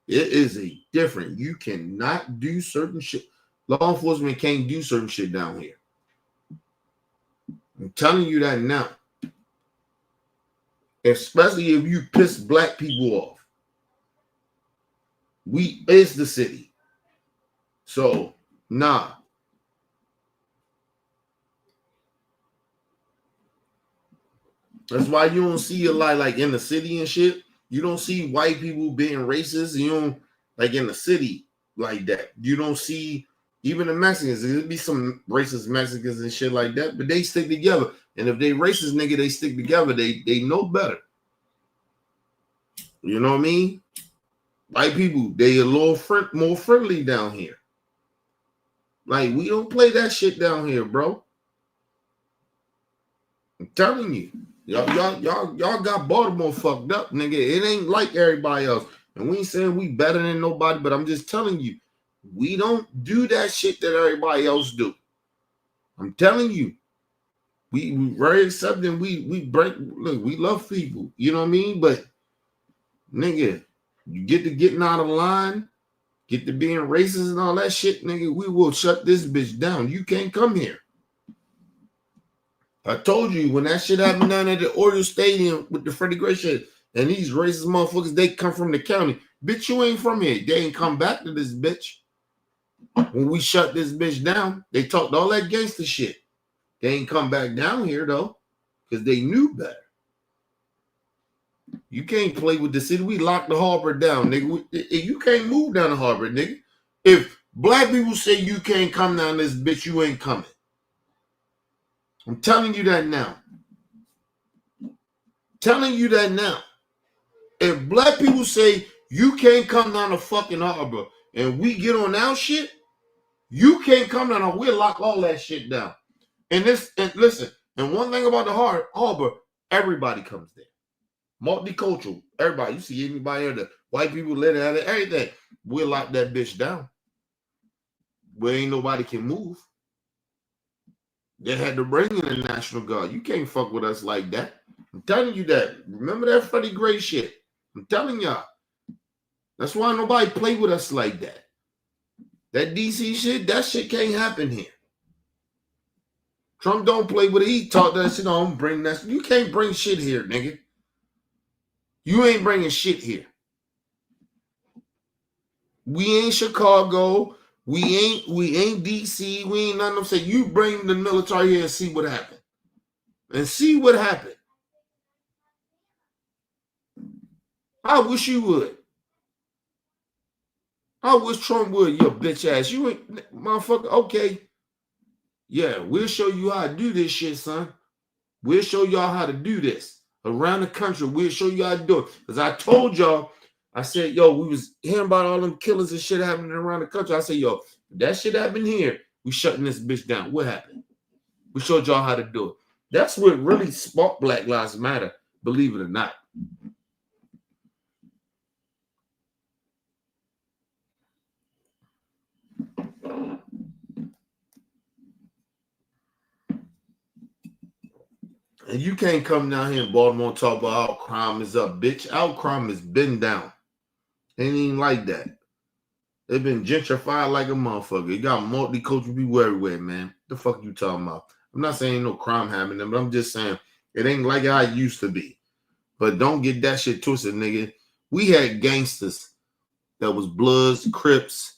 It is different. You cannot do certain shit. Law enforcement can't do certain shit down here. I'm telling you that now. Especially if you piss black people off. It's the city. So, nah. That's why you don't see a lot like in the city and shit. You don't see white people being racist. You don't like in the city like that. You don't see even the Mexicans. There'll be some racist Mexicans and shit like that, but they stick together. And if they racist nigga, they stick together. They know better. You know what I mean? White people, they a little more friendly down here. Like, we don't play that shit down here, bro. I'm telling you. Y'all got Baltimore fucked up, nigga. It ain't like everybody else. And we ain't saying we better than nobody, but I'm just telling you, we don't do that shit that everybody else do. I'm telling you. We very accepting. We break. Look, we love people. You know what I mean? But nigga, you get to getting out of line, get to being racist and all that shit, nigga. We will shut this bitch down. You can't come here. I told you when that shit happened down at the Oriole Stadium with the Freddie Gray shit, and these racist motherfuckers, they come from the county. Bitch, you ain't from here. They ain't come back to this bitch. When we shut this bitch down, they talked all that gangster shit. They ain't come back down here though, because they knew better. You can't play with the city. We locked the harbor down, nigga. You can't move down the harbor, nigga. If black people say you can't come down this bitch, you ain't coming. I'm telling you that now. Telling you that now. If black people say you can't come down the fucking harbor and we get on our shit, you can't come down. We'll lock all that shit down. And listen, and one thing about the harbor, everybody comes there. Multicultural, everybody. You see anybody there, the white people let it out of everything. We'll lock that bitch down. Where ain't nobody can move. They had to bring in the National Guard. You can't fuck with us like that. I'm telling you that. Remember that Freddie Gray shit. I'm telling y'all. That's why nobody play with us like that. That DC shit, that shit can't happen here. Trump don't play with it. He talked that shit on, bring that. You can't bring shit here, nigga. You ain't bringing shit here. We ain't Chicago. We ain't DC. We ain't none of them. Say you bring the military here and see what happened. And see what happened. I wish you would. I wish Trump would, you bitch ass. You ain't, motherfucker, okay. Yeah, we'll show you how to do this shit, son. We'll show y'all how to do this. Around the country, we'll show you how to do it. Because I told y'all, I said, yo, we was hearing about all them killings and shit happening around the country. I said, yo, if that shit happened here, we shutting this bitch down. What happened? We showed y'all how to do it. That's what really sparked Black Lives Matter, believe it or not. And you can't come down here in Baltimore and talk about our crime is up, bitch. Our crime has been down. Ain't even like that. They've been gentrified like a motherfucker. You got multicultural people everywhere, man. The fuck you talking about? I'm not saying no crime happening, but I'm just saying it ain't like how it used to be. But don't get that shit twisted, nigga. We had gangsters that was Bloods, Crips,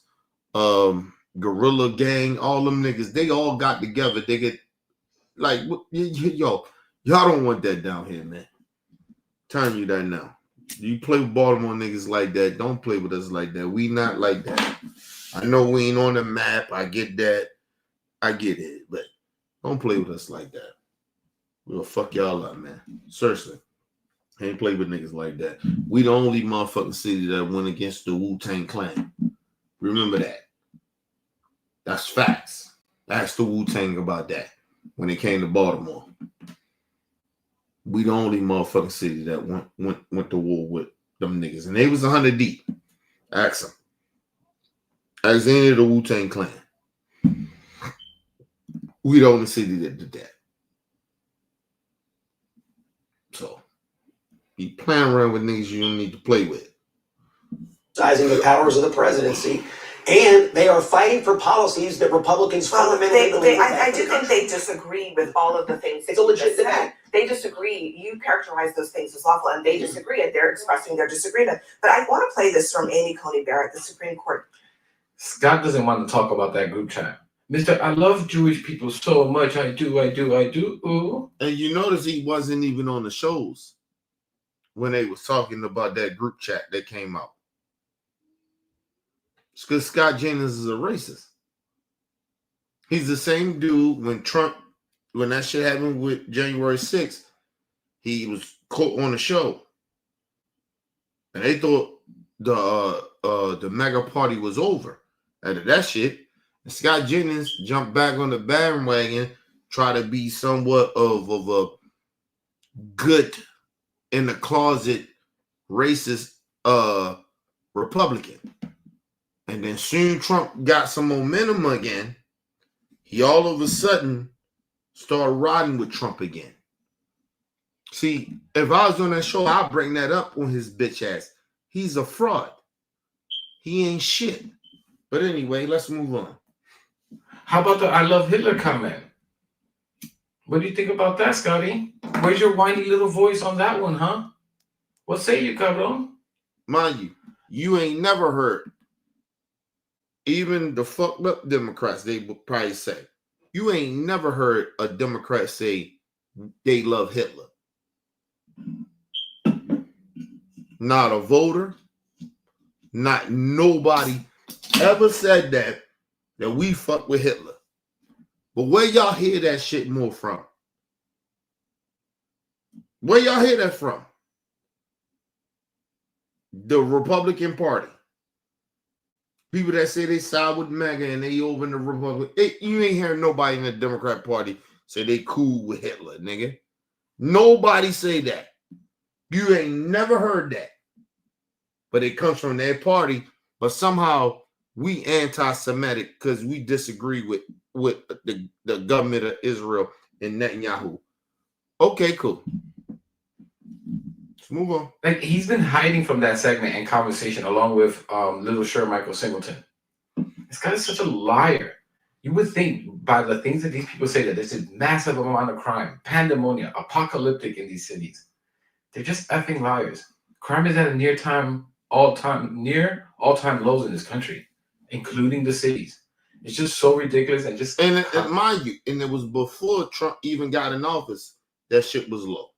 Guerrilla Gang, all them niggas. They all got together. They get like, yo, y'all don't want that down here, man. Telling you that now. You play with Baltimore niggas like that. Don't play with us like that. We not like that. I know we ain't on the map. I get that. I get it. But don't play with us like that. We'll fuck y'all up, man. Seriously. Ain't play with niggas like that. We the only motherfucking city that went against the Wu-Tang Clan. Remember that. That's facts. Ask the Wu-Tang about that when it came to Baltimore. We the only motherfucking city that went to war with them niggas. And they was 100 deep. Ask them. Ask any of the Wu-Tang Clan. We the only city that did that. So, be playing around with niggas you don't need to play with. Sizing the powers of the presidency. And they are fighting for policies that Republicans fundamentally believe. I do think they disagree with all of the things. It's a legit debate. They disagree. You characterize those things as lawful, and they disagree, and they're expressing their disagreement. But I want to play this from Amy Coney Barrett, the Supreme Court. Scott doesn't want to talk about that group chat. Mr. I love Jewish people so much. I do. Ooh. And you notice he wasn't even on the shows when they was talking about that group chat that came out. It's because Scott Jennings is a racist. He's the same dude when that shit happened with January 6th, he was caught on the show. And they thought the Maga party was over. After that shit, And Scott Jennings jumped back on the bandwagon, try to be somewhat of a good in the closet racist Republican. And then soon Trump got some momentum again. He all of a sudden started riding with Trump again. See, if I was on that show, I'd bring that up on his bitch ass. He's a fraud. He ain't shit. But anyway, let's move on. How about the I love Hitler comment? What do you think about that, Scotty? Where's your whiny little voice on that one, huh? What say you, cabrón? Mind you ain't never heard, even the fucked up Democrats, they would probably say, you ain't never heard a Democrat say they love Hitler. Not a voter, not nobody ever said that we fuck with Hitler. But where y'all hear that shit more from? Where y'all hear that from? The Republican Party. People that say they side with Maga and they over in the Republic. You ain't hearing nobody in the Democrat Party say they cool with Hitler, nigga. Nobody say that. You ain't never heard that. But it comes from their party. But somehow we anti-Semitic because we disagree with the government of Israel and Netanyahu. Okay, cool. Let's move on. Like, he's been hiding from that segment and conversation along with little Sir Michael Singleton. This guy is such a liar. You would think by the things that these people say that there's a massive amount of crime, pandemonium, apocalyptic in these cities. They're just effing liars. Crime is at a near all-time lows in this country, including the cities. It's just so ridiculous and just and mind you, and it was before Trump even got in office, that shit was low.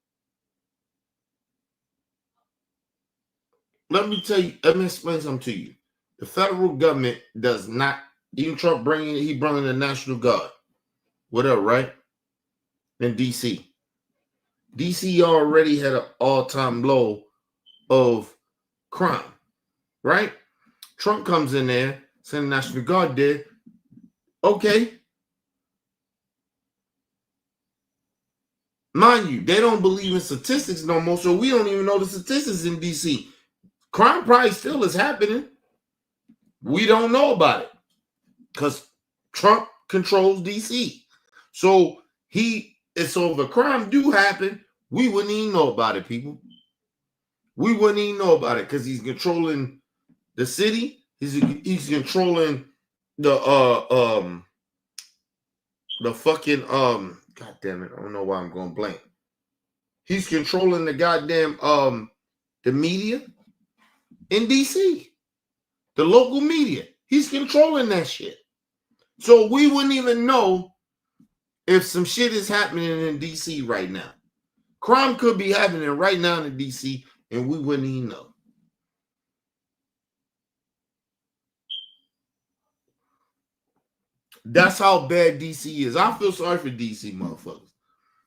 Let me explain something to you. The federal government does not, even Trump bringing the National Guard. Whatever, right? In DC. DC already had an all-time low of crime, right? Trump comes in there, send the National Guard there. Okay. Mind you, they don't believe in statistics no more, so we don't even know the statistics in DC. Crime probably still is happening. We don't know about it because Trump controls DC. So if the crime do happen, we wouldn't even know about it, people. We wouldn't even know about it because he's controlling the city. He's controlling the fucking God damn it, I don't know why I'm going blank. He's controlling the goddamn the media in DC. The local media. He's controlling that shit. So we wouldn't even know if some shit is happening in DC right now. Crime could be happening right now in DC and we wouldn't even know. That's how bad DC is. I feel sorry for DC motherfuckers.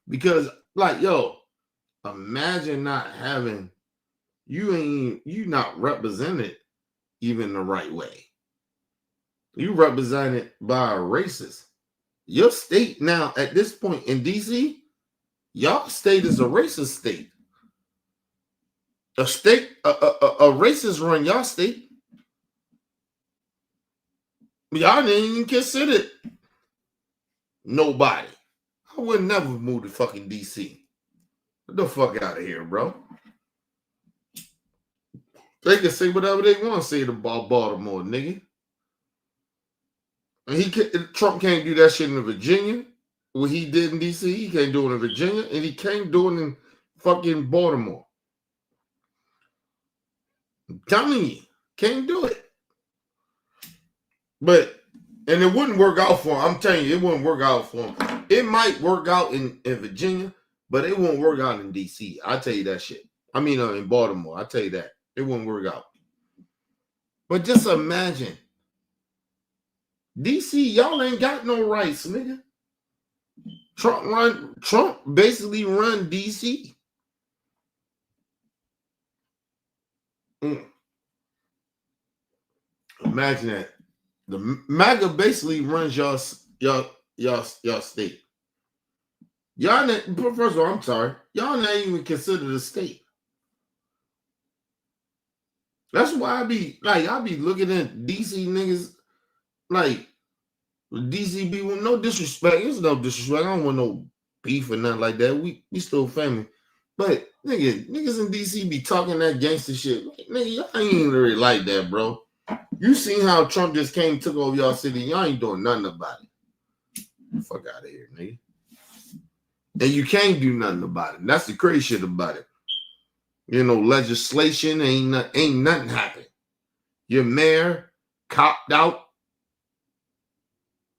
Because, like, yo, imagine not having, you not represented even the right way. You represented by a racist. Your state now, at this point in DC, y'all state is a racist state. A racist run y'all state. Y'all didn't even consider nobody. I would never move to fucking DC. Get the fuck out of here, bro. They can say whatever they want to say about Baltimore, nigga. And Trump can't do that shit in Virginia. What he did in DC, he can't do it in Virginia, and he can't do it in fucking Baltimore. I'm telling you, can't do it. And it wouldn't work out for him. I'm telling you, it wouldn't work out for him. It might work out in Virginia, but it won't work out in DC. I tell you that shit. I mean, in Baltimore. I tell you that. It won't work out. But just imagine. DC, y'all ain't got no rights, nigga. Trump basically run DC. Imagine that. The MAGA basically runs y'all state. Y'all not, first of all, I'm sorry. Y'all not even considered a state. That's why I be looking at DC niggas like DC people. No disrespect. It's no disrespect. I don't want no beef or nothing like that. We still family. But niggas in DC be talking that gangster shit. Like, nigga, y'all ain't even really like that, bro. You seen how Trump just came, took over y'all city. Y'all ain't doing nothing about it. Fuck out of here, nigga. And you can't do nothing about it. That's the crazy shit about it. You know, legislation ain't nothing happen. Your mayor copped out.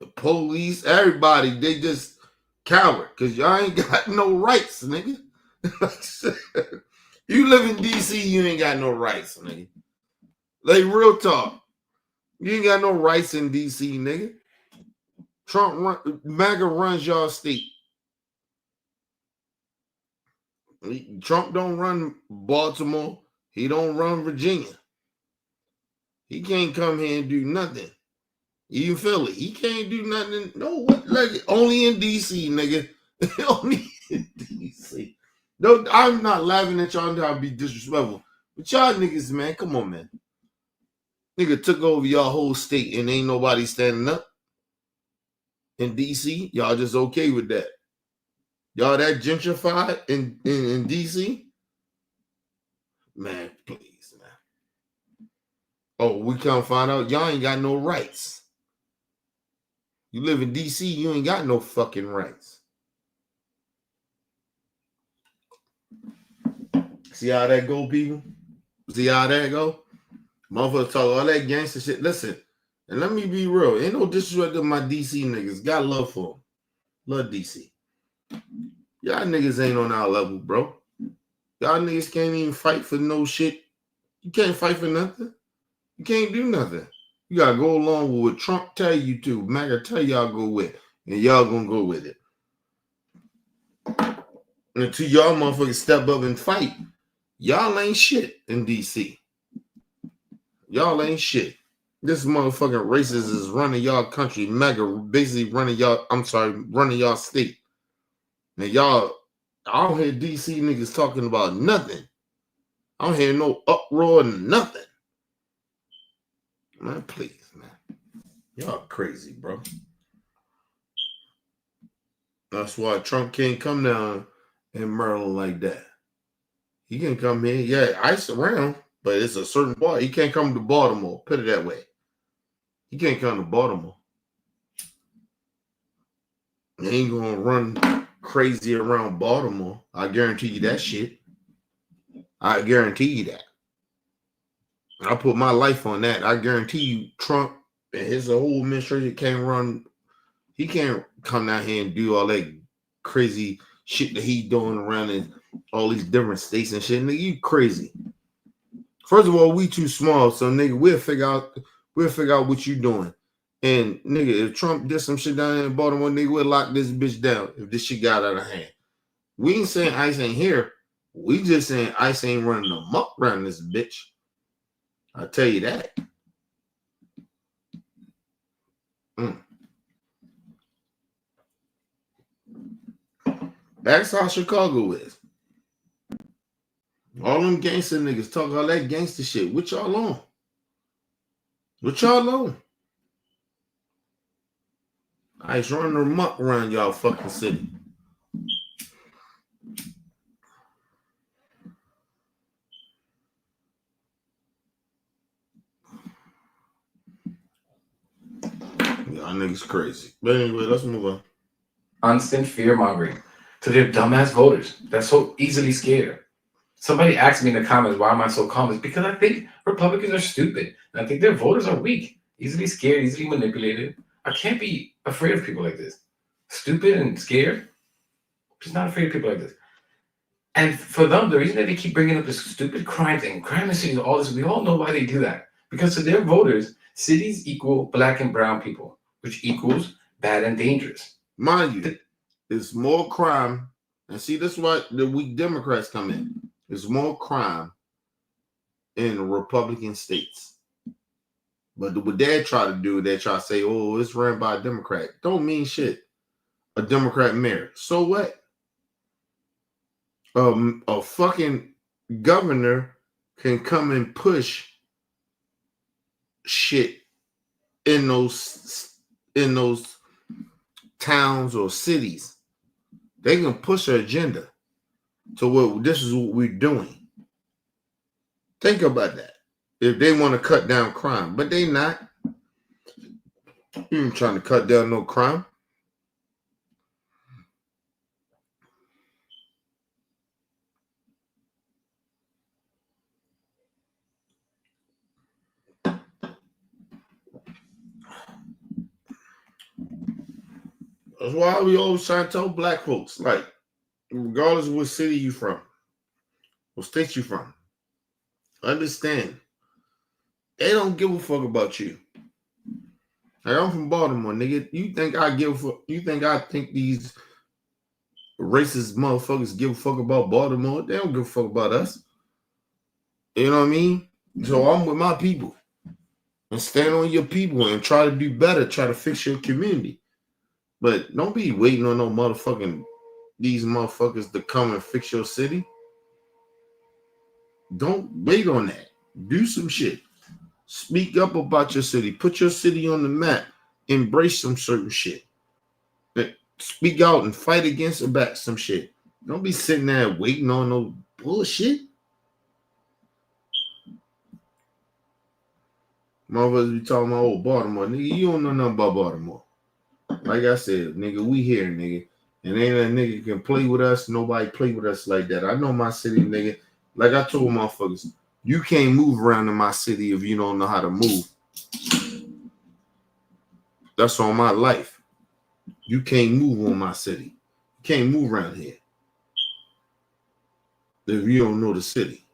The police, everybody, they just coward because y'all ain't got no rights, nigga. You live in DC, you ain't got no rights, nigga. Like real talk. You ain't got no rights in DC, nigga. MAGA runs y'all state. Trump don't run Baltimore. He don't run Virginia. He can't come here and do nothing. Even Philly, he can't do nothing. No, like only in DC, nigga. Only in DC. No, I'm not laughing at y'all. I'll be disrespectful, but y'all niggas, man, come on, man. Nigga took over y'all whole state and ain't nobody standing up in DC. Y'all just okay with that? Y'all that gentrified in DC? Man, please, man. Oh, we come find out y'all ain't got no rights. You live in DC, you ain't got no fucking rights. See how that go, people? See how that go? Motherfuckers talk all that gangster shit. Listen, and let me be real. Ain't no disrespect to my DC niggas. Got love for them. Love DC. Y'all niggas ain't on our level, bro. Y'all niggas can't even fight for no shit. You can't fight for nothing. You can't do nothing. You gotta go along with what Trump tell you to. MAGA tell y'all go with. And y'all gonna go with it. Until y'all motherfuckers step up and fight. Y'all ain't shit in DC. Y'all ain't shit. This motherfucking racist is running y'all country. MAGA basically running y'all state. Now y'all, I don't hear DC niggas talking about nothing. I don't hear no uproar, nothing. Man, please, man. Y'all crazy, bro. That's why Trump can't come down in Maryland like that. He can come here. Yeah, ICE around, but it's a certain part. He can't come to Baltimore. Put it that way. He can't come to Baltimore. He ain't gonna run crazy around Baltimore. I guarantee you that shit. I guarantee you that. I put my life on that. I guarantee you Trump and his whole administration can't run. He can't come down here and do all that crazy shit that he doing around in all these different states and shit. Nigga, you crazy. First of all, we too small, so nigga, we'll figure out what you doing. And nigga, if Trump did some shit down in Baltimore, nigga, we'll lock this bitch down if this shit got out of hand. We ain't saying ICE ain't here. We just saying ICE ain't running amok around this bitch. I'll tell you that. That's how Chicago is. All them gangster niggas talk all that gangster shit. What y'all on? What y'all on? ICE running amok around y'all fucking city. Y'all niggas crazy. But anyway, let's move on. Constant fear mongering to their dumbass voters that's so easily scared. Somebody asked me in the comments, why am I so calm? It's because I think Republicans are stupid. And I think their voters are weak, easily scared, easily manipulated. I can't be afraid of people like this. Stupid and scared. I'm just not afraid of people like this. And for them, the reason that they keep bringing up this stupid crime thing, crime in cities, all this, we all know why they do that. Because to their voters, cities equal black and brown people, which equals bad and dangerous. Mind you, it's more crime. And see, this is why the weak Democrats come in. There's more crime in Republican states. But what they try to do, they try to say, oh, it's run by a Democrat. Don't mean shit. A Democrat mayor. So what? A fucking governor can come and push shit in those towns or cities. They can push an agenda to what this is what we're doing. Think about that. If they want to cut down crime, but they not. You ain't trying to cut down no crime. That's why we always try to tell black folks, like, regardless of what city you from, what state you from, understand, they don't give a fuck about you. Like, I'm from Baltimore, nigga. You think I give a fuck? You think I think these racist motherfuckers give a fuck about Baltimore? They don't give a fuck about us. You know what I mean? So I'm with my people. And stand on your people and try to do better, try to fix your community. But don't be waiting on no motherfucking these motherfuckers to come and fix your city. Don't wait on that. Do some shit. Speak up about your city. Put your city on the map. Embrace some certain shit. Speak out and fight against or back some shit. Don't be sitting there waiting on no bullshit. Motherfuckers be talking about, oh, Baltimore. Nigga, you don't know nothing about Baltimore. Like I said, nigga, we here, nigga. And ain't a nigga can play with us. Nobody play with us like that. I know my city, nigga. Like I told motherfuckers, you can't move around in my city if you don't know how to move. That's on my life. You can't move on my city. You can't move around here if you don't know the city.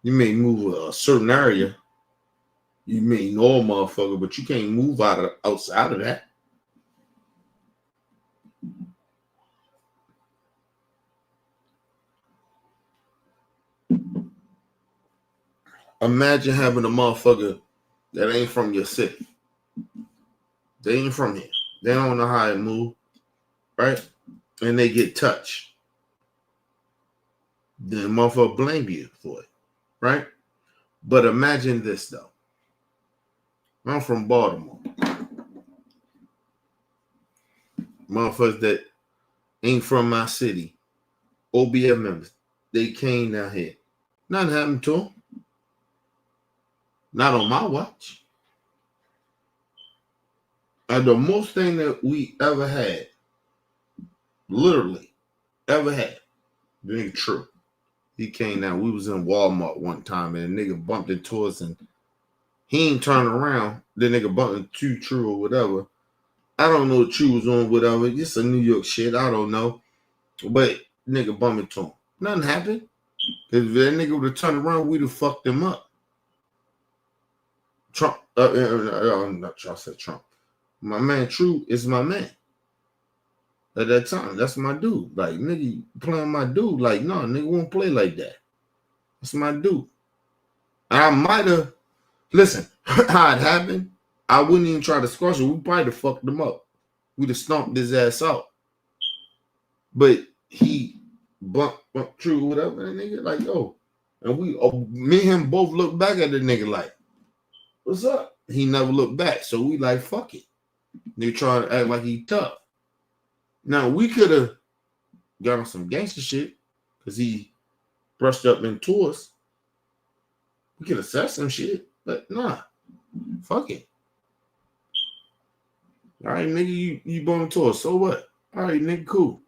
You may move a certain area. You may know a motherfucker, but you can't move outside of that. Imagine having a motherfucker that ain't from your city. They ain't from here. They don't know how to move, right? And they get touched. Then motherfucker blame you for it, right? But imagine this, though. I'm from Baltimore. Motherfuckers that ain't from my city, OBF members, they came down here. Nothing happened to them. Not on my watch. And the most thing that we ever had, literally ever had, it ain't true. He came down. We was in Walmart one time and a nigga bumped into us and he ain't turned around. The nigga bumped into True or whatever. I don't know what True was on, whatever. It's a New York shit. I don't know. But nigga bumped into him. Nothing happened. If that nigga would have turned around, we'd have fucked him up. Trump, I'm not sure I said Trump. My man True is my man. At that time, that's my dude. Like, nigga, playing my dude. Like, no, nigga won't play like that. That's my dude. I might have, listen, how it happened, I wouldn't even try to squash it. We probably have fucked him up. We'd have stomped his ass out. But he bumped True, whatever, and nigga, like, yo. And me and him both looked back at the nigga like, what's up? He never looked back. So we like, fuck it. They trying to act like he tough. Now, we could have got on some gangster shit because he brushed up into us. We could have said some shit, but nah. Fuck it. All right, nigga, you bumped into us. So what? All right, nigga, cool.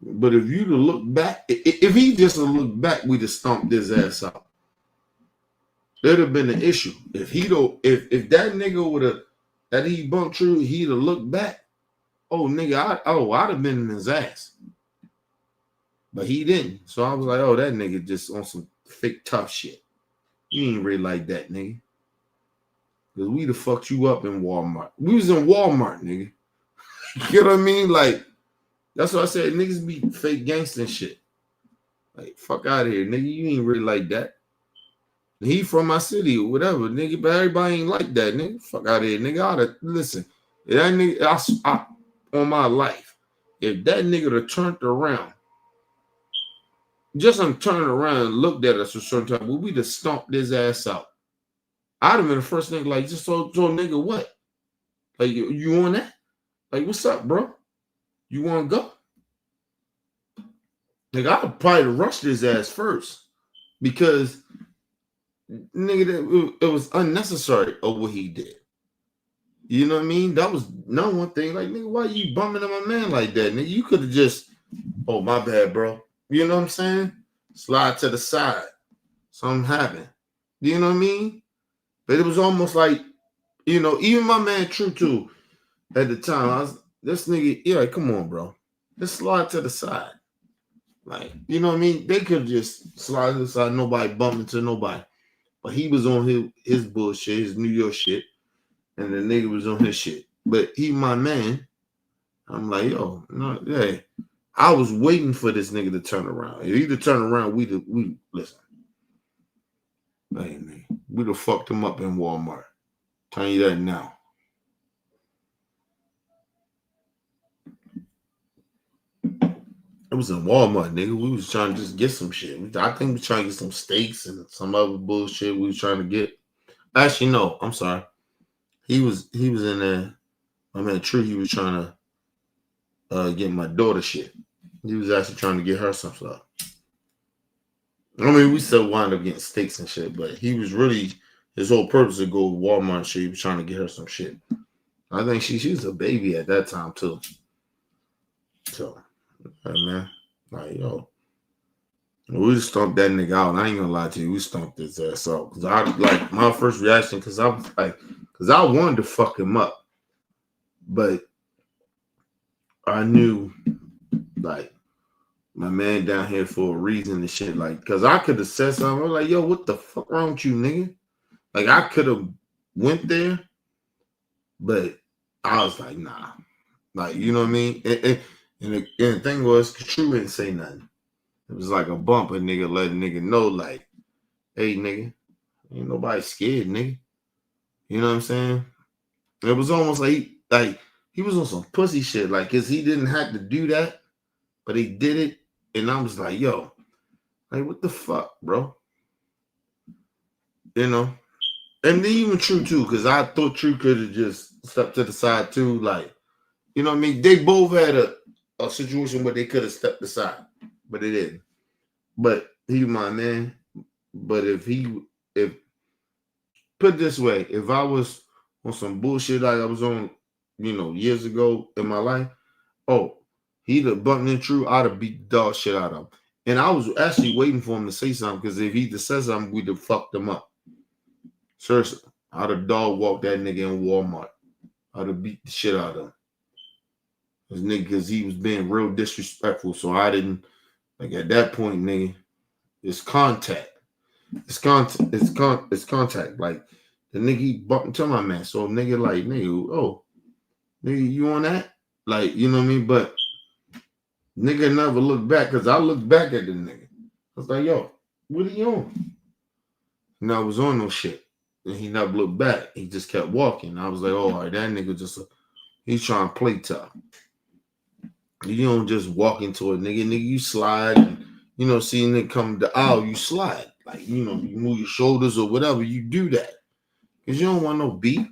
But if you'd have looked back, if he just looked back, we'd have stomped his ass out. There'd have been an issue. If that nigga would have, that he bumped True, he'd have looked back. Oh, nigga, I'd have been in his ass. But he didn't. So I was like, oh, that nigga just on some fake tough shit. You ain't really like that, nigga. Because we'd have fucked you up in Walmart. We was in Walmart, nigga. You know what I mean? Like, that's what I said. Niggas be fake gangster and shit. Like, fuck out of here, nigga. You ain't really like that. He from my city or whatever, nigga. But everybody ain't like that, nigga. Fuck out of here, nigga. Listen, that nigga, on my life, if that nigga would have turned around, just turning around and looked at us a certain time, we'd have stomped his ass out. I'd have been the first nigga like, just so nigga, what? Like, you on that? Like, what's up, bro? You want to go? Like, I'd probably rush his ass first because, nigga, it was unnecessary of what he did. You know what I mean? That was no one thing. Like, nigga, why you bumming at my man like that? Nigga, you could have just, oh, my bad, bro. You know what I'm saying? Slide to the side. Something happened. You know what I mean? But it was almost like, you know, even my man True too, at the time, I was, this nigga, yeah, come on, bro. Just slide to the side. Like, you know what I mean? They could just slide to the side, nobody bumped into nobody. But he was on his bullshit, his New York shit, and the nigga was on his shit. But he my man. I'm like, yo, no, hey. I was waiting for this nigga to turn around. If he'd turn around, we listen. Hey, man, we'd have fucked him up in Walmart. Telling you that now. It was in Walmart, nigga. We was trying to just get some shit. I think we were trying to get some steaks and some other bullshit we was trying to get. Actually, no, I'm sorry. He was in there. I mean, true, he was trying to get my daughter shit. He was actually trying to get her some stuff. I mean, we still wound up getting steaks and shit, but he was really, his whole purpose to go to Walmart and shit. He was trying to get her some shit. I think she was a baby at that time too. So, hey, man, like, yo, we just stomped that nigga out. I ain't gonna lie to you, we stomped his ass out. Cause I like my first reaction, cause I was like, cause I wanted to fuck him up, but I knew like my man down here for a reason and shit. Like, cause I could have said something. I was like, yo, what the fuck wrong with you, nigga? Like, I could have went there, but I was like, nah. Like, you know what I mean? And the thing was, True didn't say nothing. It was like a bump, a nigga let a nigga know, like, hey, nigga, ain't nobody scared, nigga. You know what I'm saying? It was almost like he was on some pussy shit, like, cause he didn't have to do that, but he did it, and I was like, yo, like, what the fuck, bro? You know? And even True too, cause I thought True could have just stepped to the side too, like, you know what I mean? They both had a situation where they could have stepped aside, but they didn't. But he my man. But if put it this way, if I was on some bullshit like I was on, you know, years ago in my life, oh, he'd have bumped in True, I'd have beat the dog shit out of him. And I was actually waiting for him to say something, because if he just said something, we'd have fucked him up. Seriously, I'd have dog walked that nigga in Walmart. I'd have beat the shit out of him. Because he was being real disrespectful. So I didn't, like, at that point, nigga, it's contact. It's contact. Like, the nigga, he bumped into my man. So nigga, like, nigga, oh, nigga, you on that? Like, you know what I mean? But nigga never looked back, because I looked back at the nigga. I was like, yo, what are you on? And I was on no shit. And he never looked back. He just kept walking. I was like, oh, all right, that nigga just, he's trying to play tough. You don't just walk into a nigga. Nigga, you slide. And, you know, see a nigga come the aisle, you slide. Like, you know, you move your shoulders or whatever. You do that. Because you don't want no beef.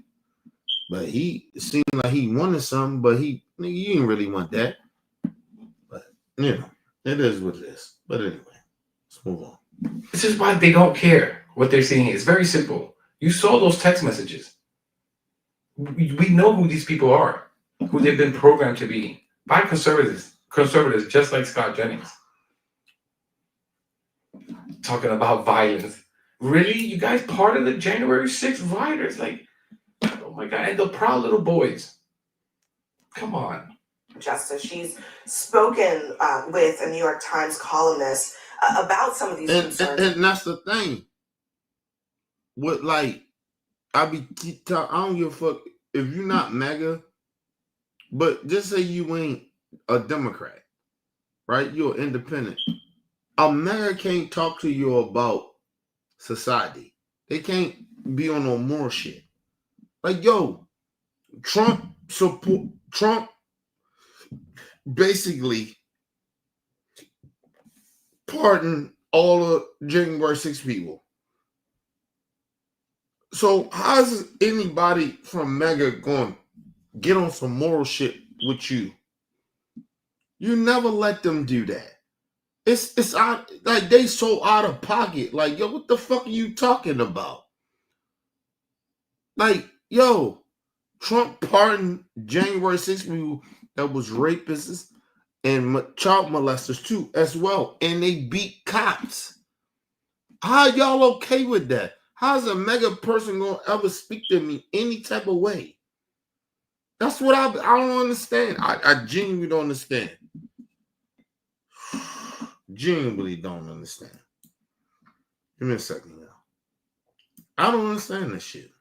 But he seemed like he wanted something, but nigga, you didn't really want that. But, you know, it is what it is. But anyway, let's move on. This is why they don't care what they're seeing. It's very simple. You saw those text messages. We know who these people are, who they've been programmed to be. By conservatives just like Scott Jennings. Talking about violence. Really? You guys part of the January 6th rioters? Like, oh my God. And the proud little boys. Come on. Justice. She's spoken with a New York Times columnist about some of these concerns. And that's the thing. What, like, I don't give a fuck if you're not Maga, but just say you ain't a Democrat, right? You're independent. A Maga can't talk to you about society. They can't be on no more shit. Like, yo, Trump basically pardoned all of January 6 people. So how's anybody from Maga going to get on some moral shit with you? You never let them do that. It's out, like they so out of pocket. Like, yo, what the fuck are you talking about? Like, yo, Trump pardoned January 6 people that was rapists and child molesters too, as well. And they beat cops. How y'all okay with that? How's a Maga person gonna ever speak to me any type of way? That's what I don't understand. I genuinely don't understand. Genuinely don't understand. Give me a second now. I don't understand this shit.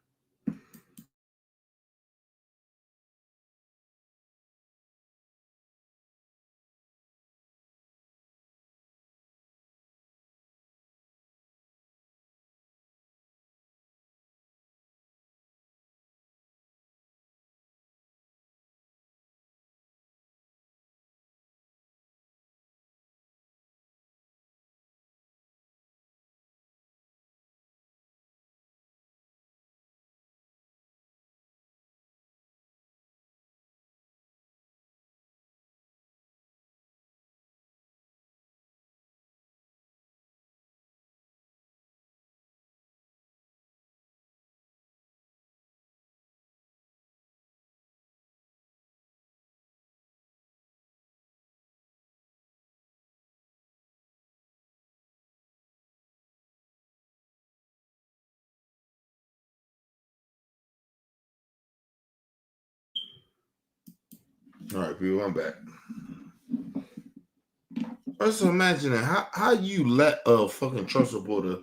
All right, people, I'm back. Let's imagine that. How you let a fucking Trump supporter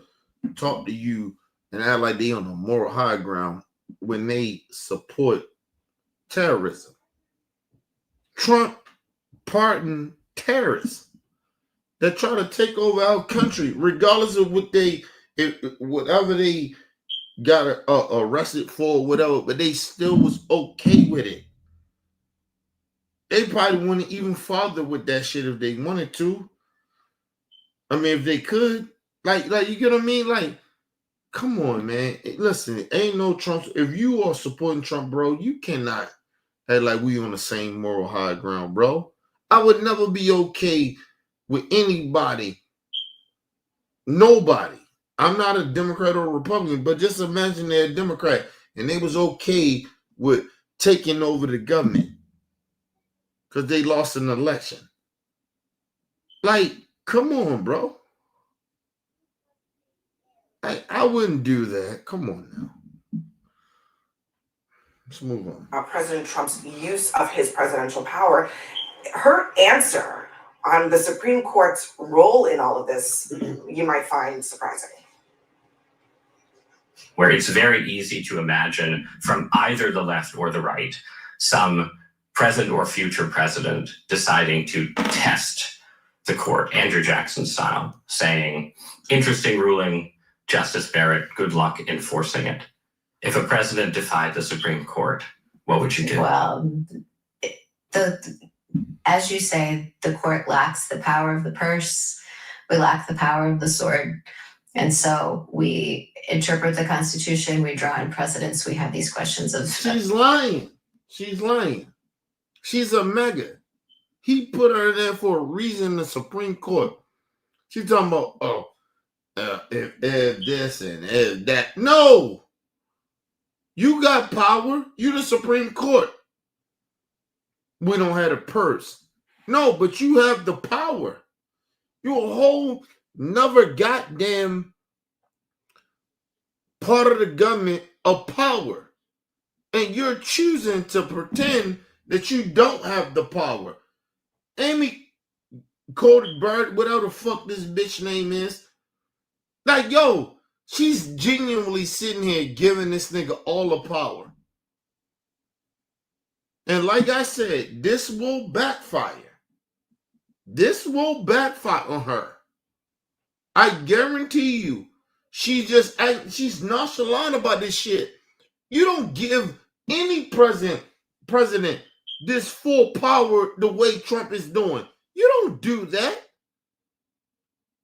talk to you and act like they on the moral high ground when they support terrorism? Trump pardoned terrorists that try to take over our country, regardless of what whatever they got arrested for, whatever, but they still was okay with it. They probably wouldn't even farther with that shit if they wanted to. I mean, if they could, like you get what I mean? Like, come on, man. Listen, ain't no Trump. If you are supporting Trump, bro, you cannot act like we on the same moral high ground, bro. I would never be okay with anybody, nobody. I'm not a Democrat or a Republican, but just imagine they're a Democrat and they was okay with taking over the government because they lost an election. Like, come on, bro. I wouldn't do that. Come on now. Let's move on. President Trump's use of his presidential power. Her answer on the Supreme Court's role in all of this, you might find surprising. Where it's very easy to imagine from either the left or the right, some present or future president deciding to test the court, Andrew Jackson style, saying, interesting ruling, Justice Barrett, good luck enforcing it. If a president defied the Supreme Court, what would you do? Well, as you say, the court lacks the power of the purse. We lack the power of the sword. And so we interpret the Constitution, we draw in precedents, we have these questions of... She's lying. She's lying. She's a Maga. He put her there for a reason in the Supreme Court. She's talking about, if this and if that. No! You got power. You the Supreme Court. We don't have a purse. No, but you have the power. You're a whole another goddamn part of the government of power. And you're choosing to pretend that you don't have the power. Amy Cody Bird, whatever the fuck this bitch name is. Like, yo, she's genuinely sitting here giving this nigga all the power. And like I said, this will backfire. This will backfire on her. I guarantee you, she's nonchalant about this shit. You don't give any president this full power the way Trump is doing. You don't do that.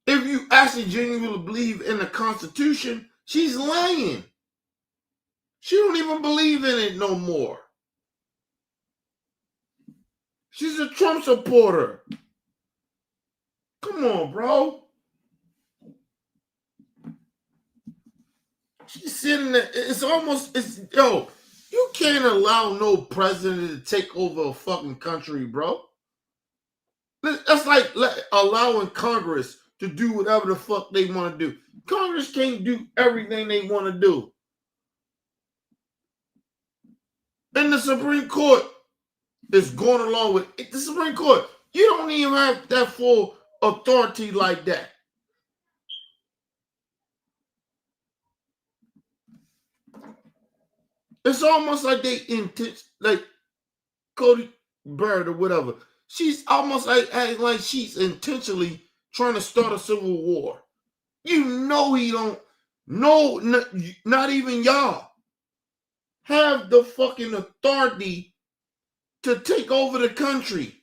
If you actually genuinely believe in the Constitution, she's lying. She don't even believe in it no more. She's a Trump supporter. Come on, bro. She's sitting there. You can't allow no president to take over a fucking country, bro. That's like allowing Congress to do whatever the fuck they want to do. Congress can't do everything they want to do. And the Supreme Court is going along with it. The Supreme Court. You don't even have that full authority like that. It's almost like like Cody Bird or whatever. She's almost like she's intentionally trying to start a civil war. You know he don't. No, not even y'all have the fucking authority to take over the country.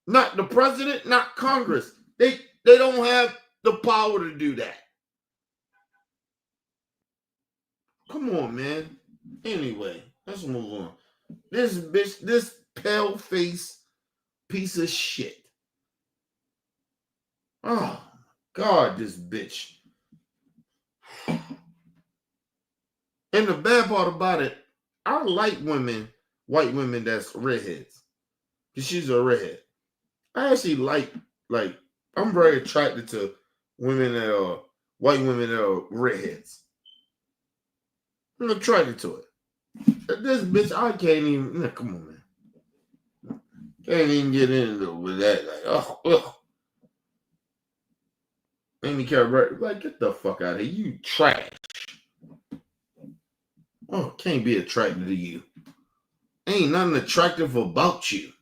Not the president, not Congress. They don't have the power to do that. Come on, man. Anyway, let's move on. This bitch, this pale face piece of shit. Oh, God, this bitch. And the bad part about it, I like women, white women that's redheads. Because she's a redhead. I actually like, I'm very attracted to women that are, white women that are redheads. I'm attracted to it. This bitch, I can't even, come on, man. Can't even get into it with that. Like, Amy Carrot, like, get the fuck out of here. You trash. Oh, can't be attracted to you. Ain't nothing attractive about you.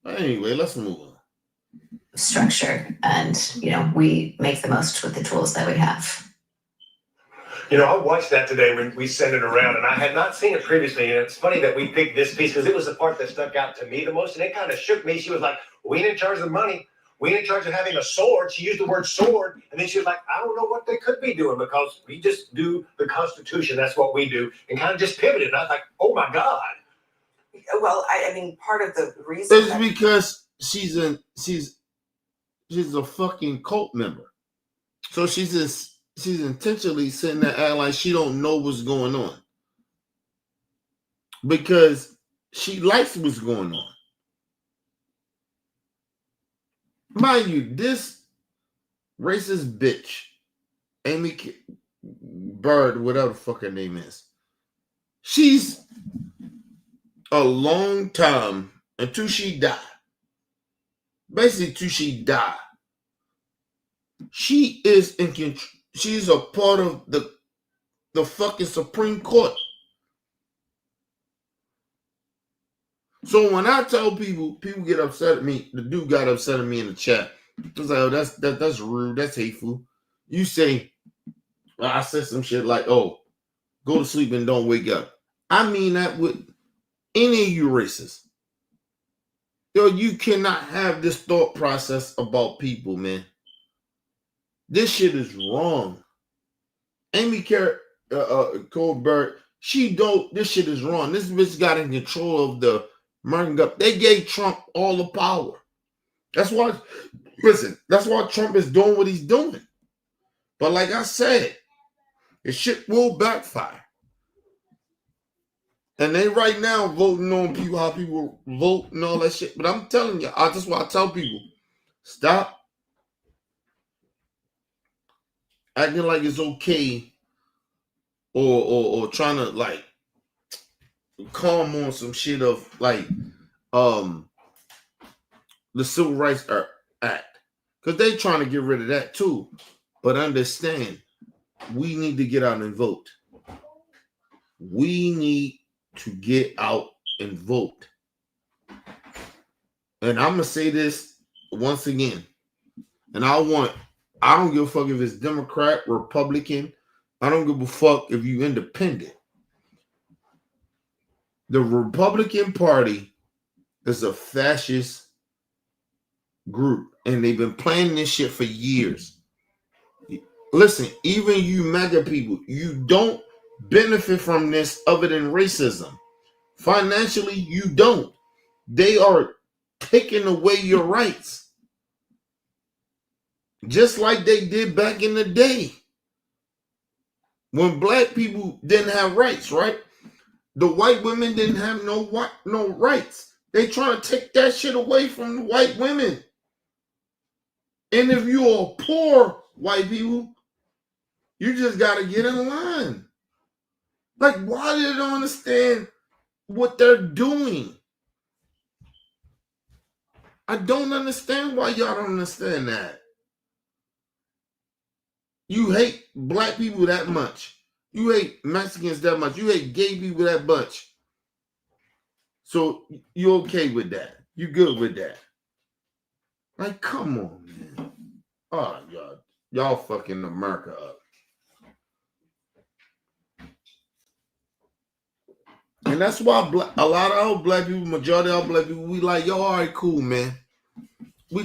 But anyway, let's move on. Structure, and we make the most with the tools that we have. I watched that today when we sent it around, and I had not seen it previously. And it's funny that we picked this piece because it was the part that stuck out to me the most, and it kind of shook me. She was like, "We ain't in charge of the money. We ain't in charge of having a sword." She used the word sword, and then she was like, "I don't know what they could be doing because we just do the Constitution. That's what we do," and kind of just pivoted. And I was like, "Oh my God." Well, I mean, part of the reason is because she's a fucking cult member, so she's intentionally sitting there acting like she don't know what's going on because she likes what's going on. Mind you, this racist bitch, Amy Bird, whatever the fuck her name is, she's a long time until she died. Basically, till she died. She is in control. She's a part of the fucking Supreme Court. So when I tell people get upset at me. The dude got upset at me in the chat. I was like, "Oh, that's rude. That's hateful." You say, well, I said some shit like, "Oh, go to sleep and don't wake up." I mean that with any of you racists. Yo, you cannot have this thought process about people, man. This shit is wrong. Amy Colbert, this shit is wrong. This bitch got in control of the American government. They gave Trump all the power. That's why Trump is doing what he's doing. But like I said, the shit will backfire. And they right now voting on people, how people vote and all that shit. But I'm telling you, that's why I tell people, stop acting like it's okay or trying to like calm on some shit of like the Civil Rights Act. Because they trying to get rid of that too. But understand, we need to get out and vote. We need to get out and vote. And I'm going to say this once again. And I want I don't give a fuck if it's Democrat, Republican. I don't give a fuck if you independent. The Republican Party is a fascist group, and they've been planning this shit for years. Listen, even you MAGA people, you don't benefit from this other than racism. Financially, you don't. They are taking away your rights. Just like they did back in the day. When black people didn't have rights, right? The white women didn't have no rights. They trying to take that shit away from the white women. And if you are poor white people, you just got to get in line. Like, why do they don't understand what they're doing? I don't understand why y'all don't understand that. You hate black people that much. You hate Mexicans that much. You hate gay people that much. So you're okay with that. You good with that. Like, come on, man. Oh, y'all fucking America up. And that's why a lot of our black people, majority of our black people, we like, yo, all right, cool, man. We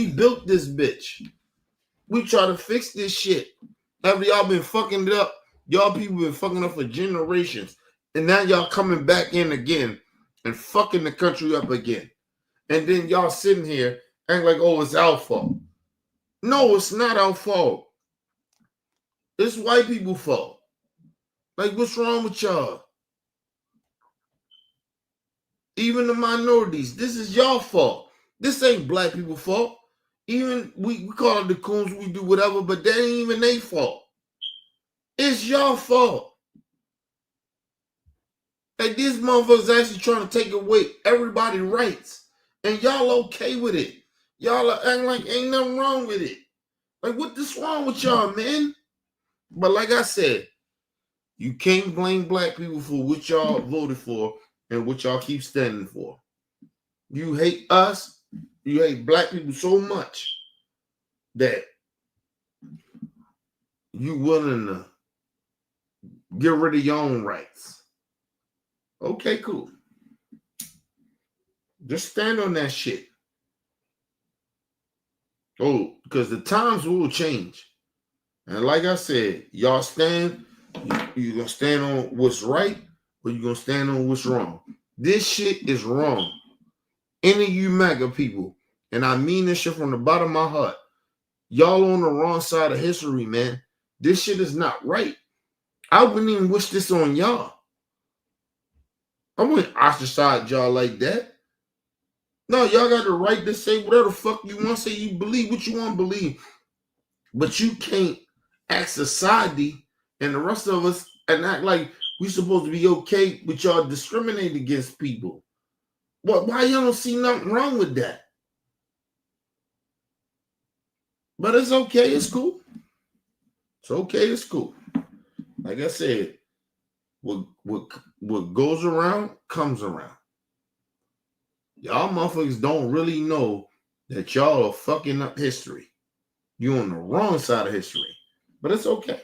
built this bitch. We try to fix this shit. After y'all been fucking it up, y'all people been fucking up for generations. And now y'all coming back in again and fucking the country up again. And then y'all sitting here acting like, oh, it's our fault. No, it's not our fault. It's white people's fault. Like, what's wrong with y'all? Even the minorities, this is y'all fault. This ain't black people's fault. Even we call it the coons, we do whatever, but that ain't even their fault. It's y'all fault. Like, these motherfuckers actually trying to take away everybody's rights. And y'all okay with it. Y'all are acting like ain't nothing wrong with it. Like, what is wrong with y'all, man? But like I said, you can't blame black people for what y'all voted for and what y'all keep standing for. You hate us, you hate black people so much that you willing to get rid of your own rights. Okay, cool. Just stand on that shit. Oh, because the times will change. And like I said, y'all stand, you're going to stand on what's right, or you're going to stand on what's wrong. This shit is wrong. Any of you MAGA people, and I mean this shit from the bottom of my heart, y'all on the wrong side of history, man. This shit is not right. I wouldn't even wish this on y'all. I wouldn't ostracize y'all like that. No, y'all got the right to say whatever the fuck you want to say. You believe what you want to believe. But you can't act society and the rest of us and act like we supposed to be okay with y'all discriminating against people. Why y'all don't see nothing wrong with that? But it's okay. It's cool. It's okay. It's cool. Like I said, what goes around comes around. Y'all motherfuckers don't really know that y'all are fucking up history. You're on the wrong side of history. But it's okay.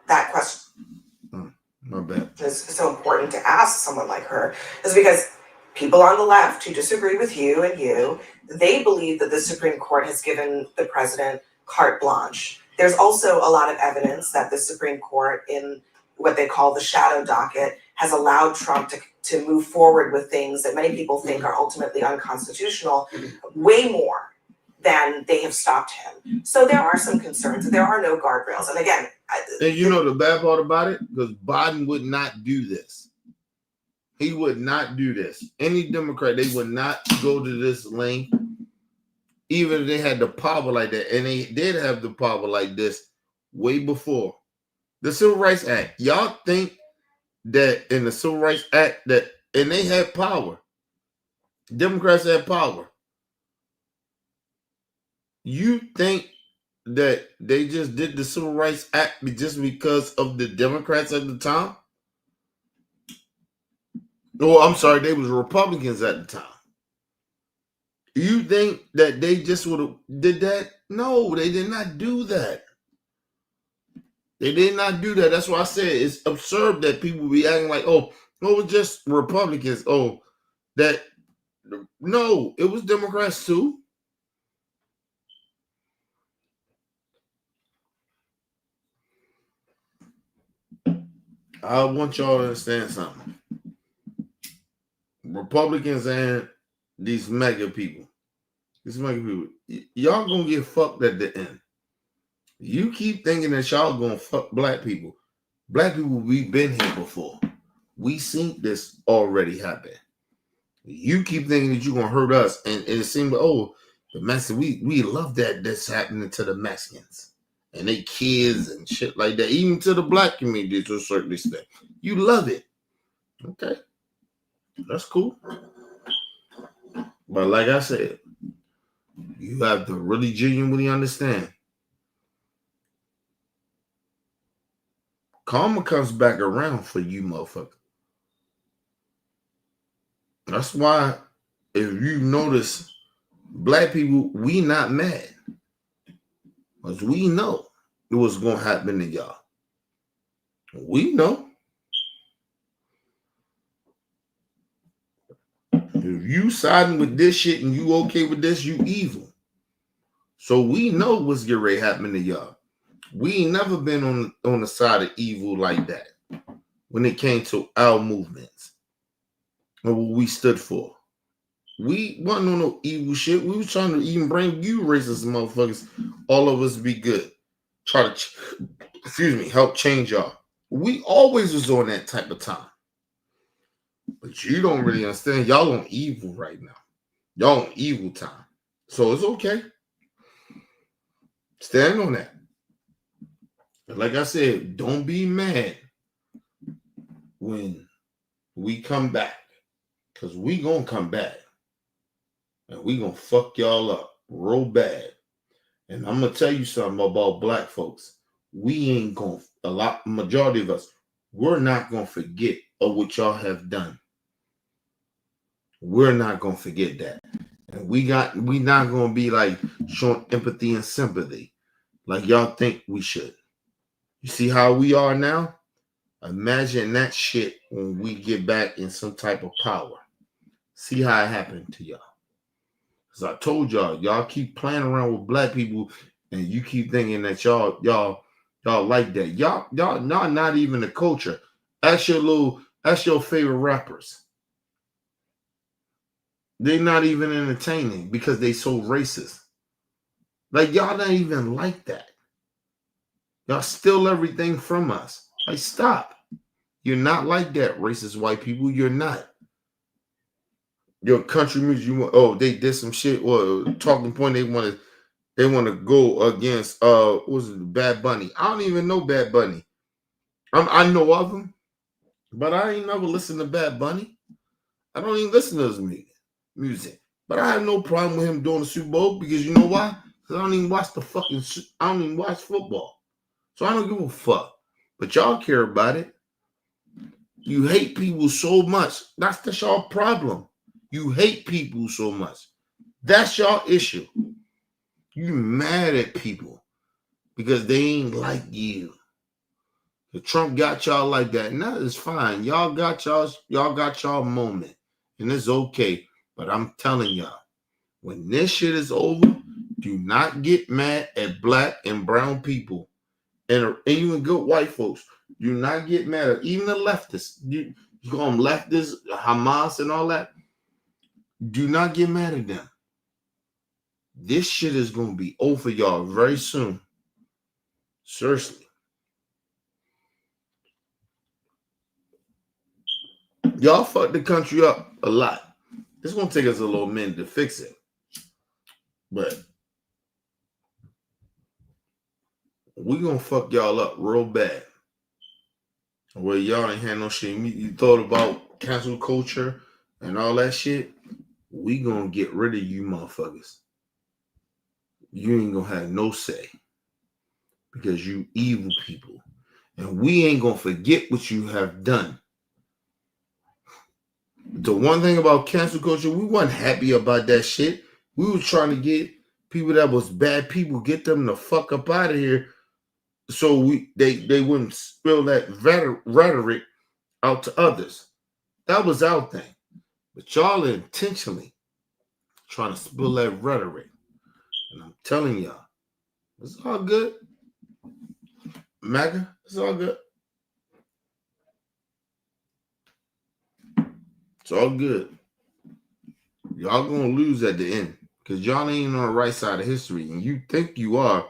That question My bad. is so important to ask someone like her is because people on the left who disagree with you and you, they believe that the Supreme Court has given the president carte blanche. There's also a lot of evidence that the Supreme Court, in what they call the shadow docket, has allowed Trump to move forward with things that many people think are ultimately unconstitutional, way more than they have stopped him. So there are some concerns. There are no guardrails. And again, and you know the bad part about it? Because Biden would not do this. He would not do this. Any Democrat, they would not go to this length, even if they had the power like that. And they did have the power like this way before. The Civil Rights Act. Y'all think that in the Civil Rights Act, and they had power. Democrats had power. You think that they just did the Civil Rights Act just because of the Democrats at the time? Oh, I'm sorry, they was Republicans at the time. You think that they just would have did that? No, they did not do that. They did not do that. That's why I said it's absurd that people be acting like, oh, it was just Republicans. Oh, that no, it was Democrats too. I want y'all to understand something. Republicans and these mega people. Y'all gonna get fucked at the end. You keep thinking that y'all gonna fuck black people. Black people, we've been here before. We seen this already happen. You keep thinking that you're gonna hurt us, and it seems like, oh, the Mexicans, we love that that's happening to the Mexicans and they kids and shit like that, even to the black community to a certain extent. You love it. Okay. That's cool. But like I said, you have to really genuinely understand. Karma comes back around for you, motherfucker. That's why, if you notice, black people, we not mad. Because we know it was going to happen to y'all. We know. If you siding with this shit and you okay with this, you evil. So we know what's getting ready to happen to y'all. We ain't never been on the side of evil like that when it came to our movements and what we stood for. We wasn't on no evil shit. We was trying to even bring you racist motherfuckers. All of us be good. Try to, help change y'all. We always was on that type of time. But you don't really understand. Y'all on evil right now. Y'all on evil time. So it's okay. Stand on that. But like I said, don't be mad when we come back. Because we gonna come back. And we gonna fuck y'all up real bad. And I'm gonna tell you something about black folks. We ain't gonna, majority of us, we're not gonna forget of what y'all have done. We're not gonna forget that. And we not gonna be like showing empathy and sympathy like y'all think we should. You see how we are now? Imagine that shit when we get back in some type of power. See how it happened to y'all. Because I told y'all keep playing around with black people and you keep thinking that y'all like that. Y'all not even the culture. That's your favorite rappers. They're not even entertaining because they so racist. Like y'all not even like that. Y'all steal everything from us. Like stop. You're not like that, racist white people. You're not. Your country music, they did some shit or talking point they want to go against what's it, Bad Bunny. I don't even know Bad Bunny. I know of him, but I ain't never listened to Bad Bunny. I don't even listen to his music. But I have no problem with him doing the Super Bowl because you know why? Because I don't even watch football. So I don't give a fuck. But y'all care about it. You hate people so much. That's y'all problem. You hate people so much. That's y'all issue. You mad at people because they ain't like you. The Trump got y'all like that. And that is fine. Y'all got y'all moment. And it's okay. But I'm telling y'all, when this shit is over, do not get mad at black and brown people. And even good white folks. Do not get mad at even the leftists. You call them leftists, Hamas and all that. Do not get mad at them. This shit is going to be over y'all very soon. Seriously. Y'all fucked the country up a lot. It's going to take us a little minute to fix it. But we're going to fuck y'all up real bad. Where y'all ain't had no shit. You thought about cancel culture and all that shit. We gonna get rid of you motherfuckers. You ain't gonna have no say. Because you evil people. And we ain't gonna forget what you have done. The one thing about cancel culture, we weren't happy about that shit. We were trying to get people that was bad people, get them the fuck up out of here, so they wouldn't spill that rhetoric out to others. That was our thing. But y'all are intentionally trying to spill that rhetoric. And I'm telling y'all, it's all good. Maga, it's all good. It's all good. Y'all gonna lose at the end because y'all ain't on the right side of history, and you think you are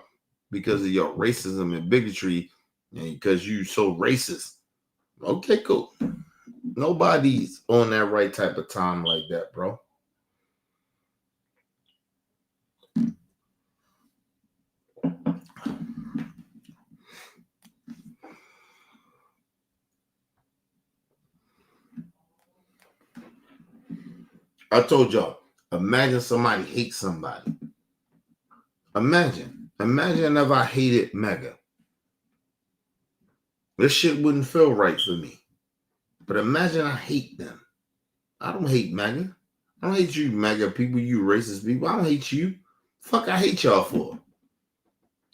because of your racism and bigotry, and because you so racist. Okay, cool. Nobody's on that right type of time like that, bro. I told y'all, imagine somebody hates somebody. Imagine if I hated Maga. This shit wouldn't feel right for me. But imagine I hate them. I don't hate Maga. I don't hate you, Maga people, you racist people. I don't hate you. Fuck, I hate y'all for.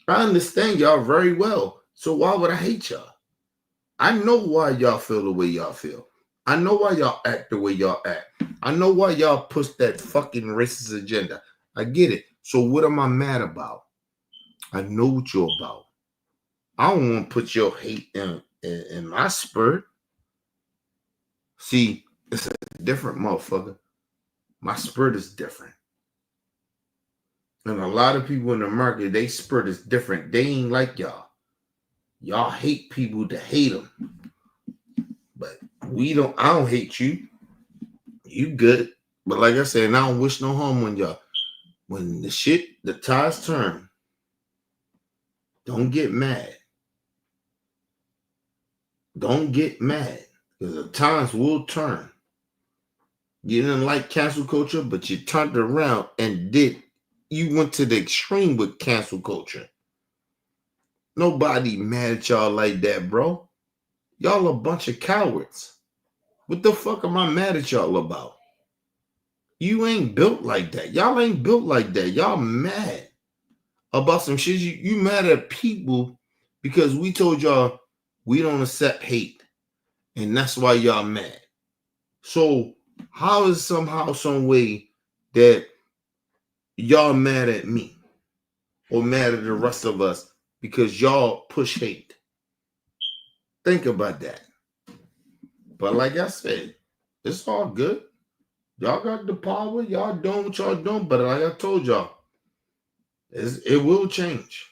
I understand y'all very well. So why would I hate y'all? I know why y'all feel the way y'all feel. I know why y'all act the way y'all act. I know why y'all push that fucking racist agenda. I get it. So what am I mad about? I know what you're about. I don't want to put your hate in my spirit. See, it's a different motherfucker. My spirit is different. And a lot of people in the market, they spirit is different. They ain't like y'all. Y'all hate people to hate them. But I don't hate you. You good. But like I said, I don't wish no harm on y'all. When the tides turn, don't get mad. Don't get mad. Because the times will turn. You didn't like cancel culture, but you turned around and you went to the extreme with cancel culture. Nobody mad at y'all like that, bro. Y'all a bunch of cowards. What the fuck am I mad at y'all about? You ain't built like that. Y'all ain't built like that. Y'all mad about some shit. You mad at people because we told y'all we don't accept hate. And that's why y'all mad. So how is somehow, some way that y'all mad at me or mad at the rest of us because y'all push hate? Think about that. But like I said, it's all good. Y'all got the power. Y'all doing what y'all doing. But like I told y'all, it will change.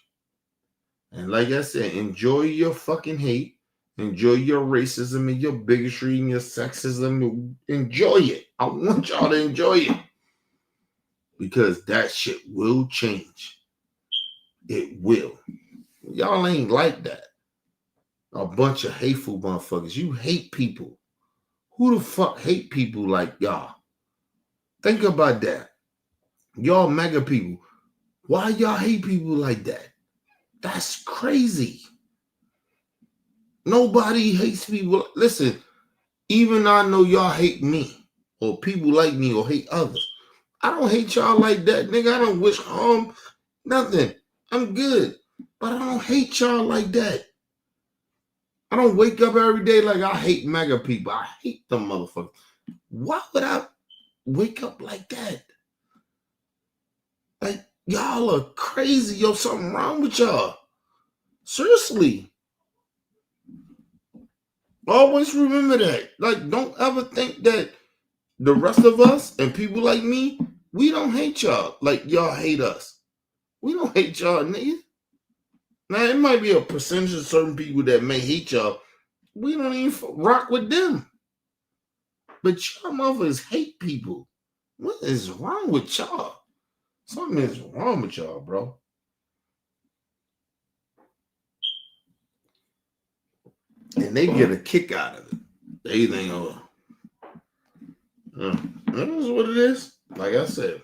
And like I said, enjoy your fucking hate. Enjoy your racism and your bigotry and your sexism. Enjoy it. I want y'all to enjoy it. Because that shit will change. It will. Y'all ain't like that. A bunch of hateful motherfuckers. You hate people. Who the fuck hate people like y'all? Think about that. Y'all mega people. Why y'all hate people like that? That's crazy. Nobody hates people. Listen, even I know y'all hate me or people like me or hate others. I don't hate y'all like that, nigga. I don't wish harm. Nothing. I'm good. But I don't hate y'all like that. I don't wake up every day like I hate mega people. I hate them motherfuckers. Why would I wake up like that? Like, y'all are crazy. Yo, something wrong with y'all. Seriously. Always remember that. Like, don't ever think that the rest of us and people like me, we don't hate y'all like y'all hate us. We don't hate y'all, nigga. Now, it might be a percentage of certain people that may hate y'all. We don't even rock with them. But y'all motherfuckers hate people. What is wrong with y'all? Something is wrong with y'all, bro. And they get a kick out of it. They think, oh, that is what it is. Like I said,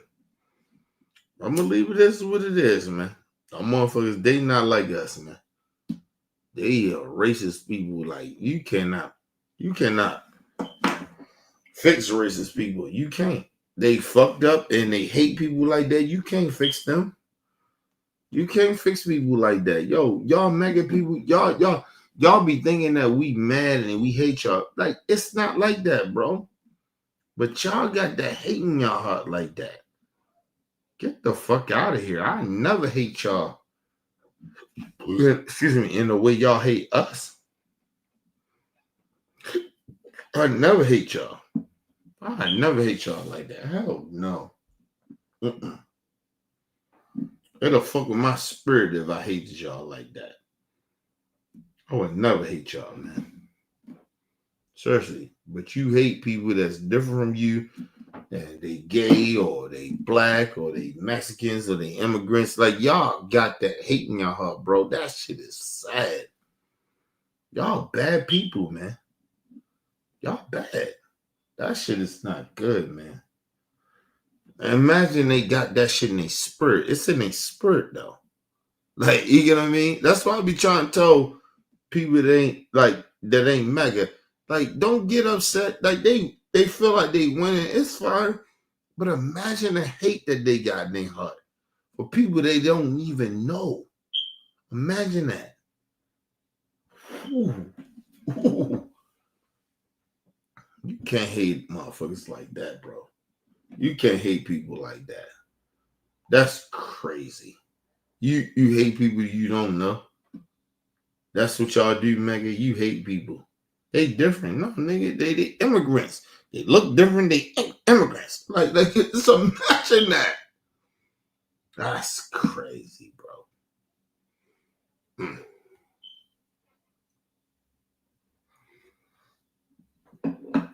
I'm going to leave it as what it is, man. Them motherfuckers, they not like us, man. They are racist people. Like, you cannot fix racist people. You can't. They fucked up and they hate people like that. You can't fix them. You can't fix people like that. Yo, y'all mega people, y'all be thinking that we mad and we hate y'all. Like, it's not like that, bro. But y'all got that hate in y'all heart like that. Get the fuck out of here. I never hate y'all. Excuse me, in the way y'all hate us. I never hate y'all. I never hate y'all like that. Hell no. It'll fuck with my spirit if I hated y'all like that. I would never hate y'all, man. Seriously. But you hate people that's different from you, and they gay or they black or they Mexicans or they immigrants. Like, y'all got that hate in your heart, bro. That shit is sad. Y'all bad people, man. Y'all bad. That shit is not good, man. Imagine they got that shit in their spirit. It's in their spirit, though. Like, you get what I mean? That's why I be trying to tell people that ain't mega. Like, don't get upset. Like, they feel like they winning. It's fine. But imagine the hate that they got in their heart for people they don't even know. Imagine that. Ooh. Ooh. You can't hate motherfuckers like that, bro. You can't hate people like that. That's crazy. You hate people you don't know. That's what y'all do, Mega. You hate people. They different. No, nigga, they immigrants. They look different. They immigrants. Like so imagine that. That's crazy, bro.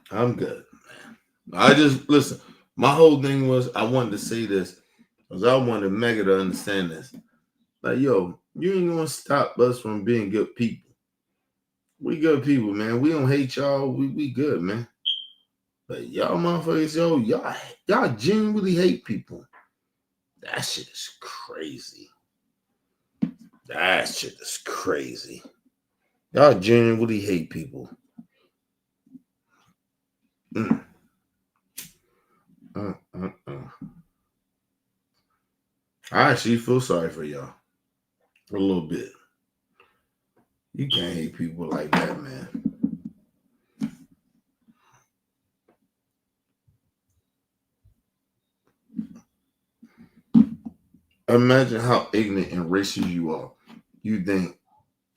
I'm good, man. I just listen. My whole thing was I wanted to say this because I wanted Mega to understand this. Like, yo, you ain't gonna stop us from being good people. We good people, man. We don't hate y'all. We good, man. But y'all motherfuckers, yo, y'all genuinely hate people. That shit is crazy. That shit is crazy. Y'all genuinely hate people. I actually feel sorry for y'all. A little bit. You can't hate people like that, man. Imagine how ignorant and racist you are. You think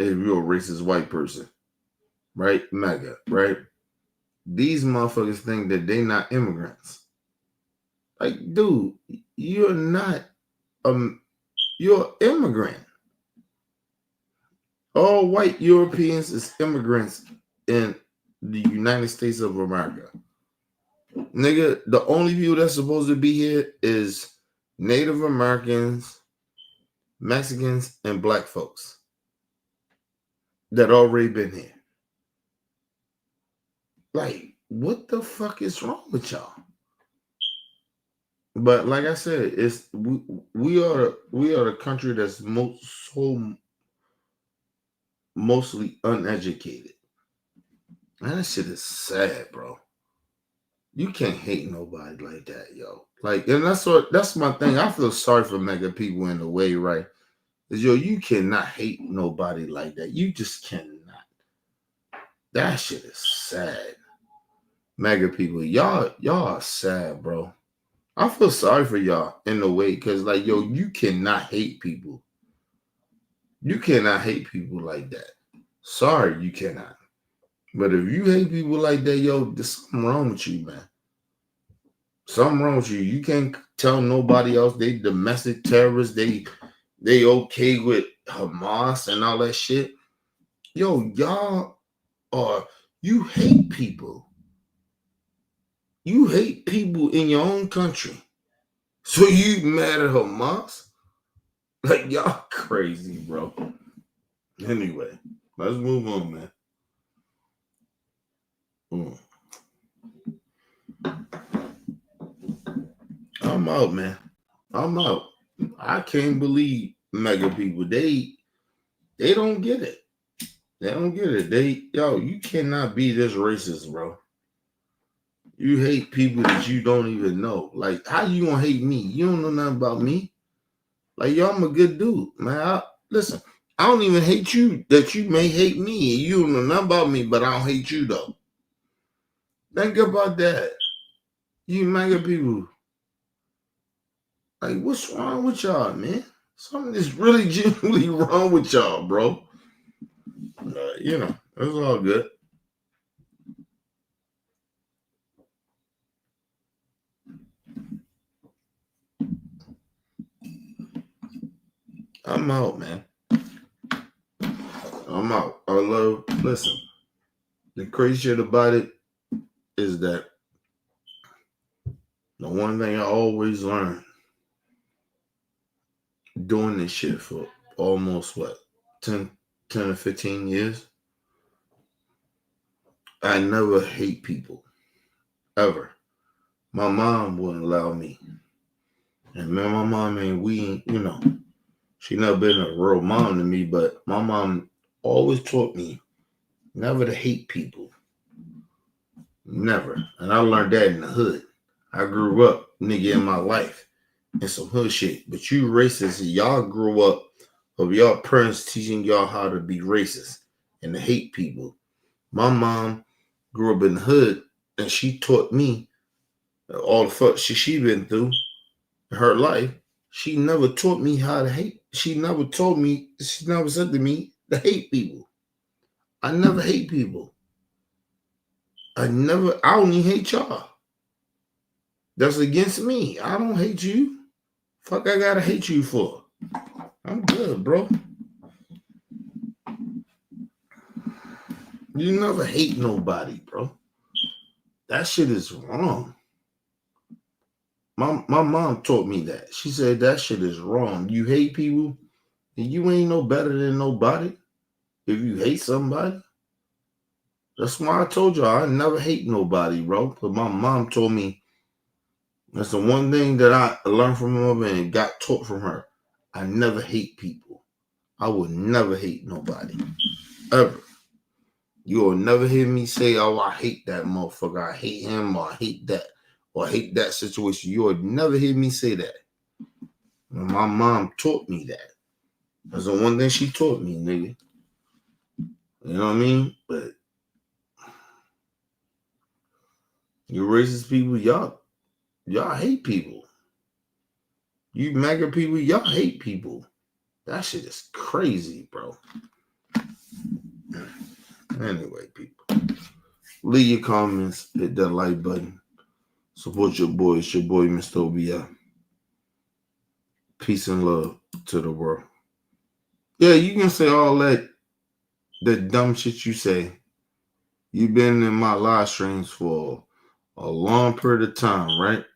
if you're a racist white person, right? Mega, right? These motherfuckers think that they not immigrants. Like, dude, you're not you're an immigrant. All white Europeans is immigrants in the United States of America. Nigga, the only people that's supposed to be here is Native Americans, Mexicans, and black folks that already been here. Like, what the fuck is wrong with y'all? But like I said, it's we are the country that's mostly uneducated. Man, that shit is sad, bro. You can't hate nobody like that, yo. Like, and that's my thing. I feel sorry for mega people in a way, right? Is yo, you cannot hate nobody like that. You just cannot. That shit is sad. Mega people, y'all are sad, bro. I feel sorry for y'all in a way, because like, yo, you cannot hate people. You cannot hate people like that. Sorry, you cannot. But if you hate people like that, yo, there's something wrong with you, man. Something wrong with you. You can't tell nobody else they domestic terrorists. They okay with Hamas and all that shit. Yo, y'all are, you hate people. You hate people in your own country. So you mad at Hamas? Like, y'all crazy, bro. Anyway, let's move on, man. I'm out, man. I'm out. I can't believe mega people. They don't get it. They don't get it. Yo, you cannot be this racist, bro. You hate people that you don't even know. Like, how you gonna hate me? You don't know nothing about me. Like, yo, I'm a good dude, man. Listen, I don't even hate you that you may hate me. You don't know nothing about me, but I don't hate you, though. Think about that. You MAGA people. Like, what's wrong with y'all, man? Something is really genuinely wrong with y'all, bro. You know, it's all good. I'm out, man. I'm out. Listen, the crazy shit about it is that the one thing I always learned doing this shit for almost 10 or 15 years, I never hate people, ever. My mom wouldn't allow me. And man, my mom she never been a real mom to me, but my mom always taught me never to hate people. Never. And I learned that in the hood. I grew up, nigga, in my life in some hood shit. But you racists, y'all grew up of y'all parents teaching y'all how to be racist and to hate people. My mom grew up in the hood and she taught me all the fuck she been through in her life. She never taught me how to hate. She never said to me to hate people. I never hate people. I only hate y'all. That's against me. I don't hate you. Fuck, I gotta hate you for. I'm good, bro. You never hate nobody, bro. That shit is wrong. My mom taught me that. She said that shit is wrong. You hate people, and you ain't no better than nobody if you hate somebody. That's why I told y'all I never hate nobody, bro. But my mom told me that's the one thing that I learned from her and got taught from her. I never hate people. I will never hate nobody. Ever. You will never hear me say, oh, I hate that motherfucker. I hate him, or I hate that, or I hate that situation. You will never hear me say that. And my mom taught me that. That's the one thing she taught me, nigga. You know what I mean? But you racist people, y'all hate people. You MAGA people, y'all hate people. That shit is crazy, bro. Anyway, people, leave your comments, hit that like button, support your boy. It's your boy, Mr. OBI. Peace and love to the world. Yeah, you can say all that dumb shit you say. You've been in my live streams for a long period of time, right?